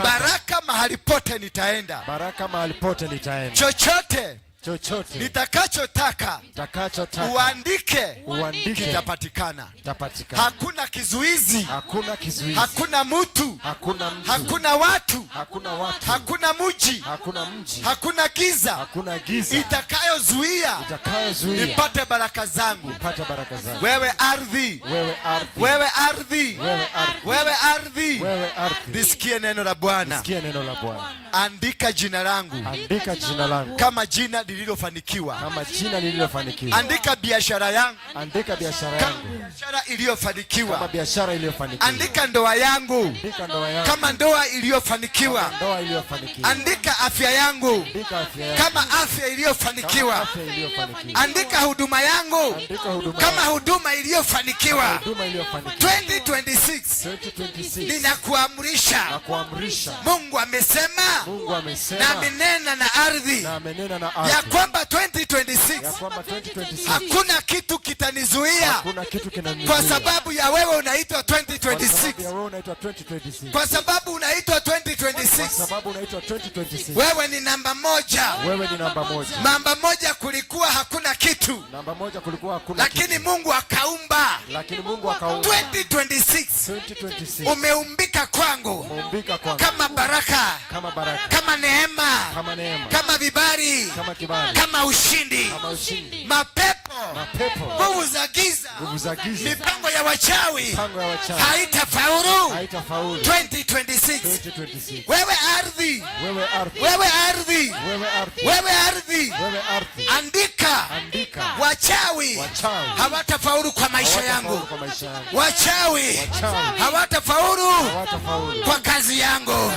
baraka mahali pote nitaenda. Baraka mahali pote nitaenda. Chochote chochote nitakachotaka nitakachotaka uandike uandike kitapatikana. kitapatikana. Hakuna kizuizi, Hakuna kizuizi, hakuna mtu, hakuna mtu, hakuna watu, hakuna watu, hakuna mji, hakuna mji, hakuna giza hakuna giza itakayozuia itakayozuia nipate baraka zangu. nipate baraka zangu. Wewe ardhi, Wewe ardhi, wewe ardhi, wewe ardhi, wewe ardhi, wewe ardhi, nisikie neno la Bwana. sikia neno la Bwana. Andika jina langu Andika jina langu kama jina lililofanikiwa. kama jina lililofanikiwa. Andika biashara yangu Andika biashara kama yangu biashara kama iliyofanikiwa. biashara iliyofanikiwa. Andika ndoa yangu Andika ndoa yangu kama ndoa iliyofanikiwa. ndoa iliyofanikiwa. Andika afya yangu Andika afya yangu kama afya iliyofanikiwa. afya iliyofanikiwa. Andika huduma yangu Andika huduma kama yangu huduma iliyofanikiwa. huduma iliyofanikiwa. 2026 2026 ninakuamrisha, na kuamrisha. Mungu amesema Mungu na amesema amenena na ardhi na amenena na ya ardhi kwamba ya 2026 kwamba 2026 hakuna kitu kitanizuia, hakuna kitu kinanizuia. kwa sababu ya wewe unaitwa Kwa sababu ya 2026, wewe unaitwa 2026. kwa sababu unaitwa Kwa 2026. sababu unaitwa 2026. Wewe ni namba moja. Wewe ni namba moja. Namba moja kulikuwa hakuna kitu, Namba moja kulikuwa hakuna lakini kitu. Mungu akaumba. Lakini Mungu akaumba. 2026 2026 umeumbika kwangu umeumbika kwangu kama baraka, kama baraka, kama neema, kama neema, kama vibali, kama kibali, kama ushindi. kama ushindi. Mapepo, Mapepo, nguvu za giza, nguvu za giza, mipango ya wachawi mipango ya wachawi haitafaulu haitafaulu 2026. 2026. Wewe ardhi, Wewe ardhi, wewe ardhi, wewe ardhi, wewe ardhi, wewe ardhi, andika andika wachawi wachawi hawatafaulu kwa maisha hawatafaulu yangu. kwa maisha yangu. Wachawi Wachawi hawatafaulu hawatafaulu kwa kazi yangu.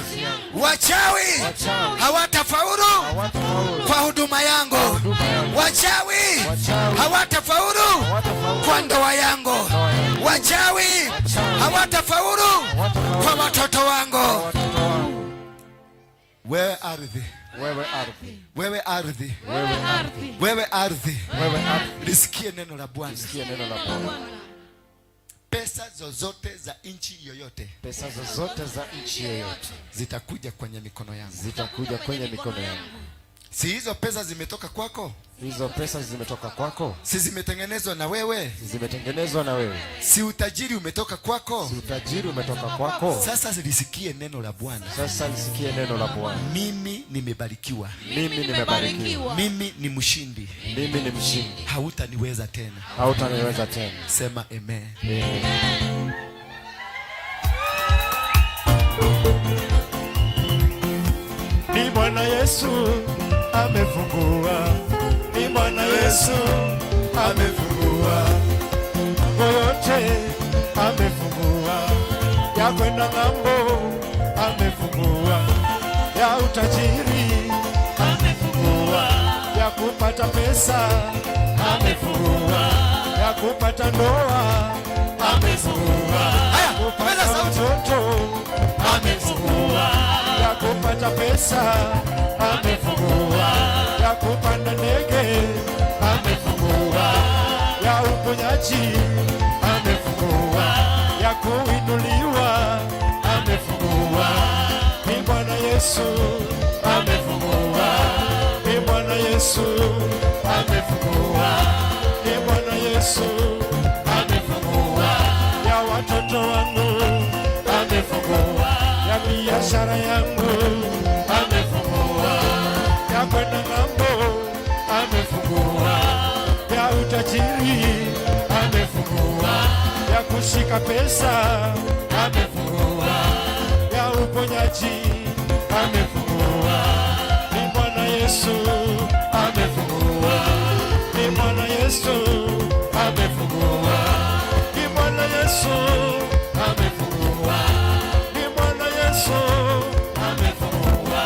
Wachawi Wachawi hawatafaulu hawatafaulu kwa huduma yangu. huduma yangu. Wachawi Wachawi hawatafaulu hawatafaulu kwa ndoa yangu. Wachawi hawatafaulu kwa watoto wangu. watoto wangu. Wewe ardhi, Wewe ardhi, wewe ardhi, wewe ardhi, wewe ardhi, wewe ardhi, lisikie neno la Bwana. sikia neno la Bwana. Pesa zozote za nchi yoyote Pesa zozote za nchi yoyote zitakuja kwenye mikono yangu. zitakuja kwenye mikono yangu. Si hizo pesa zimetoka kwako? Hizo pesa zimetoka kwako, Si zimetengenezwa na wewe? zimetengenezwa na wewe. Si utajiri umetoka kwako? Si utajiri umetoka kwako. Sasa lisikie neno la Bwana. Sasa lisikie neno la Bwana. Mimi nimebarikiwa, Mimi nimebarikiwa, mimi ni mshindi, mimi ni mshindi, hautaniweza tena. hautaniweza tena. Sema amen. Amen. Ni Bwana Yesu amefungua, ni Bwana Yesu amefungua, mambo yote amefungua, ya kwenda ng'ambo amefungua, ya utajiri amefungua, ya kupata pesa amefungua, ya kupata ndoa amefungua, ya kupata watoto amefungua, ya kupata pesa amefungua, ya kupanda ndege amefungua, ya uponyaji amefungua, ya kuinuliwa amefungua. Ni Bwana Yesu amefungua, ni Bwana Yesu amefungua, ni Bwana Yesu amefungua, ya watoto wangu amefungua, ya biashara yangu amefungua, ya kwenda ng'ambo amefungua, ya utajiri amefungua, ya kushika pesa amefungua, ya uponyaji amefungua. Ni Bwana Yesu amefungua, ni Bwana Yesu amefungua, ni Bwana Yesu amefungua, ni Bwana Yesu amefungua,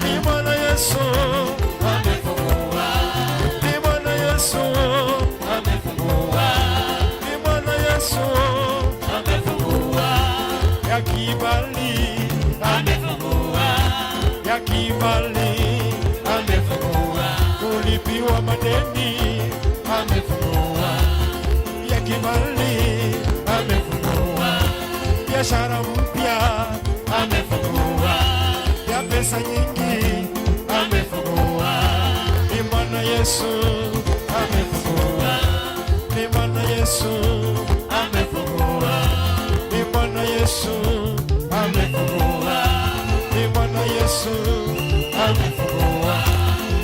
ni Bwana Yesu amefungua, ni Bwana Yesu amefungua, ni Bwana Yesu amefungua, ya kibali amefungua, ya kibali amefungua, kulipiwa madeni amefungua, ya kibali amefungua, biashara mpya amefungua, ya pesa nyingi amefungua. Ni Bwana Yesu amefungua, ni Bwana Yesu amefungua, ni Bwana Yesu amefungua, ni Bwana Yesu amefungua,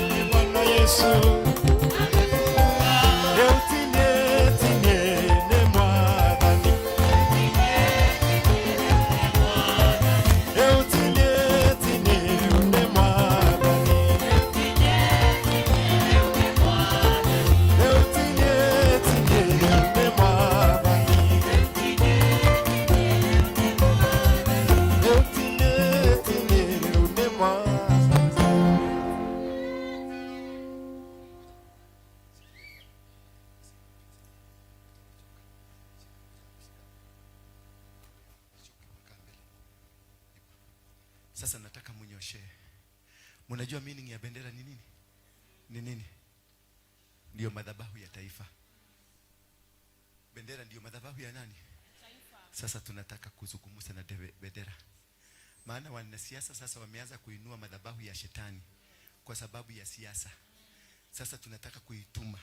ni Bwana Yesu. Sasa nataka munyoshe. Mnajua meaning ya bendera ni nini? Ni nini? Ndio madhabahu ya taifa. Bendera ndio madhabahu ya nani? Taifa. Sasa tunataka kuzungumza na bendera. Maana wanasiasa sasa wameanza kuinua madhabahu ya shetani kwa sababu ya siasa. Sasa tunataka kuituma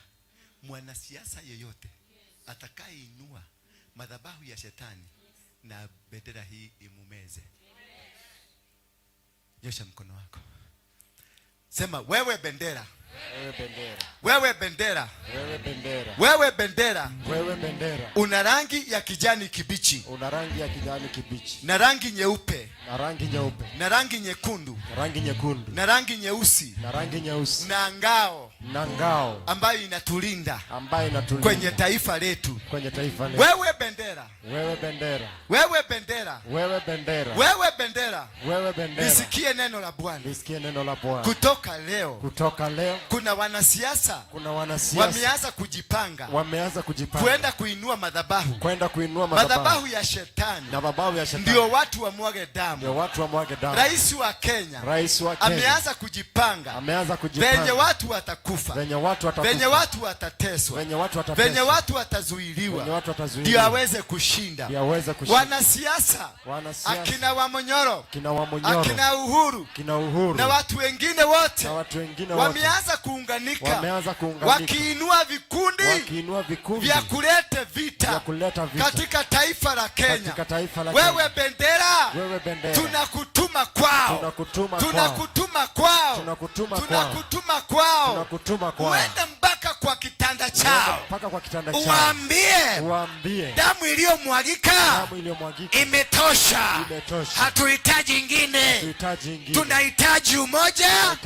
mwanasiasa yeyote atakayeinua madhabahu ya shetani na bendera hii imumeze. Nyosha mkono wako. Sema wewe bendera. Wewe bendera. Wewe bendera. Wewe bendera. Wewe bendera. Wewe bendera. Una rangi ya kijani kibichi. Una rangi ya kijani kibichi. Na rangi nyeupe. Na rangi nyeupe. Na rangi nyekundu. Na rangi nyekundu. Na rangi nyeusi. Na rangi nyeusi. Na ngao. Na ngao ambayo inatulinda. Ambayo inatulinda kwenye taifa letu. Kwenye taifa letu. Wewe bendera. Wewe bendera. Wewe bendera. Wewe bendera. Wewe bendera. Wewe bendera. Nisikie neno la Bwana. Nisikie neno la Bwana. Kutoka leo. Kutoka leo. Kuna wanasiasa. Kuna wanasiasa. Wameanza kujipanga. Wameanza kujipanga. Kwenda kuinua madhabahu. Kwenda kuinua madhabahu. Madhabahu ya shetani. Na madhabahu ya shetani. Ndio watu wamwage damu. Ndio watu wamwage damu. Rais wa Kenya. Rais wa Kenya. Ameanza kujipanga. Ameanza kujipanga. Venye watu watakufa. Venye watu watakufa. Venye watu watateswa. Venye watu watateswa. Venye watu watazuiliwa. Venye watu watazuiliwa. Ndio aweze kushinda. Ndio aweze kushinda. Wanasiasa. Akina Wamonyoro. Kina Wamonyoro. Akina Uhuru. Kina Uhuru. Na watu wengine wote. Na watu wengine wote. Wameanza kuunganika. Wameanza kuunganika. Wakiinua vikundi. Wakiinua vikundi. Vya kuleta vita. Vya kuleta vita. Katika taifa la Kenya. Katika taifa la Kenya. Wewe bendera. Wewe bendera. Tunakutuma kwao. Tunakutuma kwao. Tunakutuma kwao. Tunakutuma kwao. Tunakutuma kwao. Tunakutuma kwao. Uende mpaka kwa kitanda chao. Mpaka kwa kitanda chao. Uambie damu iliyomwagika imetosha. Hatuhitaji ingine. Tunahitaji umoja.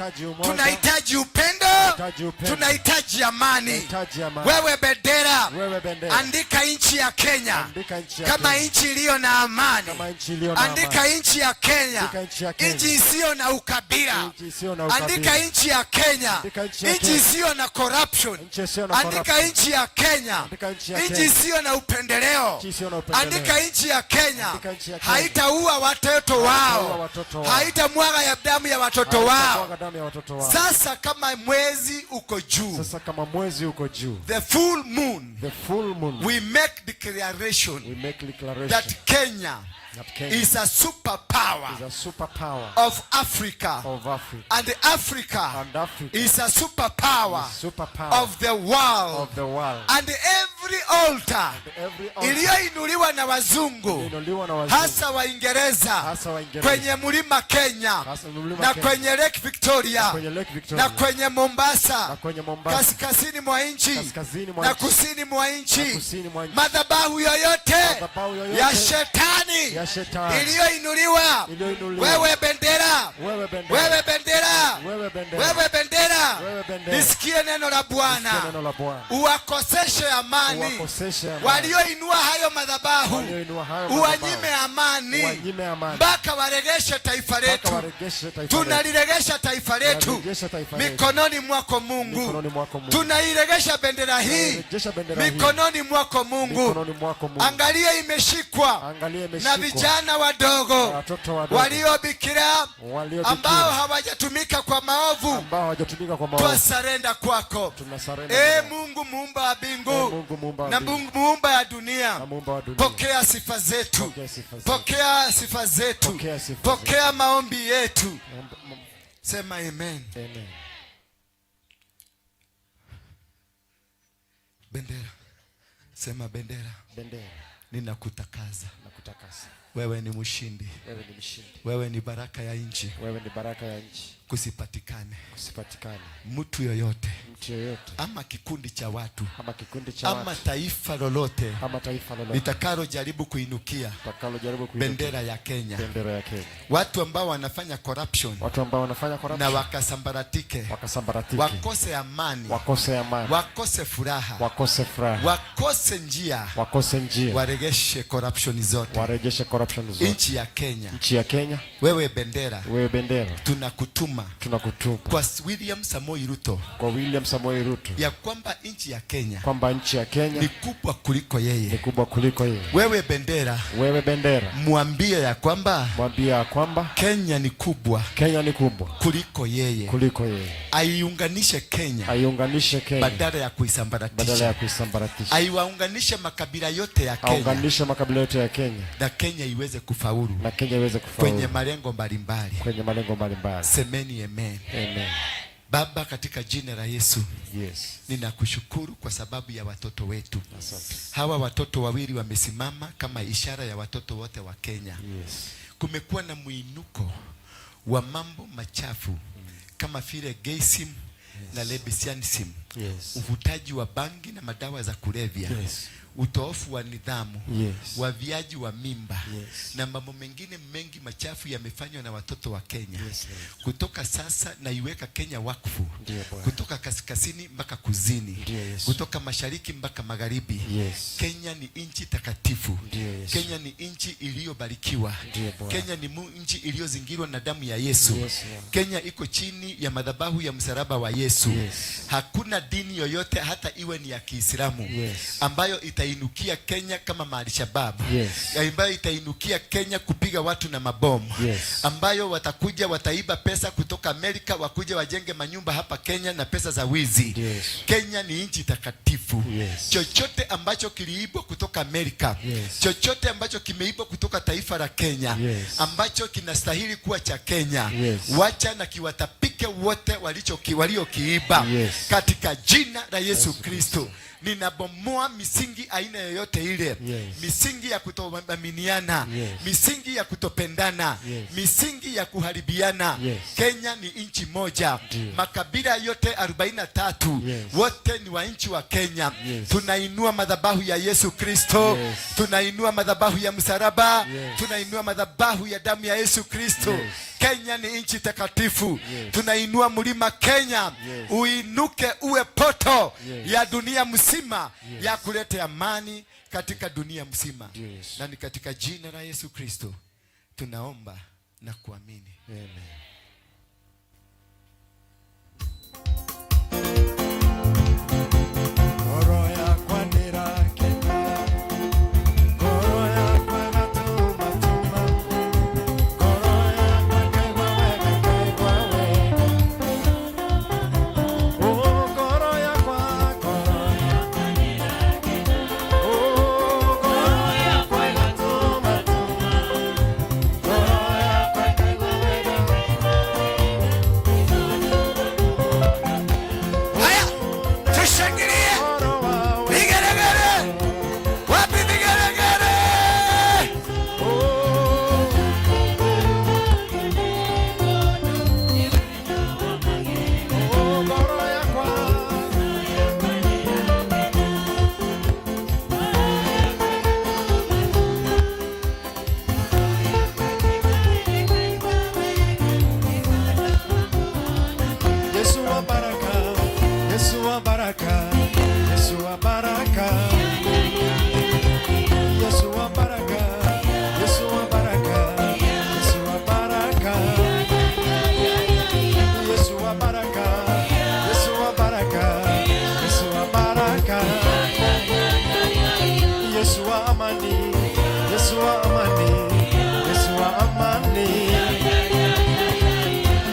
Tunahitaji upendo. Tunahitaji amani. Wewe bendera. Andika nchi ya Kenya kama nchi iliyo na amani. Andika nchi ya Kenya nchi isiyo na ukabila. Andika nchi ya Kenya nchi isiyo na corruption. Andika nchi ya Kenya nchi isiyo na upendeleo. Andika nchi ya Kenya haitaua watoto wao. Haitamwaga ya damu ya watoto wao. Sasa kama mwezi uko juu. The full moon. We make declaration that Kenya is a superpower of Africa. And Africa is a superpower of the world. And every altar iliyoinuliwa na wazungu, hasa Waingereza, kwenye mlima Kenya na kwenye Lake Victoria na kwenye Mombasa, kaskazini mwa nchi na kusini mwa nchi, madhabahu yoyote ya shetani iliyoinuliwa, wewe bendera, wewe bendera, wewe bendera, nisikie neno la Bwana. Uwakoseshe amani walioinua hayo madhabahu, uwanyime amani mpaka waregeshe taifa letu. Tunaliregesha taifa letu mikononi mwako Mungu. Tunairegesha bendera hii mikononi mwako Mungu. Angalia imeshikwa na vijana wadogo waliobikira ambao hawajatumika kwa maovu. Twasarenda kwako. Mungu muumba wa mbingu na Mungu muumba ya dunia, pokea sifa zetu. Pokea sifa zetu. Pokea maombi yetu. Sema amen. Bendera. Sema bendera. Bendera. Ninakutakasa. Nakutakasa. Wewe ni mshindi. Wewe ni mshindi. Wewe ni baraka ya nchi. Wewe ni baraka ya nchi. Kusipatikane mtu yoyote ama kikundi cha watu ama taifa lolote litakalo jaribu kuinukia bendera ya Kenya. Watu ambao wanafanya corruption na wakasambaratike, wakose amani, wakose furaha, wakose njia, waregeshe corruption zote. Nchi ya Kenya. Wewe bendera. Tunakutuma kwa William Samoei Ruto. Ya kwamba nchi ya Kenya ni kubwa kuliko yeye. Wewe bendera. Mwambie ya kwamba Kenya ni kubwa kuliko yeye. Aiunganishe Kenya badala ya kuisambaratisha. Aiwaunganishe makabila yote ya Kenya. Na Kenya iweze kufaulu kwenye malengo mbalimbali. Semeni amen. Amen. Baba, katika jina la Yesu, ninakushukuru kwa sababu ya watoto wetu. Hawa watoto wawili wamesimama kama ishara ya watoto wote wa Kenya. Kumekuwa na muinuko wa mambo machafu kama vile gayism na lesbianism, uvutaji wa bangi na madawa za kulevya, utoofu wa nidhamu, waviaji wa mimba na mambo mengine mengi machafu yamefanywa na watoto wa Kenya. Kutoka sasa na iweka Kenya wakfu. Kutoka kaskazini mpaka kuzini. Kutoka mashariki mpaka magharibi. Kenya ni nchi takatifu. Kenya ni nchi iliyobarikiwa. Kenya ni nchi iliyozingirwa na damu ya Yesu. Kenya iko chini ya madhabahu ya msalaba wa Yesu. Hakuna dini yoyote, hata iwe ni ya Kiislamu, ambayo itainukia Kenya kama Al-Shabaab, ambayo itainukia Kenya kupiga watu na mabomu, ambayo watakuja wataiba pesa kutoka Amerika, wakuja wajenge manyumba hapa Kenya na pesa za wizi. Kenya ni nchi takatifu. Chochote ambacho kiliibwa kutoka Amerika, chochote ambacho kimeibwa kutoka taifa la Kenya, ambacho kinastahili kuwa cha Kenya, wacha na kiwatapike wote waliokiiba katika jina la Yesu Kristo. Ninabomoa misingi aina yoyote ile, misingi ya kutoaminiana, misingi ya kutopendana, misingi ya kuharibiana. Kenya ni nchi moja. Makabila yote 43 wote ni wa nchi wa Kenya. Tunainua madhabahu ya Yesu Kristo, tunainua madhabahu ya msalaba, tunainua madhabahu ya damu ya Yesu Kristo. Kenya ni nchi takatifu. Tunainua mlima Kenya, uinuke uwe poto ya dunia mzima, ya kuleta amani katika dunia mzima. Na ni katika jina la Yesu Kristo tunaomba na kuamini. Amen.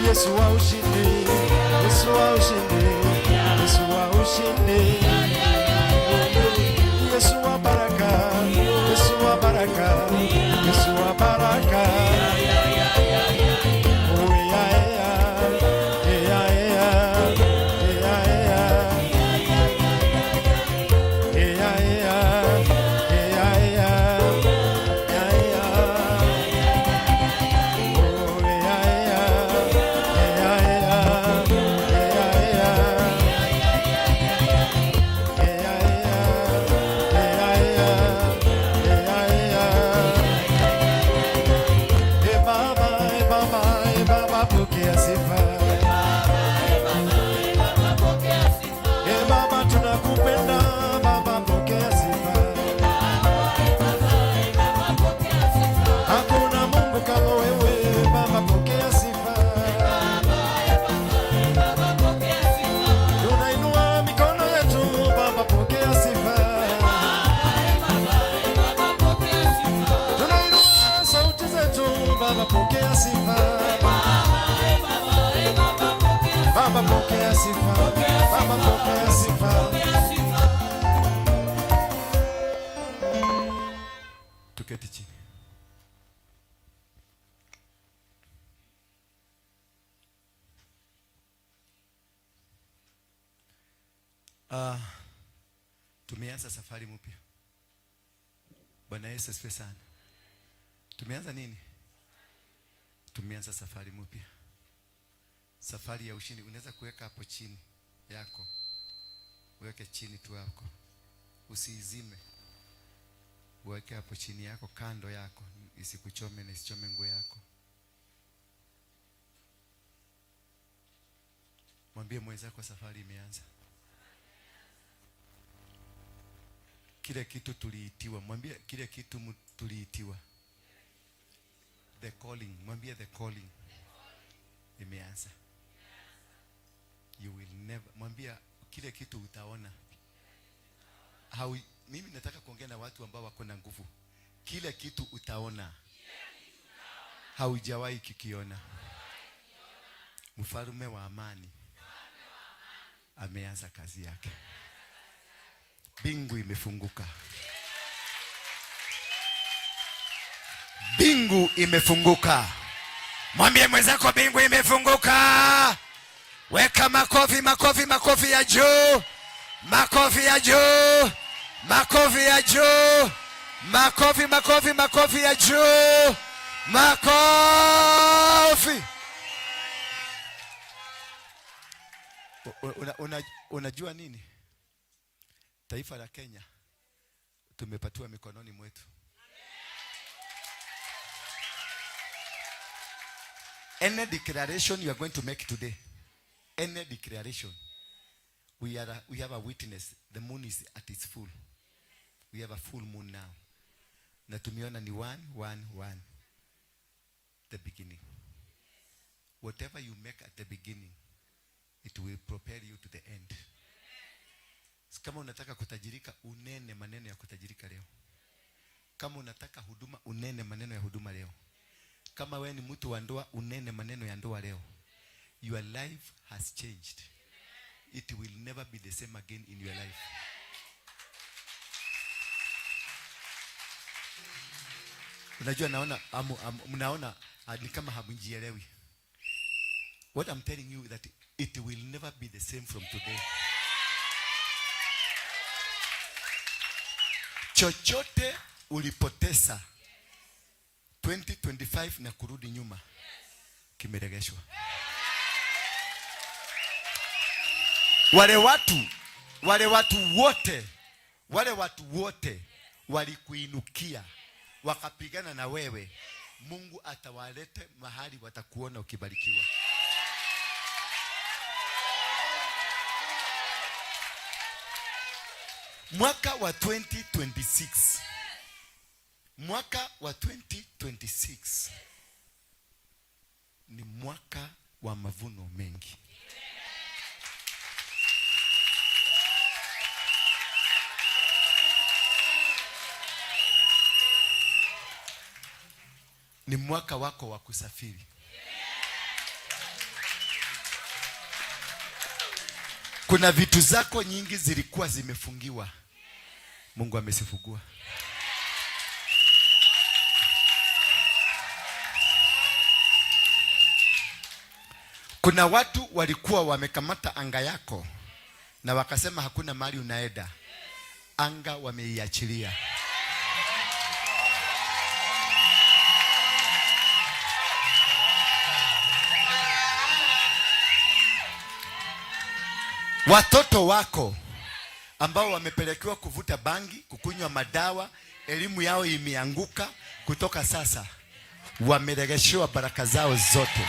Yesu wa ushindi, Yesu wa ushindi, Yesu wa ushindi. sifa. Baba pokea sifa. Tuketi chini. Tumeanza safari mpya. Bwana Yesu asifiwe sana. Tumeanza nini? Tumeanza safari mpya. Safari ya ushindi. Unaweza kuweka hapo chini yako. Weke chini tu hapo. Usiizime. Weke hapo chini yako, kando yako, isikuchome na isichome nguo yako. Mwambie mwenzako safari imeanza. Kile kitu tuliitiwa. Mwambie kile kitu tuliitiwa. The calling. Mwambie the calling imeanza. You will never. Mwambie kile kitu utaona. Mimi nataka kuongea na watu ambao wako na nguvu. Kile kitu utaona. Haujawahi kikiona. Mfalme wa amani ameanza kazi yake. Bingu imefunguka. Bingu imefunguka. Mwambie mwenzako bingu imefunguka. Weka makofi, makofi, makofi ya juu. Makofi ya juu. Makofi ya juu. Makofi, makofi, makofi ya juu. Makofi. Unajua nini? Taifa la Kenya tumepatiwa mikononi mwetu. Any declaration you are going to make today, any declaration, we have a witness. The moon is at its full. We have a full moon now. Na tumeona ni 111, the beginning. Whatever you make at the beginning, it will propel you to the end. Kama unataka kutajirika, unene maneno ya kutajirika leo. Kama unataka huduma, unene maneno ya huduma leo. Kama wewe ni mtu wa ndoa, unene maneno ya ndoa leo. Your life has changed. It will never be the same again in your life. Unajua mnaona ni kama hamjielewi. What I'm telling you that it will never be the same from today. Chochote ulipoteza 2025 na kurudi nyuma kimeregeshwa. Wale watu wote walikuinukia wakapigana na wewe, Mungu atawalete mahali watakuona ukibarikiwa. Mwaka wa 2026 ni mwaka wa mavuno mengi. Ni mwaka wako wa kusafiri. Kuna vitu zako nyingi zilikuwa zimefungiwa. Mungu amesifungua. Kuna watu walikuwa wamekamata anga yako na wakasema hakuna mahali unaenda. Anga wameiachilia. Watoto wako ambao wamepelekewa kuvuta bangi, kukunywa madawa, elimu yao imeanguka, kutoka sasa wameregeshewa baraka zao zote.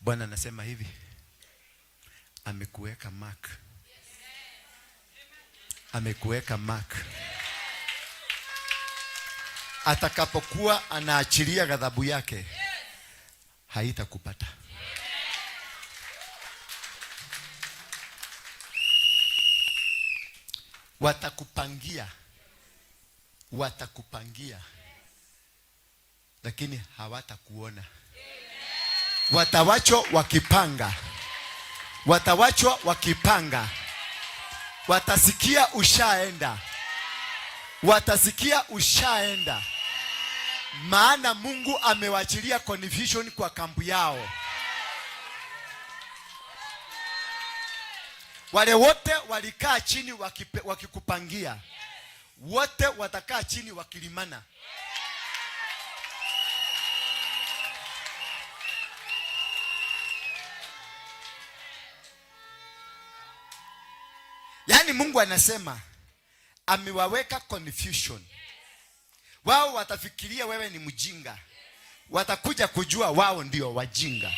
Bwana anasema hivi, amekuweka mark. Amekuweka mark. Atakapokuwa anaachilia ghadhabu yake, haitakupata. Watakupangia watakupangia lakini hawatakuona. Watawachwa wakipanga. Watawachwa wakipanga. Watasikia ushaenda. Watasikia ushaenda. Maana Mungu amewachilia confusion kwa kambi yao. Wale wote walikaa chini wakikupangia, wote watakaa chini wakilimana. Yaani Mungu anasema amewaweka confusion. Wao watafikiria wewe ni mjinga. Watakuja kujua wao ndio wajinga.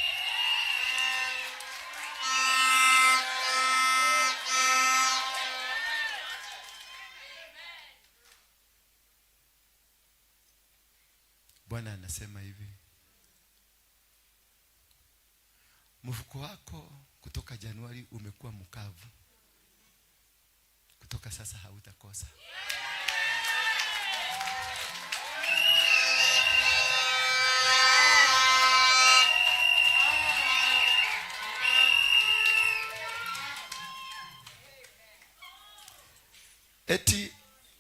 Bwana anasema hivi. Mfuko wako kutoka Januari umekuwa mkavu. Kutoka sasa hautakosa. Eti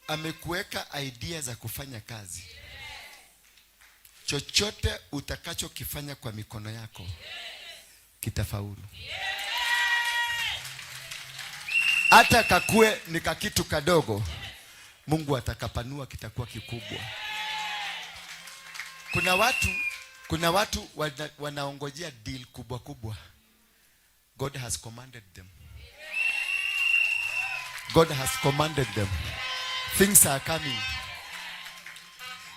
amekuweka idea za kufanya kazi. Chochote utakachokifanya kwa mikono yako kitafaulu. Hata kakue ni kakitu kadogo, Mungu atakapanua kitakuwa kikubwa. Kuna watu wanaongojea deal kubwa kubwa. God has commanded them. God has commanded them. Things are coming.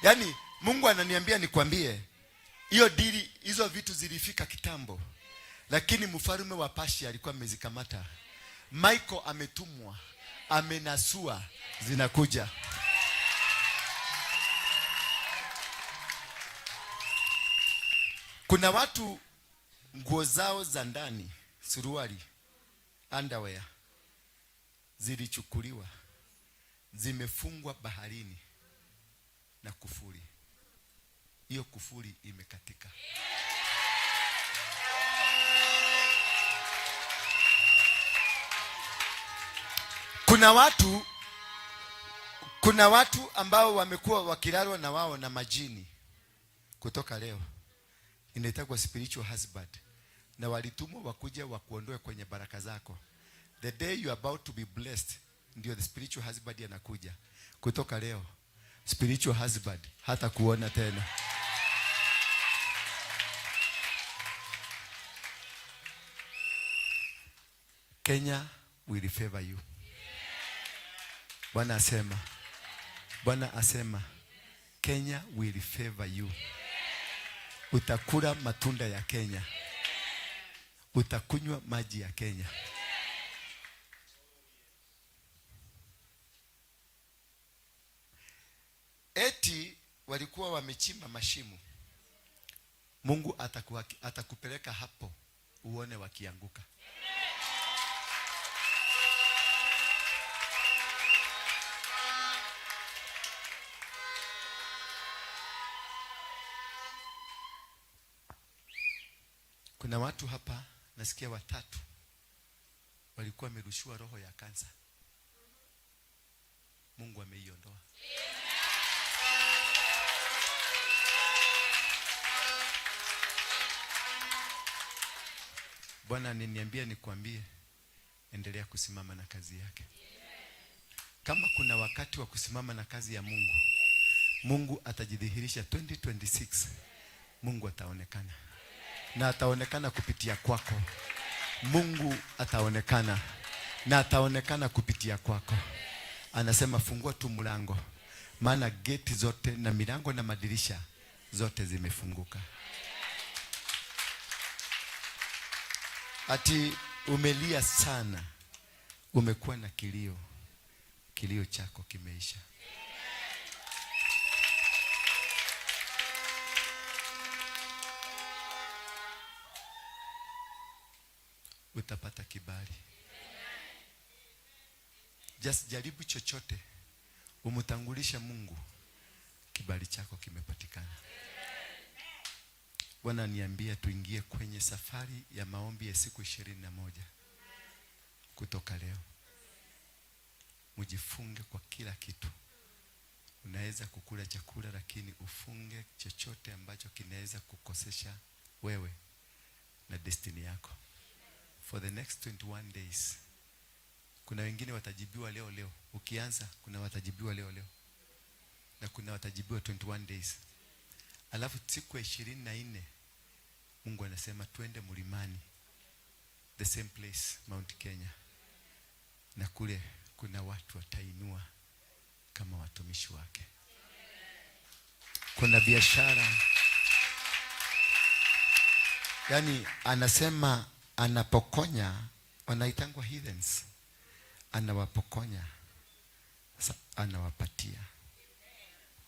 Yaani Mungu ananiambia nikwambie, hiyo dili, hizo vitu zilifika kitambo. Lakini mfalme wa Persia alikuwa amezikamata. Michael ametumwa, amenasua, zinakuja. Kuna watu nguo zao za ndani, suruali, underwear, zilichukuliwa, zimefungwa baharini na kufuli. Hiyo kufuli imekatika. Kuna watu ambao wamekuwa wakilalwa na wao na majini. Kutoka leo inaitwa spiritual husband, na walitumwa wakuja wakuondoe kwenye baraka zako. The day you are about to be blessed, ndio the spiritual husband anakuja. Kutoka leo spiritual husband hata kuona tena. Kenya will favor you. Bwana asema Kenya will favor you. Utakula matunda ya Kenya. Utakunywa maji ya Kenya. Eti walikuwa wamechimba mashimo. Mungu atakupeleka hapo uone wakianguka. Kuna watu hapa nasikia 3 walikuwa wamerushiwa roho ya kansa. Mungu ameiondoa. Bwana ananiambia nikwambie, endelea kusimama na kazi yake. Kama kuna wakati wa kusimama na kazi ya Mungu, Mungu atajidhihirisha 2026. Mungu ataonekana. Na ataonekana kupitia kwako. Mungu ataonekana. Na ataonekana kupitia kwako. Anasema fungua tu mlango. Maana geti zote na milango na madirisha zote zimefunguka. Ati umelia sana. Umekuwa na kilio. Kilio chako kimeisha. Utapata kibali. Just jaribu chochote. umtangulisha Mungu, kibali chako kimepatikana. Bwana niambia tuingie kwenye safari ya maombi ya siku 21 kutoka leo. Mujifunge kwa kila kitu. Unaweza kukula chakula lakini ufunge chochote ambacho kinaweza kukosesha wewe na destiny yako. For the next 21 days. Kuna wengine watajibiwa leo. Ukianza kuna watajibiwa leo. Na kuna watajibiwa 21 days. Alafu siku ya 24 Mungu anasema tuende mlimani. The same place, Mount Kenya. Na kule kuna watu watainua kama watumishi wake. Kuna biashara. Yaani anasema anapokonya, wanaitangwa heathens. Anawapokonya. Sasa anawapatia.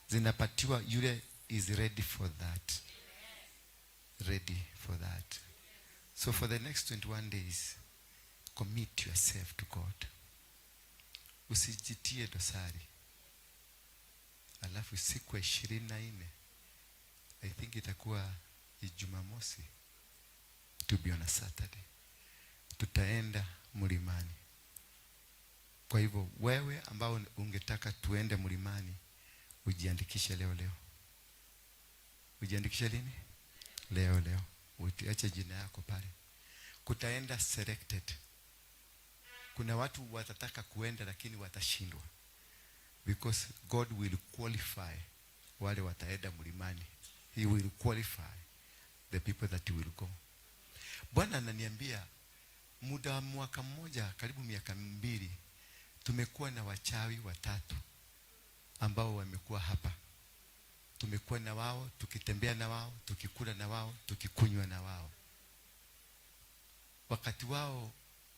Zinapatiwa yule is ready for that. Ready for that. So for the next 21 days, commit yourself to God. Usijitie dosari. Alafu siku ya 24, I think itakuwa Jumamosi, to be on a Saturday, tutaenda mlimani. Kwa hivyo wewe ambao ungetaka tuende mlimani, ujiandikishe leo. Ujiandikishe lini? Leo. Utiache jina yako pale. Kutaenda selected. Kuna watu watataka kuenda lakini watashindwa. Because God will qualify wale wataenda mlimani. He will qualify the people that will go. Bwana ananiambia muda wa mwaka mmoja, karibu miaka 2, tumekuwa na wachawi 3 ambao wamekuwa hapa. Tumekuwa na wao, tukitembea na wao, tukikula na wao, tukikunywa na wao. Wakati wao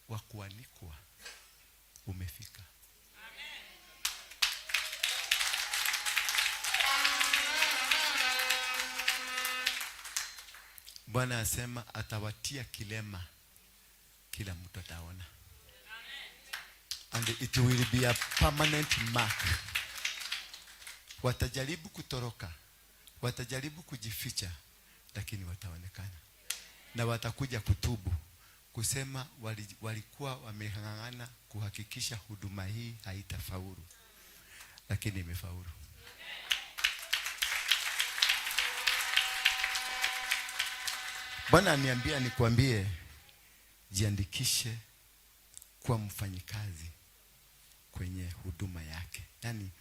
wa kuanikwa umefika. Bwana asema atawatia kilema, kila mtu ataona. And it will be a permanent mark. Watajaribu kutoroka, watajaribu kujificha, lakini wataonekana. Na watakuja kutubu, kusema walikuwa wamehangana kuhakikisha huduma hii haitafaulu, lakini imefaulu. Bwana aniambia nikwambie, jiandikishe kuwa mfanyikazi kwenye huduma yake. Yani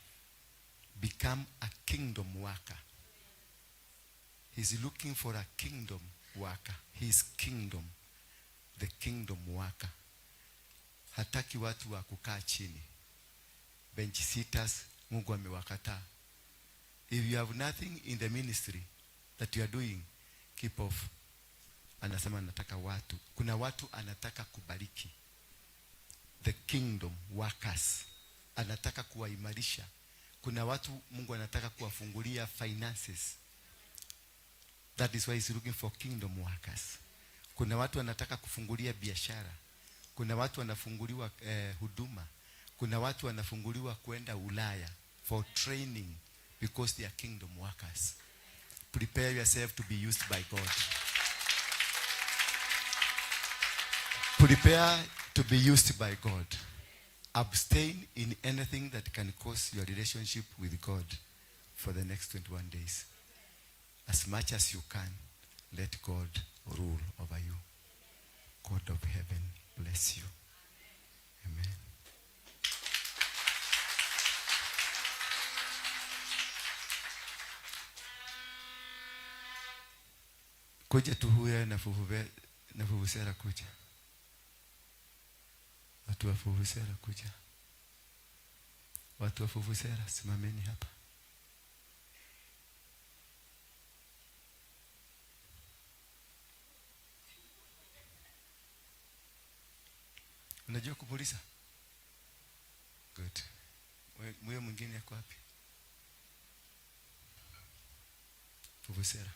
become a kingdom worker. He's looking for a kingdom worker. His kingdom, the kingdom worker. Hataki watu wa kukaa chini, bench sitters. Mungu amewakataa. If you have nothing in the ministry that you are doing, keep off. Anasema anataka watu. Kuna watu anataka kubariki. The kingdom workers. Anataka kuwaimarisha. Kuna watu Mungu anataka kuwafungulia finances. That is why he's looking for kingdom workers. Kuna watu anataka kufungulia biashara. Kuna watu wanafunguliwa huduma. Kuna watu wanafunguliwa kwenda Ulaya for training because they are kingdom workers. Prepare yourself to be used by God. Prepare to be used by God. Abstain in anything that can cause your relationship with God for the next 21 days. As much as you can, let God rule over you. God of heaven bless you. Amen. Kuja tu huya na Vuvuzela kuja. Watu wa Vuvuzela kuja. Watu wa Vuvuzela simameni hapa. Unajua kupuliza? Good. Mwe mwingine yako wapi? Vuvuzela.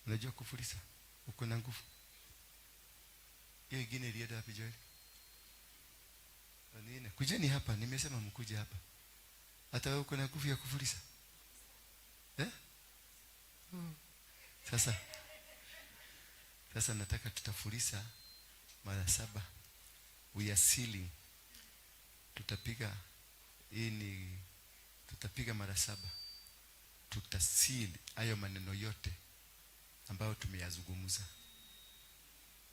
Unajua kupuliza? Uko na nguvu? Hiyo ingine ilienda wapi Joel? Nini? Kujeni hapa, nimesema mkuje hapa. Hata wewe uko na nguvu ya kufuliza. Sasa nataka tutafuliza mara 7. We are sealing. Tutapiga mara 7. Tutaseal hayo maneno yote ambayo tumeyazungumza.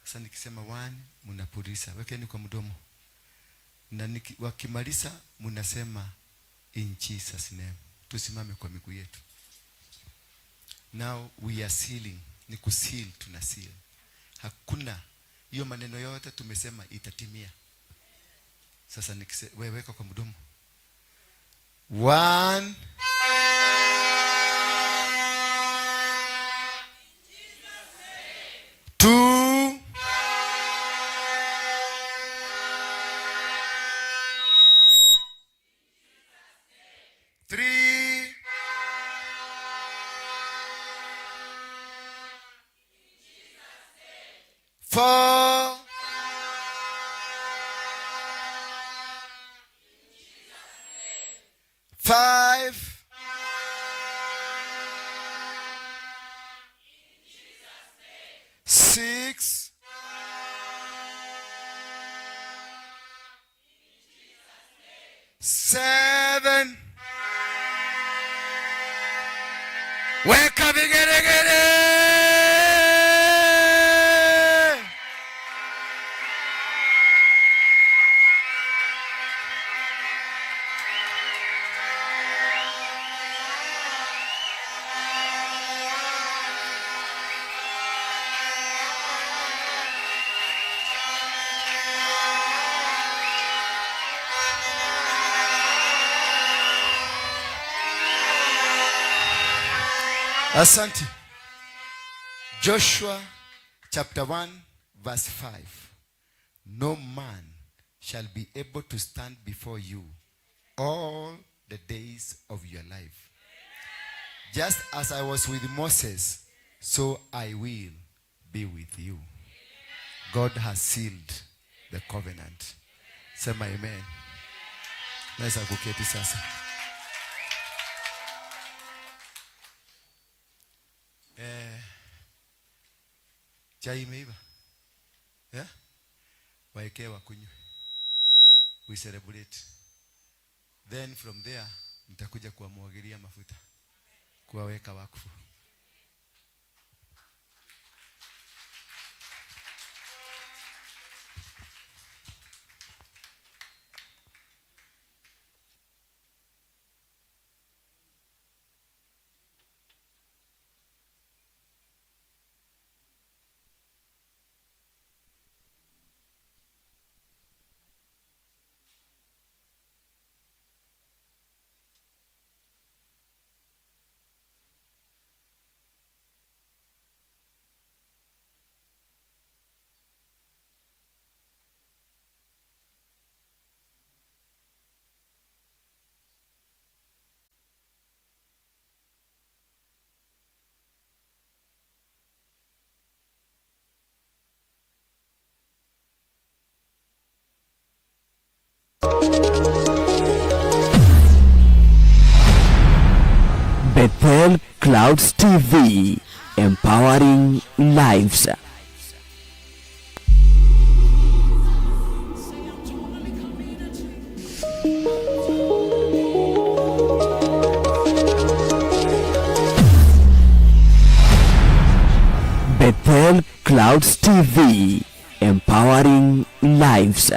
Sasa nikisema 1 mnapuliza, wekeni kwa mdomo. Na wakimaliza mnasema in Jesus name. Tusimame kwa miguu yetu. Now we are sealing. Ni kuseal, tuna seal. Hakuna hiyo maneno yote tumesema itatimia. Sasa wewe weka kwa mdomo. 1 2 3 4 5 6 7 weka vigeregere. Asante. Joshua chapter 1 verse 5. No man shall be able to stand before you all the days of your life. Just as I was with Moses, so I will be with you. God has sealed the covenant. Sema amen. Naweza kuketi sasa. Chai imeiva. Waekee wakunywe. We celebrate. Then from there nitakuja kuwamwagilia mafuta. Kuwaweka wakfu. Bethel Clouds TV, empowering lives. Bethel Clouds TV, empowering lives.